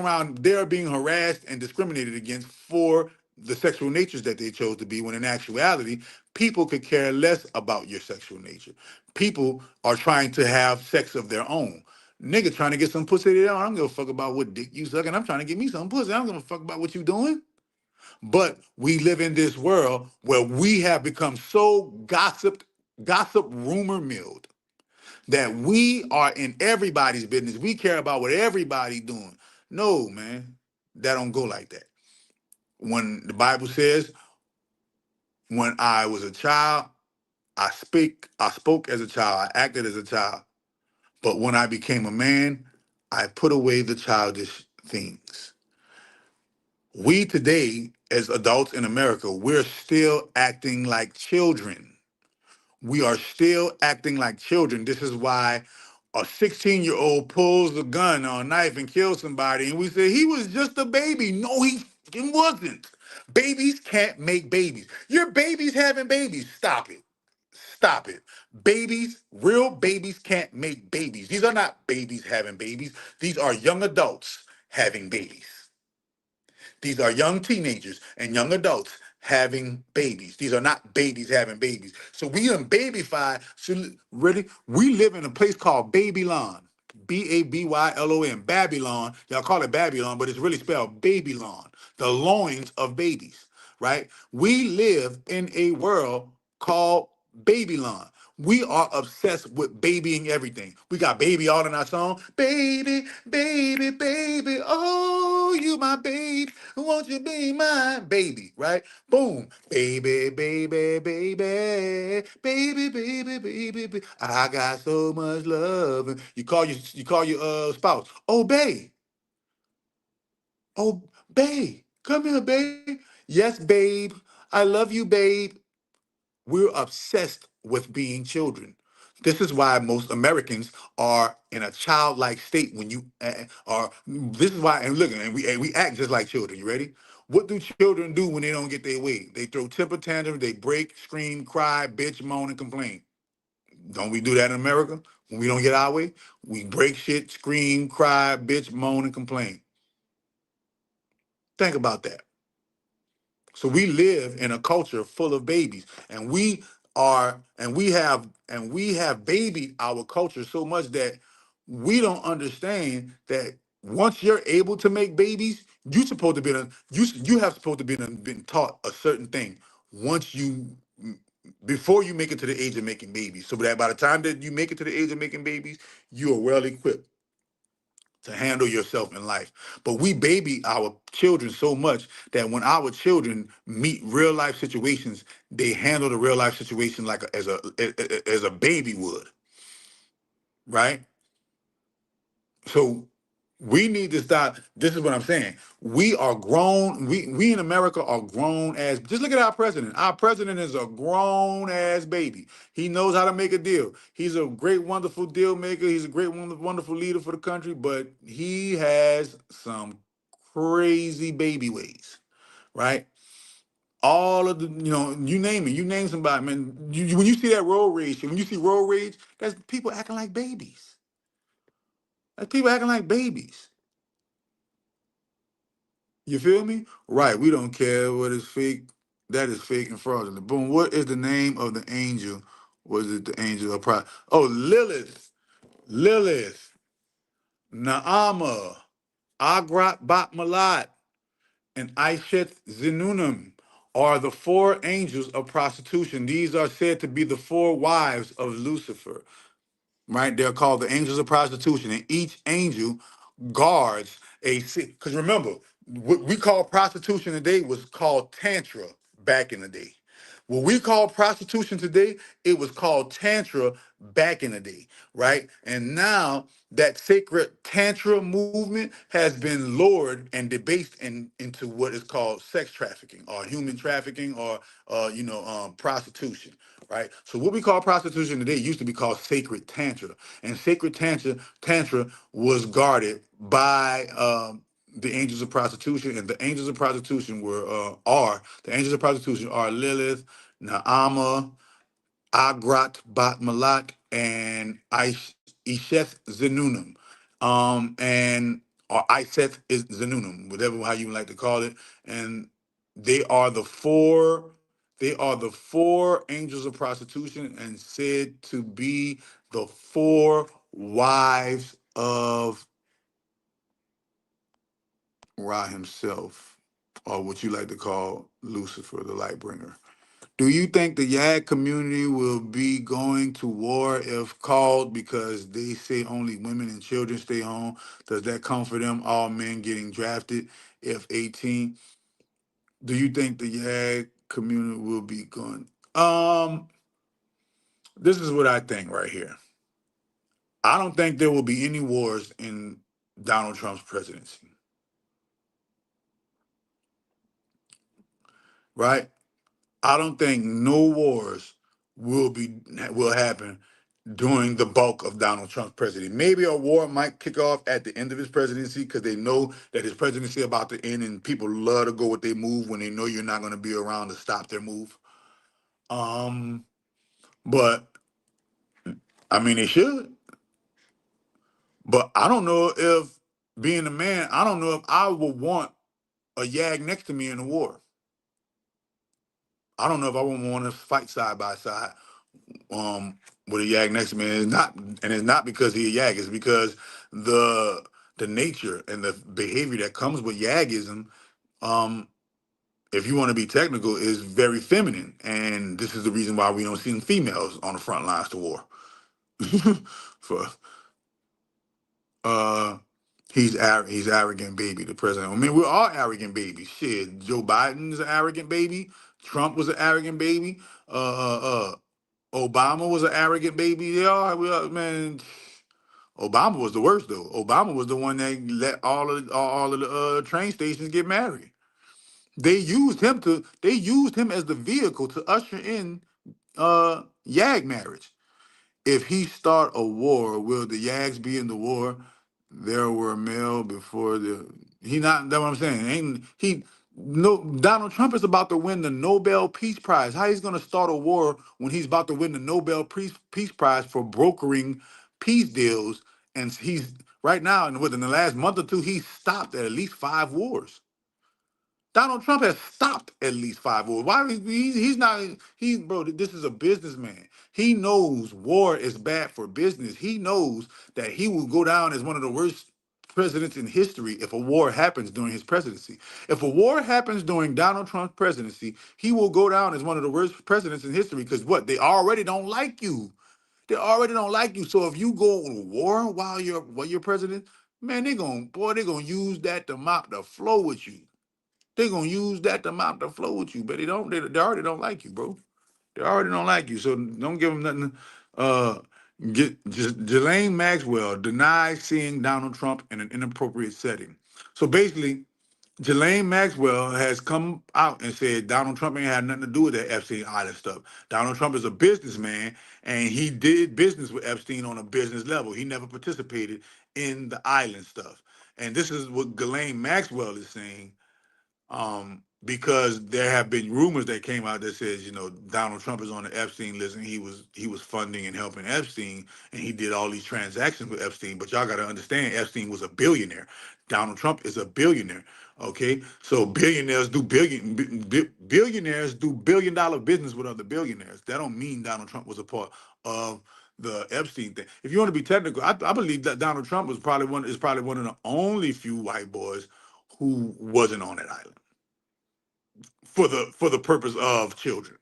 around they're being harassed and discriminated against for the sexual natures that they chose to be, when in actuality, people could care less about your sexual nature. People are trying to have sex of their own. Nigga trying to get some pussy there. I don't give a fuck about what dick you sucking. I'm trying to get me some pussy. I don't give a fuck about what you doing. But we live in this world where we have become so gossip rumor milled, that we are in everybody's business. We care about what everybody's doing. No, man, that don't go like that. When the Bible says, when I was a child, I spoke as a child, I acted as a child. But when I became a man, I put away the childish things. We today, as adults in America, we're still acting like children. We are still acting like children. This is why a 16-year-old pulls a gun or a knife and kills somebody, and we say he was just a baby. No, he fucking wasn't. Babies can't make babies. Your baby's having babies. Stop it. Stop it. Real babies can't make babies. These are not babies having babies. These are young adults having babies. These are young teenagers and young adults having babies. These are not babies having babies. So we done babyfied. So really, we live in a place called Babylon. Babylon. Babylon. Y'all call it Babylon, but it's really spelled Babylon. The loins of babies, right? We live in a world called Babylon. We are obsessed with babying everything. We got baby all in our song. Baby, baby, baby, oh, you my babe. Won't you be my baby, right? Boom. Baby, baby, baby, baby, baby, baby, baby. I got so much love. And you call your spouse. Oh, babe. Oh, babe. Come here, babe. Yes, babe. I love you, babe. We're obsessed with being children. This is why most Americans are in a childlike state when you are. This is why, and look, and we act just like children. You ready? What do children do when they don't get their way? They throw temper tantrums, they break, scream, cry, bitch, moan, and complain. Don't we do that in America? When we don't get our way, we break shit, scream, cry, bitch, moan, and complain. Think about that. So we live in a culture full of babies, and we have babied our culture so much that we don't understand that once you're able to make babies, you have supposed to been taught a certain thing once you before you make it to the age of making babies, so that by the time that you make it to the age of making babies, you are well equipped to handle yourself in life. But we baby our children so much that when our children meet real life situations, they handle the real life situation like as a baby would, right? So we need to stop. This is what I'm saying. We are grown. We in America are grown as. Just look at our president. Our president is a grown ass baby. He knows how to make a deal. He's a great, wonderful deal maker. He's a great, wonderful leader for the country. But he has some crazy baby ways, right? All of the, you name it. You name somebody, man. When you see that road rage, when you see road rage, that's people acting like babies. That's people acting like babies. You feel me? Right. We don't care what is fake. That is fake and fraudulent. Boom. What is the name of the angel? Was it the angel of pride? Oh, Lilith. Lilith. Naama. Agrat Bat Malat. And Aishet Zenunum are the four angels of prostitution. These are said to be the four wives of Lucifer. Right? They're called the angels of prostitution. And each angel guards a city. Because remember, what we call prostitution today was called tantra back in the day. What we call prostitution today, it was called tantra back in the day, right? And now that sacred tantra movement has been lowered and debased into what is called sex trafficking or human trafficking or prostitution, right? So what we call prostitution today used to be called sacred tantra, and sacred tantra was guarded by the angels of prostitution, and the angels of prostitution are Lilith, Naama, Agrat Bat Malak, and Isheth Zenunum, and or Iseth is Zenunum, whatever how you like to call it, and they are the four. They are the four angels of prostitution, and said to be the four wives of Ra himself, or what you like to call Lucifer, the light bringer. Do you think the YAG community will be going to war if called because they say only women and children stay home? Does that comfort them, all men getting drafted if 18? Do you think the YAG community will be going? This is what I think right here. I don't think there will be any wars in Donald Trump's presidency. Right? I don't think no wars will happen during the bulk of Donald Trump's presidency. Maybe a war might kick off at the end of his presidency because they know that his presidency about to end, and people love to go with their move when they know you're not going to be around to stop their move. But I mean, they should. But I don't know if being a man, I don't know if I would want a YAG next to me in a war. I don't know if I would want to fight side by side with a YAG next to me. It's not because he a YAG. It's because the nature and the behavior that comes with YAGism, if you want to be technical, is very feminine. And this is the reason why we don't see females on the front lines to war. For he's arrogant baby, the president. I mean, we're all arrogant babies. Shit, Joe Biden's an arrogant baby. Trump was an arrogant baby. Obama was an arrogant baby. Man. Obama was the worst though. Obama was the one that let all of the train stations get married. They used him as the vehicle to usher in YAG marriage. if he start a war, will the Yags be in the war? There were male before the he not that's what I'm saying. Ain't he no Donald Trump is about to win the Nobel Peace Prize. How he's gonna start a war when he's about to win the Nobel Peace Prize for brokering peace deals? And he's right now, and within the last month or two, he's stopped at least 5 wars. Donald Trump has stopped at least 5 wars. Why he's not bro, this is a businessman. He knows war is bad for business. He knows that he will go down as one of the worst presidents in history if a war happens during his presidency. If a war happens during Donald Trump's presidency, he will go down as one of the worst presidents in history because what? They already don't like you. They already don't like you. So if you go to war while you're president, man, they're gonna use that to mop the floor with you. They're gonna use that to mop the floor with you, but they already don't like you, bro. They already don't like you. So don't give them nothing. Ghislaine Maxwell denies seeing Donald Trump in an inappropriate setting. So basically, Ghislaine Maxwell has come out and said Donald Trump ain't had nothing to do with that Epstein Island stuff. Donald Trump is a businessman, and he did business with Epstein on a business level. He never participated in the island stuff. And this is what Ghislaine Maxwell is saying, because there have been rumors that came out that says, Donald Trump is on the Epstein list, and he was funding and helping Epstein, and he did all these transactions with Epstein. But y'all got to understand, Epstein was a billionaire. Donald Trump is a billionaire. Okay, so billionaires do $1 billion business with other billionaires. That don't mean Donald Trump was a part of the Epstein thing. If you want to be technical, I believe that Donald Trump is probably one of the only few white boys who wasn't on that island for the purpose of children.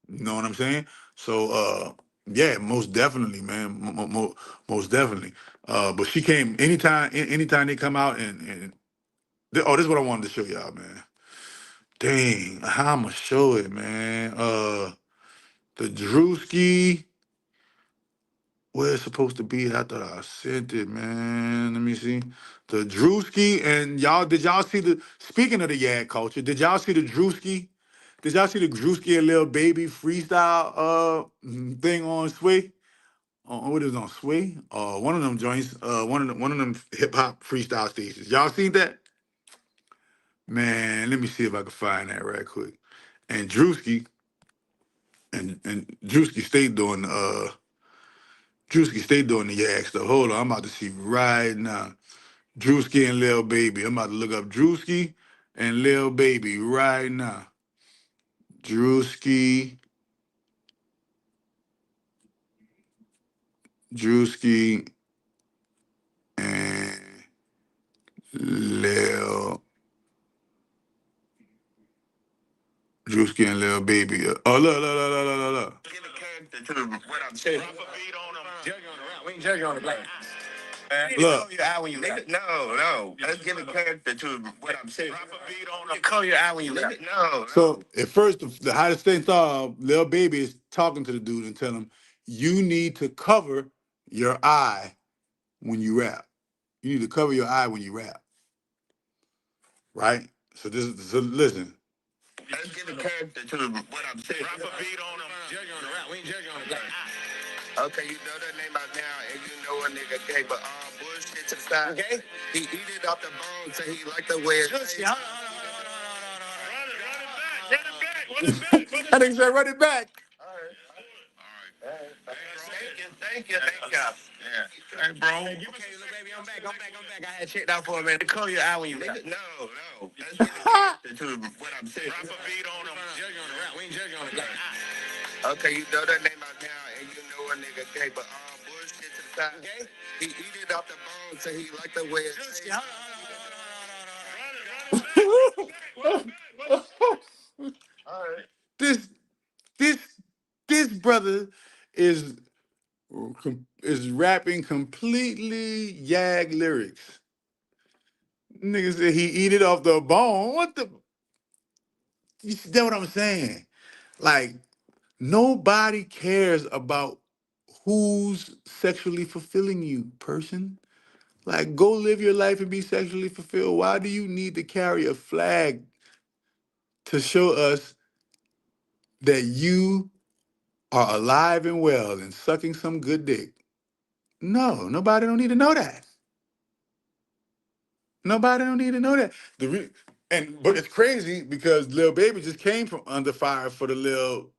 You know what I'm saying? So yeah, most definitely, man. Most definitely. But she came anytime they come out and this is what I wanted to show y'all, man. Dang, how I'ma show it, man. The Druski, where it's supposed to be. I thought I sent it, man. Let me see. The Druski, and did y'all see speaking of the Yag culture, did y'all see the Druski? Did y'all see the Druski and Lil Baby freestyle thing on Sway? What is it, on Sway? One of them joints, one of them hip hop freestyle stations. Y'all seen that? Man, let me see if I can find that right quick. And Druski and Druski stayed doing the Yak stuff. Hold on, I'm about to see right now. Druski and Lil Baby. I'm about to look up Druski and Lil Baby right now. Druski and Lil Baby. Oh, look. Give a character to what I'm saying. Drop a beat on them. Judge on the rap. We ain't judging on the black. Look. Your eye when you rap. No. Let's give a character to what I'm saying. Drop a beat on them. You color your eye when you rap. No. So at first, the hottest thing saw Lil Baby is talking to the dude and telling him, you need to cover your eye when you rap. You need to cover your eye when you rap. Right? So listen. Let's give a character to what I'm saying. Drop a beat on them. Judge on the rap. We ain't judging on the black. Okay, you know that name out now, and you know a nigga gay, but all bullshit to the side. Okay? He eat it off the bone, so he like the way it tastes. Hold on. Run it back. I think said run it back. All right. Thank you. Yeah. Hey, bro. Okay, Lil Baby, I'm back. I had checked out for a minute. Color your eye when you rap. No. Let's get a character to what I'm saying. Drop a beat on them. Judge on the rap. We ain't judging on the black. Okay, you know that name out now, and you know a nigga gay, but all bullshit to the side. Okay? He eat it off the bone, so he like the way it tastes. All right. This brother is rapping completely Yag lyrics. Nigga said he eat it off the bone. What the? You see what I'm saying? Like, nobody cares about who's sexually fulfilling you, person. Like, go live your life and be sexually fulfilled. Why do you need to carry a flag to show us that you are alive and well and sucking some good dick. No, nobody don't need to know that. Nobody don't need to know that. But it's crazy because Lil Baby just came from under fire for the Lil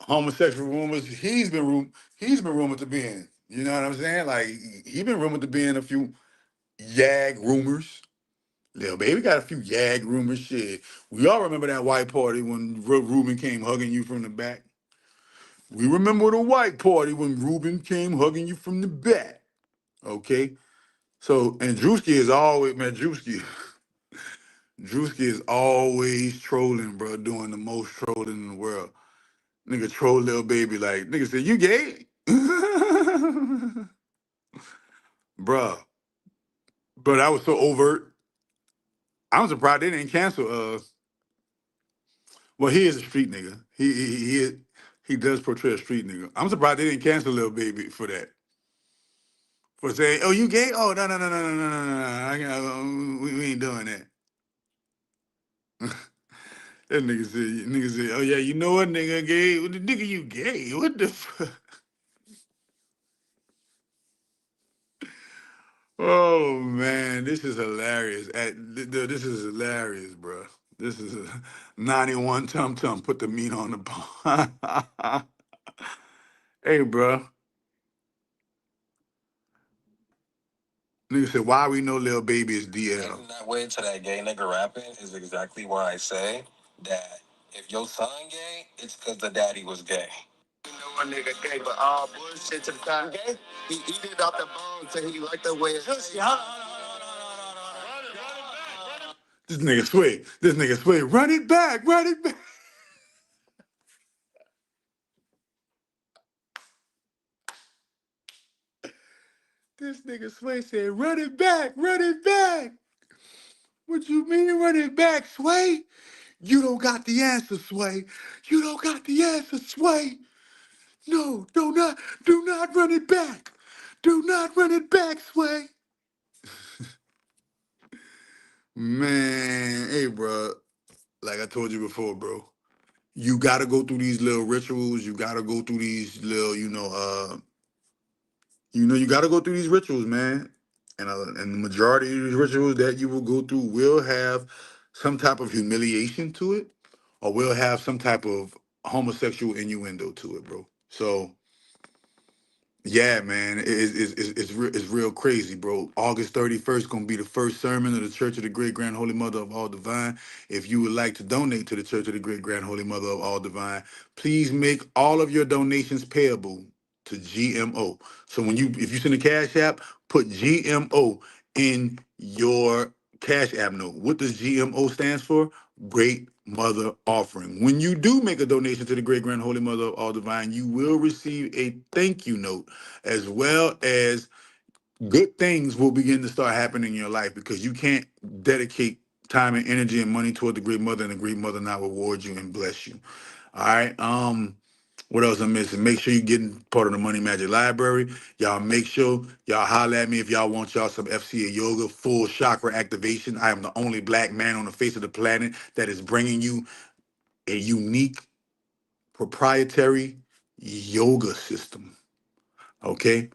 homosexual rumors he's been rumored to be in. You know what I'm saying? Like he been rumored to be in a few YAG rumors. Lil Baby got a few YAG rumors. Shit, we all remember that white party when Ruben came hugging you from the back. We remember the white party when Ruben came hugging you from the back. Okay, so and Druski is always man. Druski is always trolling, bro. Doing the most trolling in the world. Nigga troll Lil Baby like nigga said you gay, bruh. But that was so overt. I'm surprised they didn't cancel. Well, he is a street nigga. He does portray a street nigga. I'm surprised they didn't cancel Lil Baby for that. For saying, "Oh, you gay? Oh, no, no, no, no, no, no, no, no. We ain't doing that." That nigga said, "Oh yeah, you know what, nigga gay? What the nigga you gay? What the fuck?" Oh man, this is hilarious. This is hilarious, bro. This is a 91 tum tum. Put the meat on the bone. Hey, bro. Nigga said, why we know Lil Baby is DL? That way to that gay nigga rapping is exactly why I say that if your son gay, it's because the daddy was gay. You know a nigga gay, but all bullshit to the time gay. He eat it off the bone so he like the way it's. This nigga Sway. This nigga Sway. Run it back. Run it back. This nigga Sway said, run it back. Run it back. What you mean run it back, Sway? You don't got the answer, Sway. You don't got the answer, Sway. No, do not run it back. Do not run it back, Sway. Man, hey, bro. Like I told you before, bro. You gotta go through these little rituals. You gotta go through these little, you gotta go through these rituals, man. And the majority of these rituals that you will go through will have some type of humiliation to it, or will have some type of homosexual innuendo to it, bro. So yeah, man, it's real crazy, bro. August 31st gonna be the first sermon of the Church of the Great Grand Holy Mother of All Divine. If you would like to donate to the Church of the Great Grand Holy Mother of All Divine, please make all of your donations payable to GMO. So if you send a cash app, put GMO in your cash app note. What does GMO stands for? Great Mother Offering. When you do make a donation to the Great Grand Holy Mother of All Divine, you will receive a thank you note, as well as good things will begin to start happening in your life, because you can't dedicate time and energy and money toward the Great Mother and the Great Mother not reward you and bless you. All right. What else I'm missing? Make sure you're getting part of the Money Magic Library. Y'all make sure y'all holler at me if y'all want y'all some FCA yoga, full chakra activation. I am the only black man on the face of the planet that is bringing you a unique proprietary yoga system. Okay.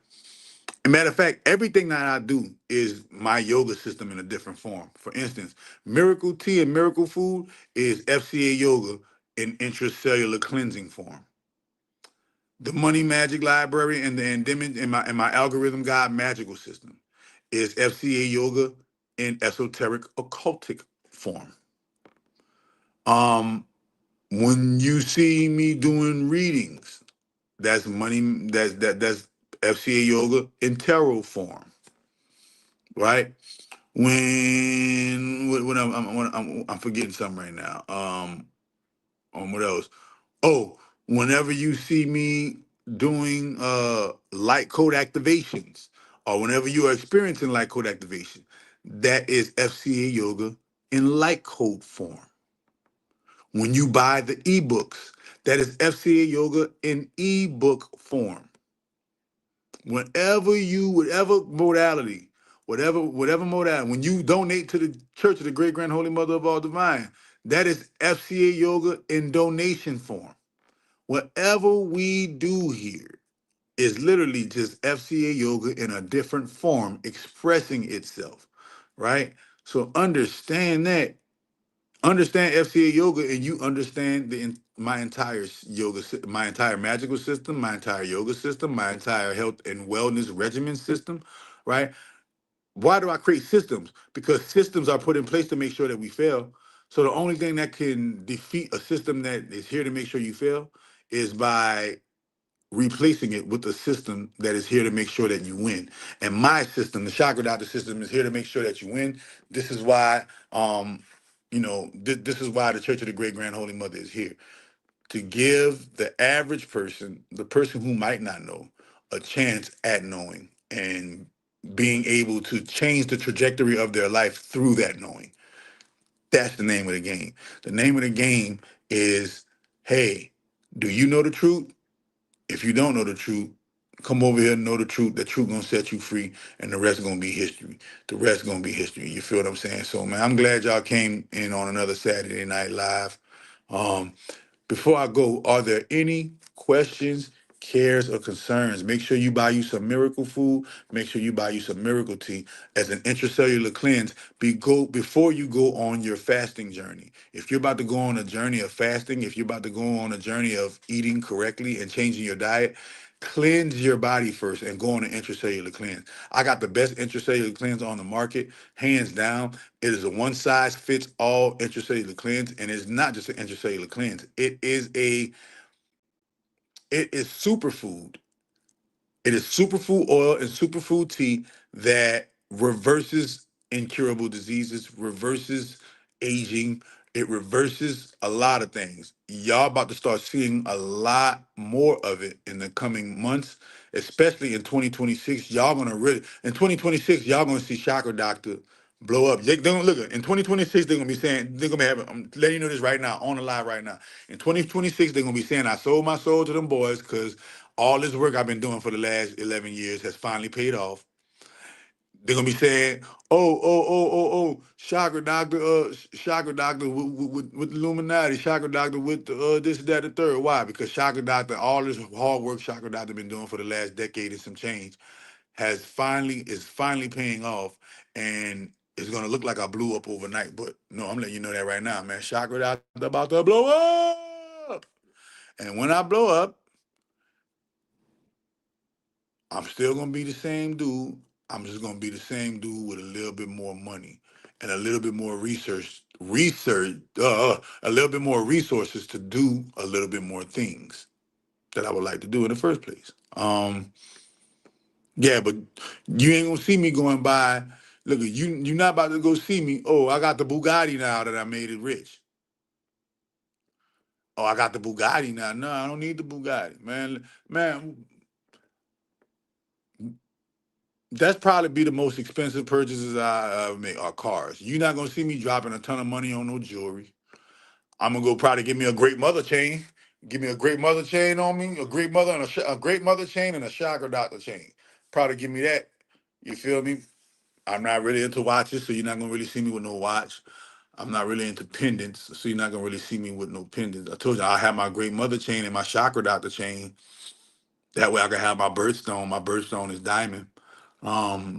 As a matter of fact, everything that I do is my yoga system in a different form. For instance, Miracle Tea and Miracle Food is FCA yoga in intracellular cleansing form. The Money Magic Library and the endemic in my algorithm guide magical system is FCA yoga in esoteric occultic form. When you see me doing readings, that's that's FCA yoga in tarot form, right? I'm forgetting something right now. What else? Oh, whenever you see me doing light code activations, or whenever you are experiencing light code activation, that is FCA yoga in light code form. When you buy the ebooks, that is FCA yoga in ebook form. Whatever modality, when you donate to the Church of the Great Grand Holy Mother of All Divine, that is FCA yoga in donation form. Whatever we do here is literally just FCA yoga in a different form expressing itself, right? So understand FCA yoga, and you understand my entire my entire magical system, my entire yoga system, my entire health and wellness regimen system, right? Why do I create systems? Because systems are put in place to make sure that we fail. So the only thing that can defeat a system that is here to make sure you fail is by replacing it with a system that is here to make sure that you win. And my system, the chakra doctor system, is here to make sure that you win. This is why, this is why the Church of the Great Grand Holy Mother is here to give the average person, the person who might not know, a chance at knowing and being able to change the trajectory of their life through that knowing. That's the name of the game. The name of the game is, hey, do you know the truth? If you don't know the truth, come over here and know the truth. The truth gonna set you free, and the rest gonna be history. The rest gonna be history. You feel what I'm saying? So, man, I'm glad y'all came in on another Saturday Night Live. Um, Before I go, are there any questions, cares, or concerns? Make sure you buy you some miracle food. Make sure you buy you some miracle tea as an intracellular cleanse. Before you go on your fasting journey. If you're about to go on a journey of fasting, if you're about to go on a journey of eating correctly and changing your diet, cleanse your body first and go on an intracellular cleanse. I got the best intracellular cleanse on the market, hands down. It is a one size fits all intracellular cleanse, and it's not just an intracellular cleanse. It is superfood. It is superfood oil and superfood tea that reverses incurable diseases, reverses aging. It reverses a lot of things. Y'all about to start seeing a lot more of it in the coming months, especially in 2026. Y'all gonna really in 2026, y'all gonna see Chakra Doctor blow up. They don't look in 2026. They're gonna be saying they're gonna be having. I'm letting you know this right now on the live right now. In 2026, they're gonna be saying I sold my soul to them boys because all this work I've been doing for the last 11 years has finally paid off. They're gonna be saying, Chakra Doctor, Chakra Doctor with the Illuminati, Chakra Doctor with the, this, that, the third. Why? Because Chakra Doctor, all this hard work Chakra Doctor been doing for the last decade and some change, is finally paying off, and it's gonna look like I blew up overnight. But no, I'm letting you know that right now, man. Chakra Doctor about to blow up, and when I blow up, I'm still gonna be the same dude. I'm just gonna be the same dude with a little bit more money and a little bit more a little bit more resources to do a little bit more things that I would like to do in the first place. Yeah, but you ain't gonna see me going by. Look, you're not about to go see me. Oh, I got the Bugatti now that I made it rich. Oh, I got the Bugatti now. No, I don't need the Bugatti, man. Man, that's probably be the most expensive purchases I make are cars. You're not gonna see me dropping a ton of money on no jewelry. I'm gonna go probably give me a great mother chain. Give me a great mother chain on me, a great mother and a great mother chain and a Chakra Doctor chain. Probably give me that. You feel me? I'm not really into watches, so you're not gonna really see me with no watch. I'm not really into pendants, so you're not gonna really see me with no pendants. I told you I have my great mother chain and my Chakra Doctor chain. That way I can have my birthstone. My birthstone is diamond.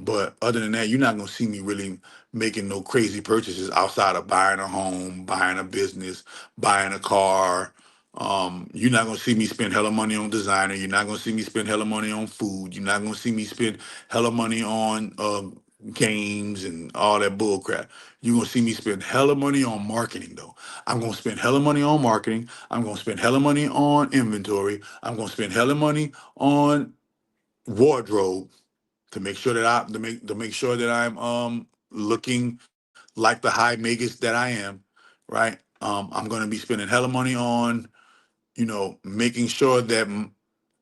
But other than that, you're not gonna see me really making no crazy purchases outside of buying a home, buying a business, buying a car. You're not gonna see me spend hella money on designer. You're not gonna see me spend hella money on food. You're not gonna see me spend hella money on games and all that bull crap. You're gonna see me spend hella money on marketing though. I'm gonna spend hella money on marketing. I'm gonna spend hella money on inventory. I'm gonna spend hella money on wardrobe to make sure that I'm looking like the high magus that I am, right? I'm gonna be spending hella money on, making sure that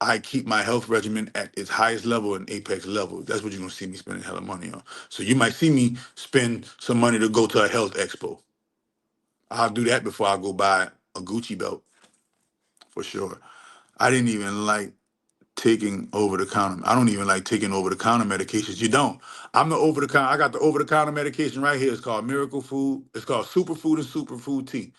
I keep my health regimen at its highest level and apex level. That's what you're gonna see me spending hella money on. So you might see me spend some money to go to a health expo. I'll do that before I go buy a Gucci belt for sure. I didn't even like taking over the counter. I don't even like taking over the counter medications. You don't. I'm the over the counter. I got the over the counter medication right here. It's called Miracle Food. It's called Superfood and Superfood Tea.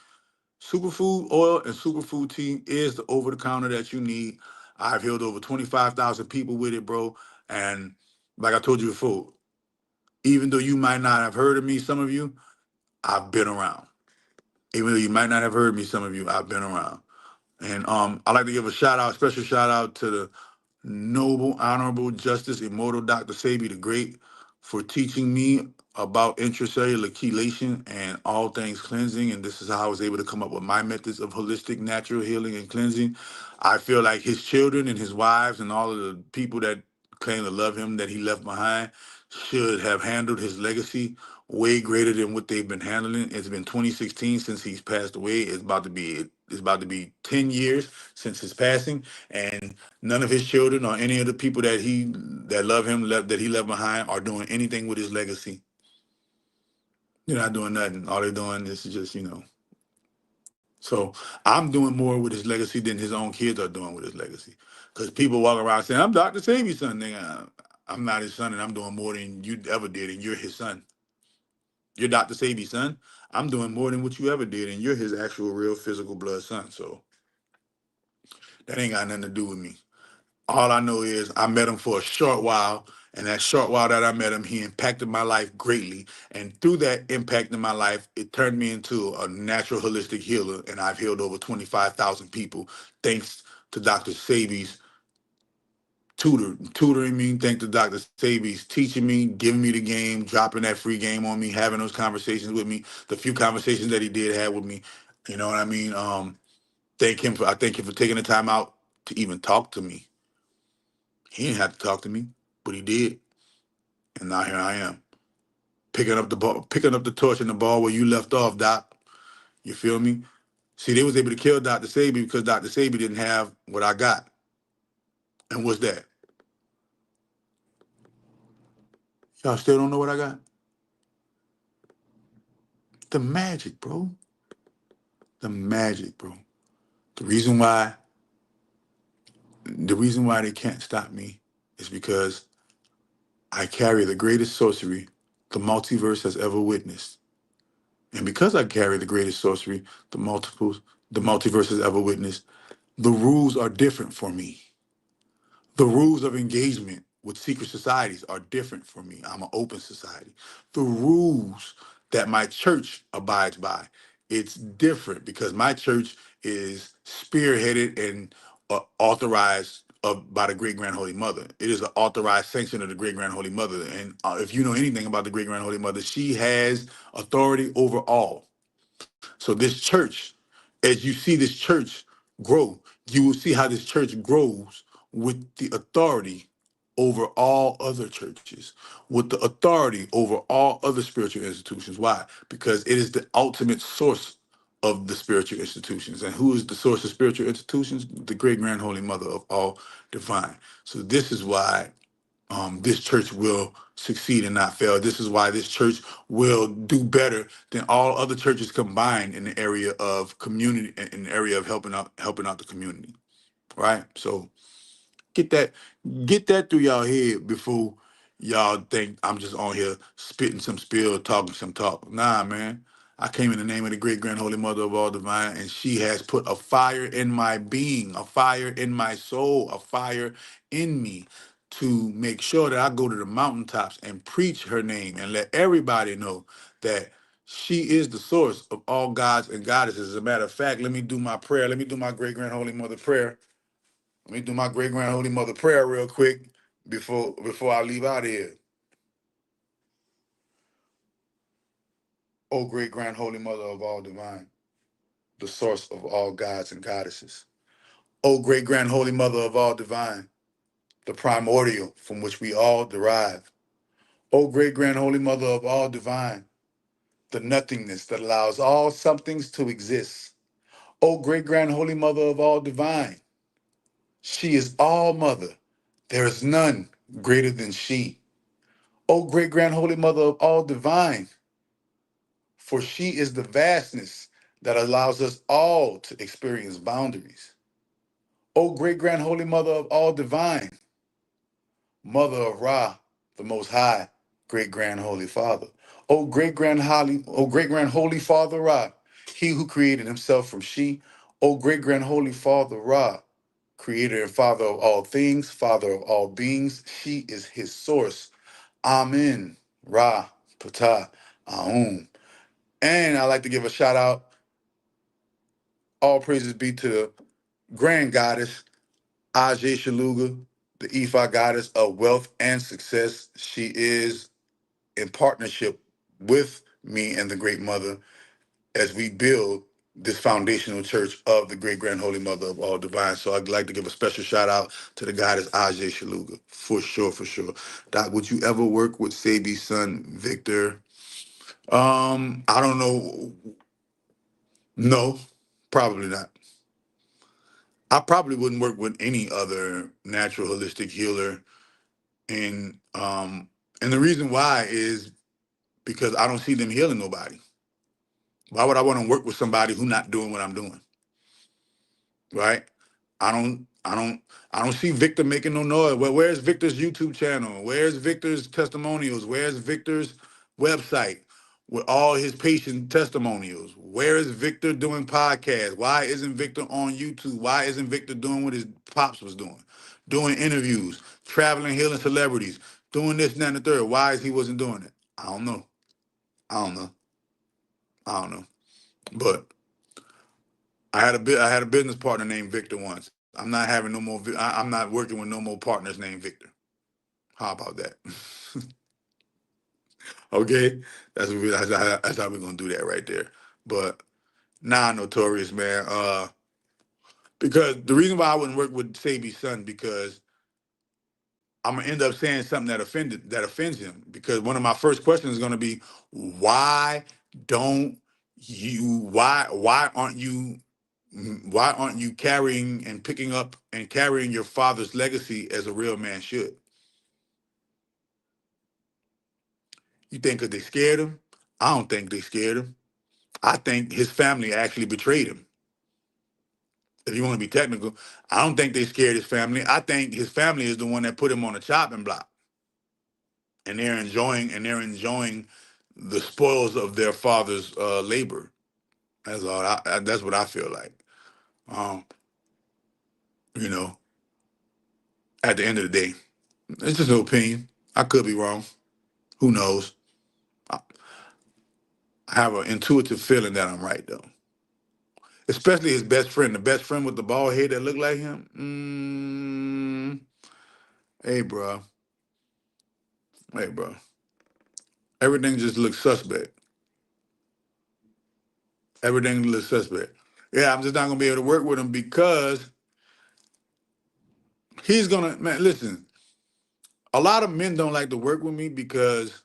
Superfood oil and superfood tea is the over the counter that you need. I've healed over 25,000 people with it, bro. And like I told you before, even though you might not have heard of me, some of you, I've been around. Even though you might not have heard me, some of you, I've been around. And I'd like to give a shout out, special shout out to the noble, honorable Justice Immortal Dr. Sabi the Great for teaching me about intracellular chelation and all things cleansing. And this is how I was able to come up with my methods of holistic natural healing and cleansing. I feel like his children and his wives and all of the people that claim to love him that he left behind should have handled his legacy way greater than what they've been handling. It's been 2016 since he's passed away. It's about to be 10 years since his passing, and none of his children or any of the people that love him that he left behind are doing anything with his legacy. They're not doing nothing. All they're doing is just. So I'm doing more with his legacy than his own kids are doing with his legacy. Because people walk around saying, I'm Dr. Sabi's son. Nigga, I'm not his son, and I'm doing more than you ever did, and you're his son. You're Dr. Sabi's son. I'm doing more than what you ever did, and you're his actual, real, physical blood son. So that ain't got nothing to do with me. All I know is I met him for a short while, and that short while that I met him, he impacted my life greatly. And through that impact in my life, it turned me into a natural holistic healer, and I've healed over 25,000 people thanks to Dr. Sabi's tutoring me, thanks to Dr. Sabi's teaching me, giving me the game, dropping that free game on me, having those conversations with me, the few conversations that he did have with me. You know what I mean? I thank him for taking the time out to even talk to me. He didn't have to talk to me, but he did. And now here I am, picking up the ball, picking up the torch and the ball where you left off, Doc. You feel me? See, they was able to kill Dr. Sabi because Dr. Sabi didn't have what I got. And what's that? Y'all still don't know what I got? The magic, bro. The magic, bro. The reason why they can't stop me is because I carry the greatest sorcery the multiverse has ever witnessed. And because I carry the greatest sorcery the multiverse has ever witnessed, the rules are different for me. The rules of engagement with secret societies are different for me. I'm an open society. The rules that my church abides by, it's different because my church is spearheaded and authorized by the Great Grand Holy Mother. It is an authorized sanction of the Great Grand Holy Mother. And if you know anything about the Great Grand Holy Mother, she has authority over all. So this church, as you see this church grow, you will see how this church grows with the authority over all other churches, with the authority over all other spiritual institutions. Why? Because it is the ultimate source of the spiritual institutions. And who is the source of spiritual institutions? The Great Grand Holy Mother of all divine. So this is why this church will succeed and not fail. This is why this church will do better than all other churches combined in the area of community, in the area of helping out the community. Right? So get that get that through y'all head before y'all think I'm just on here spitting some spill, talking some talk. Nah, man. I came in the name of the Great Grand Holy Mother of all divine, and she has put a fire in my being, a fire in my soul, a fire in me to make sure that I go to the mountaintops and preach her name and let everybody know that she is the source of all gods and goddesses. As a matter of fact, let me do my prayer. Let me do my Great Grand Holy Mother prayer. Let me do my Great Grand Holy Mother prayer real quick before I leave out of here. Oh, Great Grand Holy Mother of all divine, the source of all gods and goddesses. O Great Grand Holy Mother of all divine, the primordial from which we all derive. O Great Grand Holy Mother of all divine, the nothingness that allows all somethings to exist. O Great Grand Holy Mother of all divine, she is all mother. There is none greater than she. O Great Grand Holy Mother of all divine, for she is the vastness that allows us all to experience boundaries. O Great Grand Holy Mother of all divine, Mother of Ra, the Most High, Great Grand Holy Father. O Great Grand Holy Father Ra, He who created himself from she, O great grand holy Father Ra, creator and father of all things, father of all beings, she is his source. Amen. Ra, Ptah, Aum. And I like to give a shout out, all praises be to the grand goddess, Ajay Shaluga, the Ifa goddess of wealth and success. She is in partnership with me and the Great Mother as we build this foundational church of the Great Grand Holy Mother of all divine. So I'd like to give a special shout out to the goddess Ajay Shaluga, for sure, for sure. Doc, would you ever work with Sabi's son, Victor? I don't know. No, probably not. I probably wouldn't work with any other natural holistic healer. And the reason why is because I don't see them healing nobody. Why would I want to work with somebody who not doing what I'm doing? Right? I don't I don't I don't see Victor making no noise. Well, where's Victor's YouTube channel? Where's Victor's testimonials? Where's Victor's website with all his patient testimonials? Where is Victor doing podcasts? Why isn't Victor on YouTube? Why isn't Victor doing what his pops was doing? Doing interviews, traveling, healing celebrities, doing this and that and the third. Why is he wasn't doing it? I don't know. I don't know. I don't know. But I had a business partner named Victor once. I'm not having no more. I'm not working with no more partners named Victor. How about that? Okay, that's how we're gonna do that right there. But nah, notorious man. Because the reason why I wouldn't work with Sabi's son because I'm gonna end up saying something that offends him. Because one of my first questions is gonna be, why don't why aren't you carrying and picking up and carrying your father's legacy as a real man should? You think because they scared him? I don't think they scared him. I think his family actually betrayed him. If you want to be technical, I don't think they scared his family. I think his family is the one that put him on the chopping block, and they're enjoying the spoils of their father's labor. That's all. That's what I feel like. Um, you know, at the end of the day, it's just an opinion. I could be wrong. Who knows? I have an intuitive feeling that I'm right though. Especially his best friend, the best friend with the bald head that looked like him. Hey, bro. Hey, bro. Everything just looks suspect. Everything looks suspect. Yeah, I'm just not gonna be able to work with him because he's gonna. Man, listen. A lot of men don't like to work with me because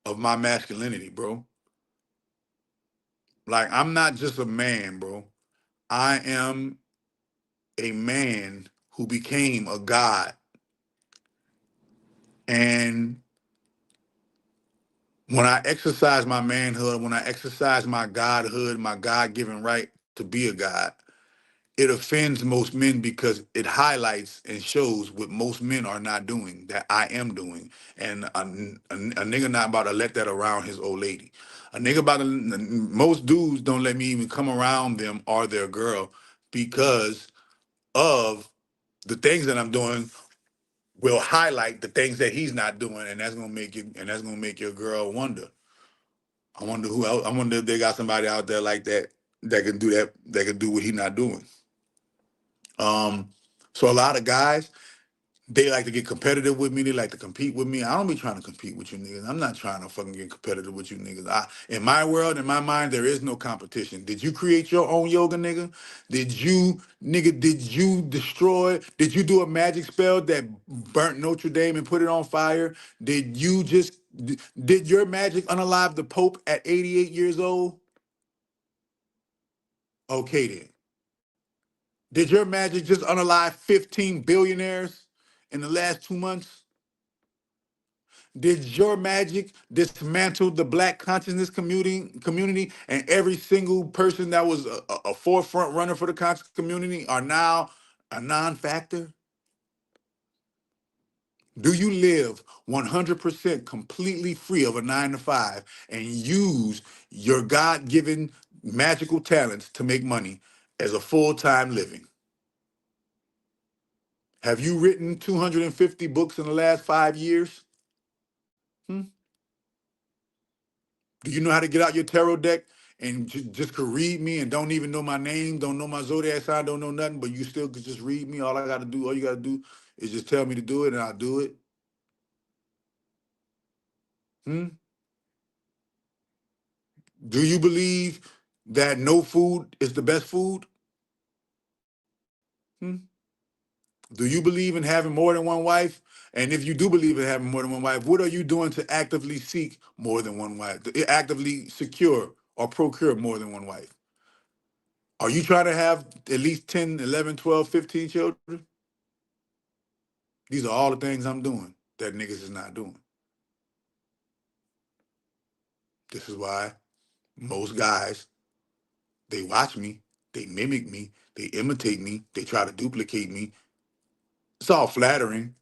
of my masculinity, bro. Like I'm not just a man, bro. I am a man who became a god, and when I exercise my manhood, when I exercise my godhood, my God-given right to be a god, it offends most men because it highlights and shows what most men are not doing that I am doing. And a nigga not about to let that around his old lady. A nigga about to, most dudes don't let me even come around them or their girl because of the things that I'm doing will highlight the things that he's not doing, and that's gonna make your girl wonder. I wonder who else. I wonder if they got somebody out there like that that can do that. That can do what he not doing. Um, so a lot of guys they like to get competitive with me. They like to compete with me. I don't be trying to compete with you niggas. I'm not trying to fucking get competitive with you niggas. In my world, in my mind, there is no competition. Did you create your own yoga, nigga? Did you destroy? Did you do a magic spell that burnt Notre Dame and put it on fire? Did your magic unalive the Pope at 88 years old? Okay then. Did your magic just unalive 15 billionaires in the last 2 months? Did your magic dismantle the black consciousness community and every single person that was a forefront runner for the conscious community are now a non-factor? Do you live 100% completely free of a 9 to 5 and use your God-given magical talents to make money as a full-time living. Have you written 250 books in the last 5 years? Hmm? Do you know how to get out your tarot deck and just could read me and don't even know my name, don't know my zodiac sign, don't know nothing, but you still could just read me? All you got to do is just tell me to do it and I'll do it. Hmm? Do you believe that no food is the best food? Hmm? Do you believe in having more than one wife? And if you do believe in having more than one wife, what are you doing to actively seek more than one wife, to actively secure or procure more than one wife? Are you trying to have at least 10, 11, 12, 15 children? These are all the things I'm doing that niggas is not doing. This is why most guys, they watch me, they mimic me, they imitate me, they try to duplicate me. It's all flattering,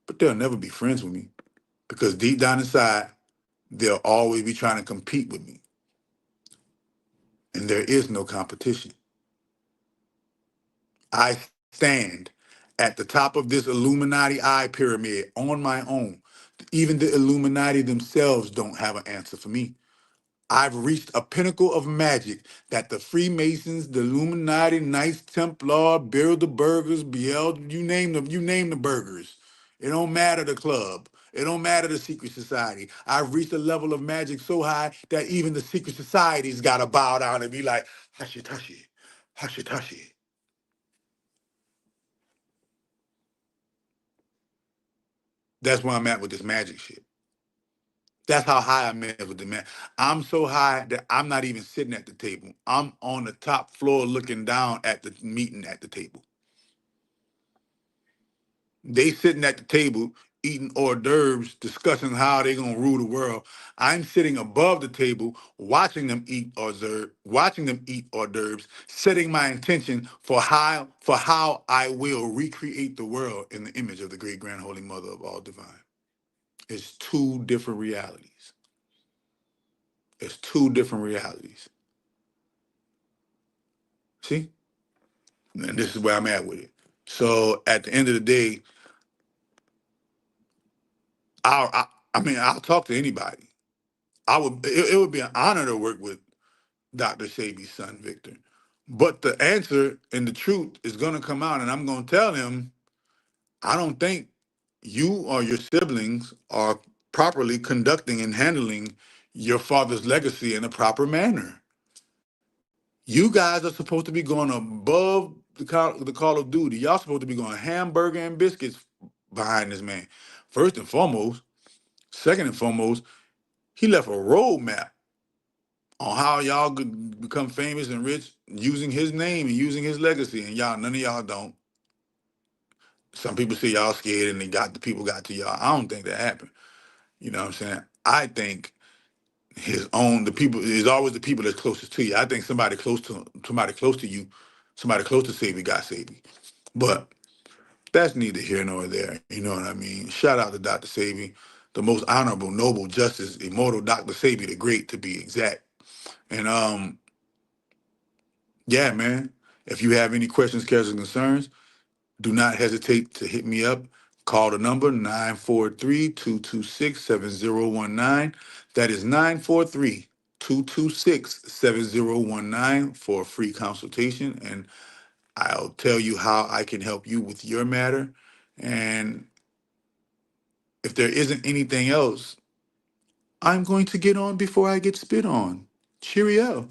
but they'll never be friends with me because deep down inside, they'll always be trying to compete with me. And there is no competition. I stand at the top of this Illuminati eye pyramid on my own. Even the Illuminati themselves don't have an answer for me. I've reached a pinnacle of magic that the Freemasons, the Illuminati, Knights Templar, Bilderbergers, you name the burgers. It don't matter the club. It don't matter the secret society. I've reached a level of magic so high that even the secret societies gotta bow down and be like, hushy tushy, hushy tushy. That's where I'm at with this magic shit. That's how high I'm at with the man. I'm so high that I'm not even sitting at the table. I'm on the top floor looking down at the meeting at the table. They sitting at the table eating hors d'oeuvres, discussing how they're gonna rule the world. I'm sitting above the table, watching them eat hors d'oeuvres, setting my intention for how I will recreate the world in the image of the great grand holy mother of all divine. It's two different realities. It's two different realities. See? And this is where I'm at with it. So at the end of the day, I'll talk to anybody. It would be an honor to work with Dr. Sebi's son, Victor. But the answer and the truth is gonna come out, and I'm gonna tell him, I don't think you or your siblings are properly conducting and handling your father's legacy in a proper manner. You guys are supposed to be going above the call of duty. Y'all supposed to be going hamburger and biscuits behind this man. First and foremost, second and foremost, he left a roadmap on how y'all could become famous and rich using his name and using his legacy. And none of y'all don't. Some people say y'all scared and the people got to y'all. I don't think that happened. You know what I'm saying? I think the people is always the people that's closest to you. I think somebody close to you, somebody close to Sabi got Sabi. But that's neither here nor there. You know what I mean? Shout out to Dr. Sabi, the most honorable, noble, justice, immortal Dr. Sabi the Great, to be exact. And yeah, man. If you have any questions, cares, and concerns, do not hesitate to hit me up. Call the number 943-226-7019. That is 943-226-7019 for a free consultation. And I'll tell you how I can help you with your matter. And if there isn't anything else, I'm going to get on before I get spit on. Cheerio.